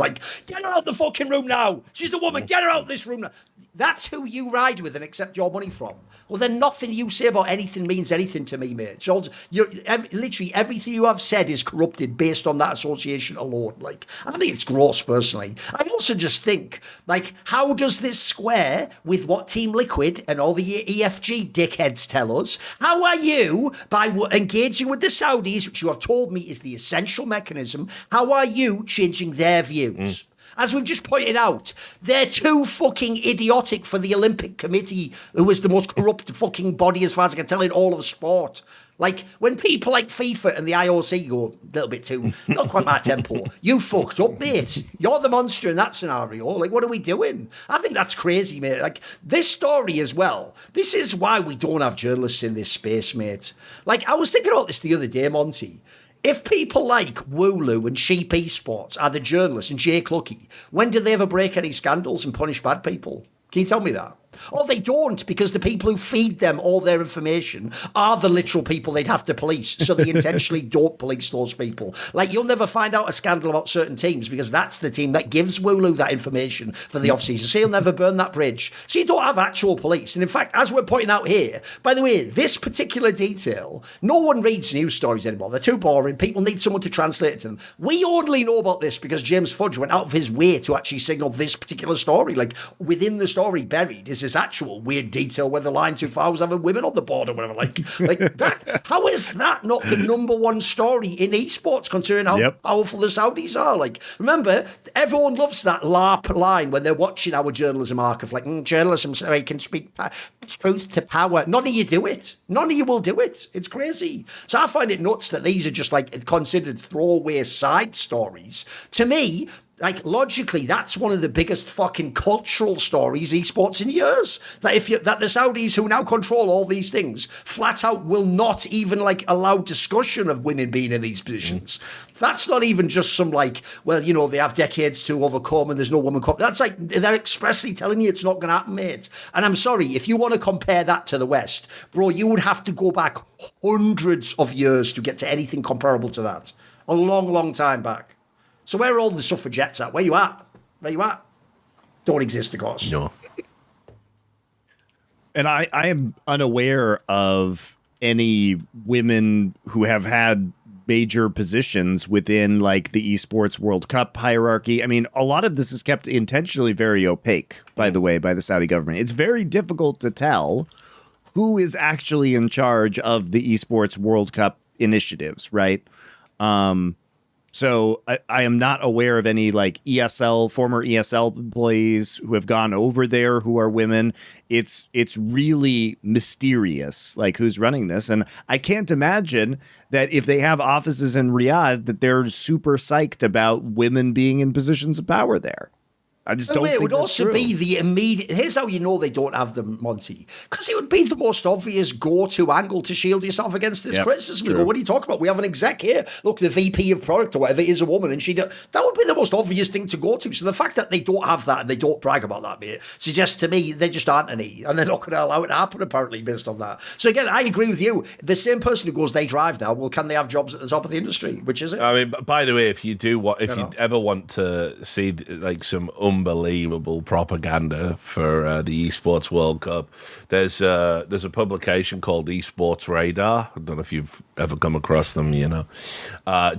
Get her out the fucking room now. She's a woman. Get her out this room now. That's who you ride with and accept your money from. Well, then nothing you say about anything means anything to me, mate. Literally everything you have said is corrupted based on that association alone. I think it's gross, personally. I also just think, how does this square with what Team Liquid and all the EFG dickheads tell us? How are you, by engaging with the Saudis, which you have told me is the essential mechanism, how are you changing their views? As we've just pointed out, they're too fucking idiotic for the Olympic Committee, who is the most corrupt fucking body, as far as I can tell, in all of sport. When people like FIFA and the IOC go a little bit too, not quite my tempo, you fucked up, mate. You're the monster in that scenario. What are we doing? I think that's crazy, mate. This story as well, this is why we don't have journalists in this space, mate. I was thinking about this the other day, Monty. If people like Wooloo and Sheep Esports are the journalists and Jay Clucky, when did they ever break any scandals and punish bad people? Can you tell me that? Or they don't, because the people who feed them all their information are the literal people they'd have to police, so they intentionally don't police those people. You'll never find out a scandal about certain teams because that's the team that gives Wooloo that information for the off-season, so you'll never burn that bridge. So you don't have actual police. And in fact, as we're pointing out here, by the way, this particular detail, no one reads news stories anymore. They're too boring. People need someone to translate it to them. We only know about this because James Fudge went out of his way to actually signal this particular story. Within the story buried is this actual weird detail where the line too far was having women on the board or whatever. That. How is that not the number one story in esports, considering how powerful the Saudis are? Remember, everyone loves that LARP line when they're watching our journalism arc of journalism so they can speak truth to power. None of you do it. None of you will do it. It's crazy. So I find it nuts that these are just considered throwaway side stories. To me, logically, that's one of the biggest fucking cultural stories esports in years. That that the Saudis, who now control all these things, flat out will not even allow discussion of women being in these positions. That's not even just some they have decades to overcome and there's no woman. That's they're expressly telling you it's not going to happen, mate. And I'm sorry, if you want to compare that to the West, bro, you would have to go back hundreds of years to get to anything comparable to that. A long, long time back. So where are all the suffragettes at? Where you at? Don't exist, of course. No. And I am unaware of any women who have had major positions within the Esports World Cup hierarchy. I mean, a lot of this is kept intentionally very opaque, by the way, by the Saudi government. It's very difficult to tell who is actually in charge of the Esports World Cup initiatives, right? So I am not aware of any like former ESL employees who have gone over there who are women. It's really mysterious, like who's running this. And I can't imagine that if they have offices in Riyadh that they're super psyched about women being in positions of power there. I just don't think it would that's also true. be the immediate. Here's how you know they don't have them, Monty, because it would be the most obvious go-to angle to shield yourself against this criticism. You go, what are you talking about? We have an exec here. Look, the VP of product or whatever is a woman, and that would be the most obvious thing to go to. So the fact that they don't have that and they don't brag about that, mate, suggests to me they just aren't any, and they're not going to allow it to happen. Apparently, based on that. So again, I agree with you. The same person who goes, they drive now. Well, can they have jobs at the top of the industry? Which is it? I mean, by the way, if you ever want to see like some unbelievable propaganda for the Esports World Cup, there's a publication called Esports Radar. I don't know if you've ever come across them.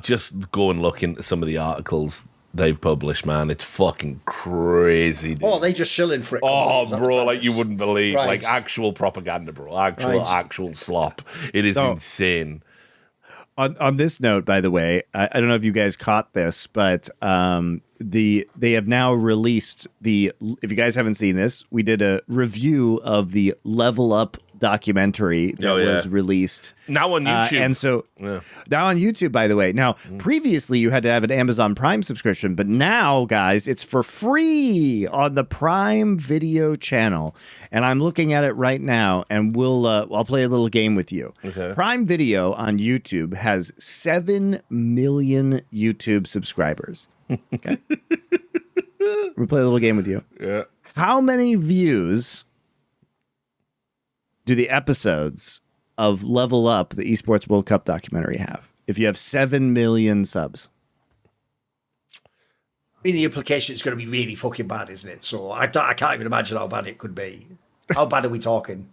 Just go and look into some of the articles they've published, man. It's fucking crazy, dude. Oh, they just shilling for it. Oh, bro, like you wouldn't believe, right. like actual propaganda, bro. Actual slop. It is insane. On this note, by the way, I don't know if you guys caught this, but they have now released if you guys haven't seen this, we did a review of the Level Up documentary that was released. Now on YouTube. And so now on YouTube, by the way. Now, previously you had to have an Amazon Prime subscription, but now, guys, it's for free on the Prime Video channel. And I'm looking at it right now, and I'll play a little game with you. Okay. Prime Video on YouTube has 7 million YouTube subscribers. Okay. We'll play a little game with you. Yeah. How many views do the episodes of Level Up, the Esports World Cup documentary, have? If you have 7 million subs. I mean, the implication is going to be really fucking bad, isn't it? So I can't even imagine how bad it could be. How bad are we talking?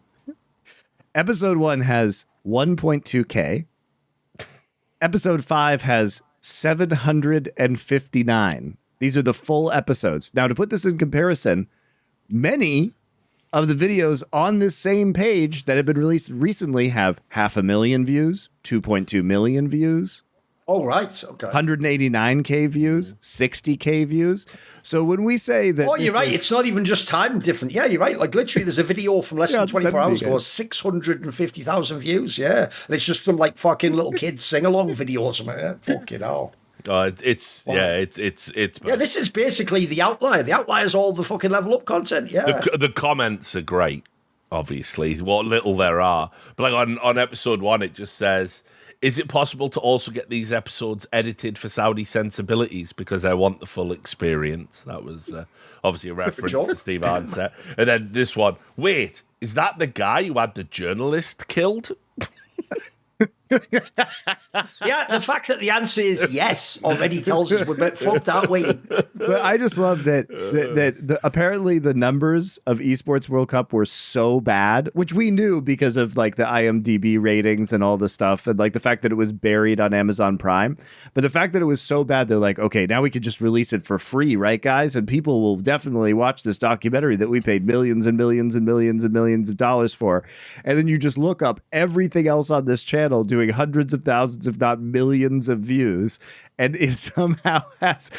Episode 1 has 1.2K. Episode 5 has 759. These are the full episodes. Now, to put this in comparison, many of the videos on this same page that have been released recently have 500,000 views, 2.2 million views. Oh, right. Okay. 189K views, 60K views. So when we say that... Oh, you're right. It's not even just time different. Yeah, you're right. Like, literally, there's a video from less than 24 hours ago, 650,000 views. Yeah. And it's just some, like, fucking little kids sing-along video or something. Yeah, fucking hell. It's yeah, this is basically the outlier. The outlier is all the fucking Level Up content. Yeah. The comments are great, obviously, what little there are. But, like, on episode 1, it just says... Is it possible to also get these episodes edited for Saudi sensibilities because I want the full experience? That was obviously a reference to Steve Arnett. And then this one, wait, is that the guy who had the journalist killed? Yeah, the fact that the answer is yes already tells us we're a bit fucked, aren't we? But I just love that apparently the numbers of Esports World Cup were so bad, which we knew because of like the IMDb ratings and all the stuff, and like the fact that it was buried on Amazon Prime. But the fact that it was so bad, they're like, okay, now we could just release it for free, right, guys? And people will definitely watch this documentary that we paid millions and millions and millions and millions of dollars for. And then you just look up everything else on this channel doing hundreds of thousands, if not millions of views, and it somehow has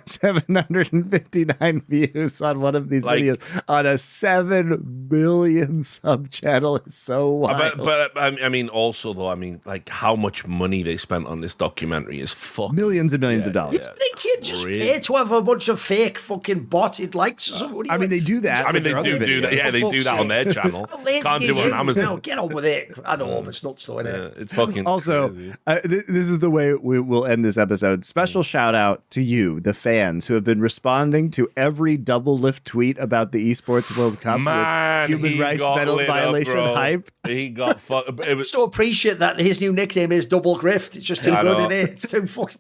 759 views on one of these videos on a 7 million sub channel is so wild. But I mean, also though, I mean, like how much money they spent on this documentary is fucking millions and millions of dollars. You think you'd just pay to have a bunch of fake fucking botted likes or something? I mean, they do that. I mean, they do that. Yeah, they do that on their channel. Can't do it on Amazon. No, get on with it. I know, it's nuts though, isn't it? It's fucking also, this is the way we will end this episode. Special shout out to you, the fans, who have been responding to every Doublelift tweet about the Esports World Cup with human rights violation hype. He got fucked. So appreciate that his new nickname is Double Grift. It's just too good, isn't it? It's too fucking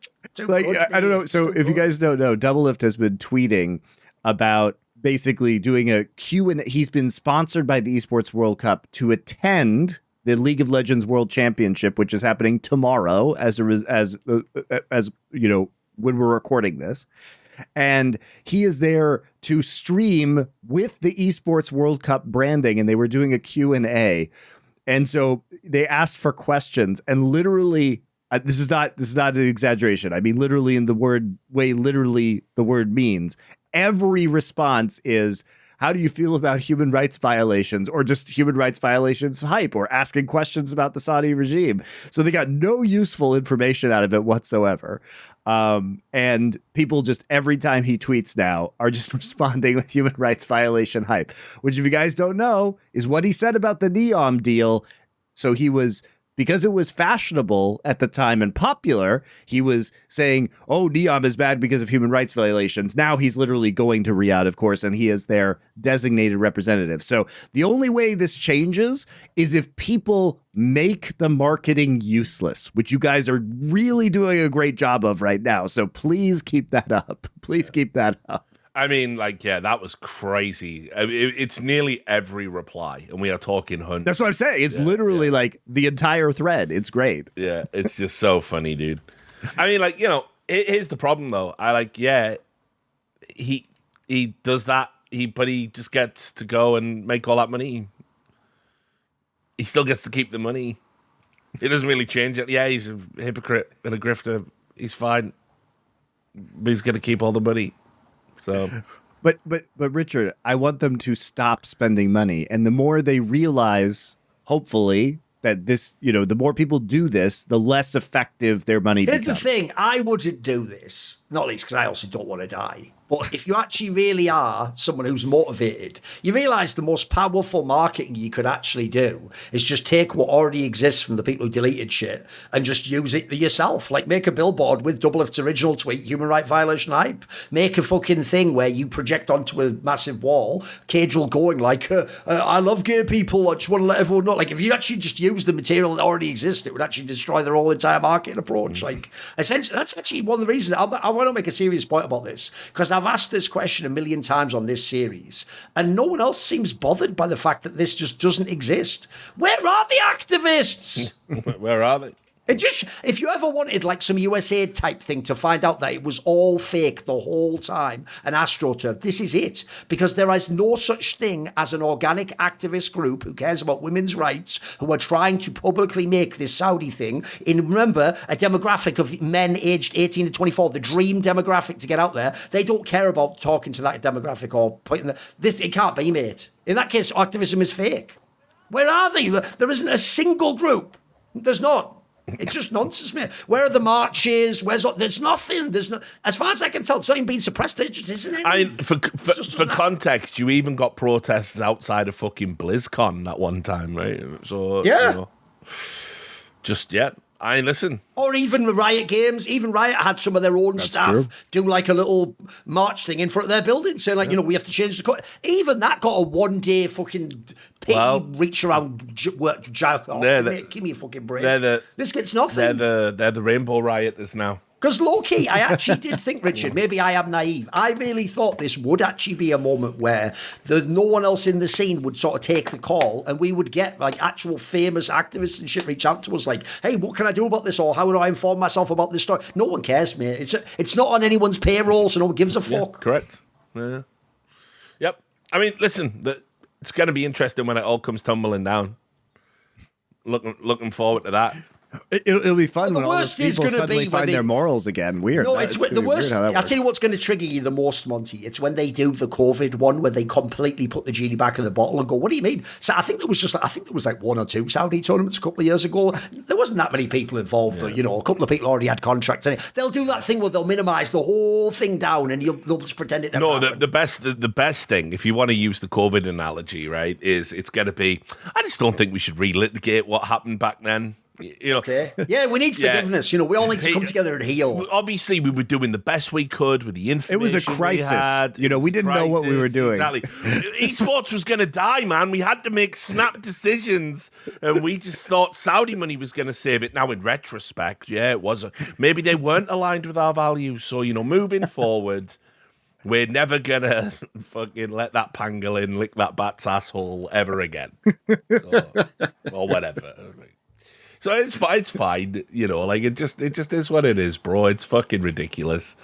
like good. I don't know. So if you guys don't know, Doublelift has been tweeting about basically doing a Q&A. He's been sponsored by the Esports World Cup to attend the League of Legends World Championship, which is happening tomorrow, as you know, when we're recording this. And he is there to stream with the Esports World Cup branding, and they were doing a Q&A. And so they asked for questions, and literally, this is not an exaggeration. I mean, literally in the way literally the word means. Every response is, how do you feel about human rights violations, or just human rights violations hype, or asking questions about the Saudi regime? So they got no useful information out of it whatsoever. And people just, every time he tweets now, are just responding with human rights violation hype, which, if you guys don't know, is what he said about the NEOM deal. So he was, because it was fashionable at the time and popular, he was saying, oh, NEOM is bad because of human rights violations. Now he's literally going to Riyadh, of course, and he is their designated representative. So the only way this changes is if people make the marketing useless, which you guys are really doing a great job of right now. So please keep that up. Please keep that up. I mean, like, yeah, that was crazy. I mean, it's nearly every reply, and we are talking hundreds. That's what I'm saying. It's literally like the entire thread. It's great. Yeah, it's just so funny, dude. I mean, like, you know, here's the problem, though. He does that, but he just gets to go and make all that money. He still gets to keep the money. It doesn't really change it. Yeah, he's a hypocrite and a grifter. He's fine, but he's going to keep all the money. So, but Richard, I want them to stop spending money, and the more they realize, hopefully, that this, you know, the more people do this, the less effective their money becomes. Here's the thing: I wouldn't do this, not least because I also don't want to die. But if you actually really are someone who's motivated, you realize the most powerful marketing you could actually do is just take what already exists from the people who deleted shit and just use it yourself. Like, make a billboard with Doublelift's original tweet, human right violation hype. Make a fucking thing where you project onto a massive wall, Cagel going like, I love gay people, I just want to let everyone know. Like, if you actually just use the material that already exists, it would actually destroy their whole entire marketing approach. Like, essentially, that's actually one of the reasons I want to make a serious point about this, because I've asked this question a million times on this series, and no one else seems bothered by the fact that this just doesn't exist. Where are the activists? Where are they? It just, if you ever wanted like some USAID type thing to find out that it was all fake the whole time, an AstroTurf, this is it. Because there is no such thing as an organic activist group who cares about women's rights, who are trying to publicly make this Saudi thing in, remember, a demographic of men aged 18 to 24, the dream demographic to get out there. They don't care about talking to that demographic or putting this, it can't be, mate. In that case, activism is fake. Where are they? There isn't a single group. There's not. It's just nonsense, man. Where are the marches? There's nothing. There's no. As far as I can tell, it's not even being suppressed. It just isn't. For context, you even got protests outside of fucking BlizzCon that one time, right? So yeah, you know, just yeah. I listen. Or even Riot Games. Even Riot had some of their own staff do like a little march thing in front of their building, saying like, you know, we have to change the code. Even that got a 1 day fucking reach around jack. Give me a fucking break. This gets nothing. They're the Rainbow Rioters now. Because low-key, I actually did think, Richard, maybe I am naive. I really thought this would actually be a moment where no one else in the scene would sort of take the call, and we would get like actual famous activists and shit reach out to us like, hey, what can I do about this? Or how do I inform myself about this story? No one cares, mate. It's not on anyone's payroll, so no one gives a fuck. Yeah, correct. Yeah. Yep. I mean, listen, it's going to be interesting when it all comes tumbling down. Looking forward to that. It'll be fun when the all those people suddenly find their morals again. Weird. No, it's the worst. I'll tell you what's going to trigger you the most, Monty. It's when they do the COVID one where they completely put the genie back in the bottle and go, what do you mean? So I think there was like 1 or 2 Saudi tournaments a couple of years ago. There wasn't that many people involved. Yeah. You know, a couple of people already had contracts. And they'll do that thing where they'll minimize the whole thing down and they'll just pretend it never happened. The best thing, if you want to use the COVID analogy, right, is it's going to be, I just don't think we should relitigate what happened back then. You know, okay. Yeah, we need forgiveness. You know, we all need to come together and heal. Obviously, we were doing the best we could with the information. It was a crisis. We had. You know, we didn't know what we were doing. Exactly. Esports was going to die, man. We had to make snap decisions, and we just thought Saudi money was going to save it. Now, in retrospect, yeah, it was. Maybe they weren't aligned with our values. So, you know, moving forward, we're never going to fucking let that pangolin lick that bat's asshole ever again. Or whatever. So it's fine, you know, like it just is what it is, bro. It's fucking ridiculous.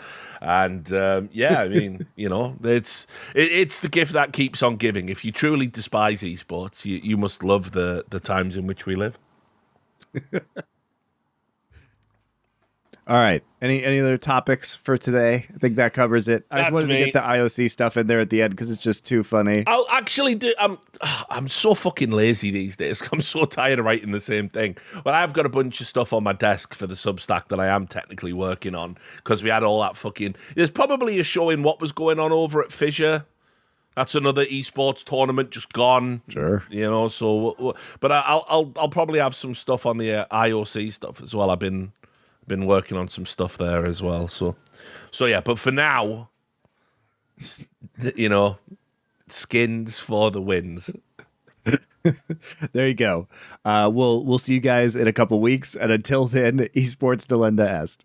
And yeah, I mean, you know, it's the gift that keeps on giving. If you truly despise esports, you must love the times in which we live. All right. Any other topics for today? I think that covers it. I just wanted to get the IOC stuff in there at the end because it's just too funny. I'll actually do. I'm so fucking lazy these days. I'm so tired of writing the same thing. But I've got a bunch of stuff on my desk for the Substack that I am technically working on because we had all that fucking. There's probably a show in what was going on over at Fissure. That's another esports tournament just gone. Sure. You know. So, but I'll probably have some stuff on the IOC stuff as well. I've been working on some stuff there as well. So yeah, but for now, you know, skins for the wins. There you go. We'll see you guys in a couple weeks. And until then, esports till end est.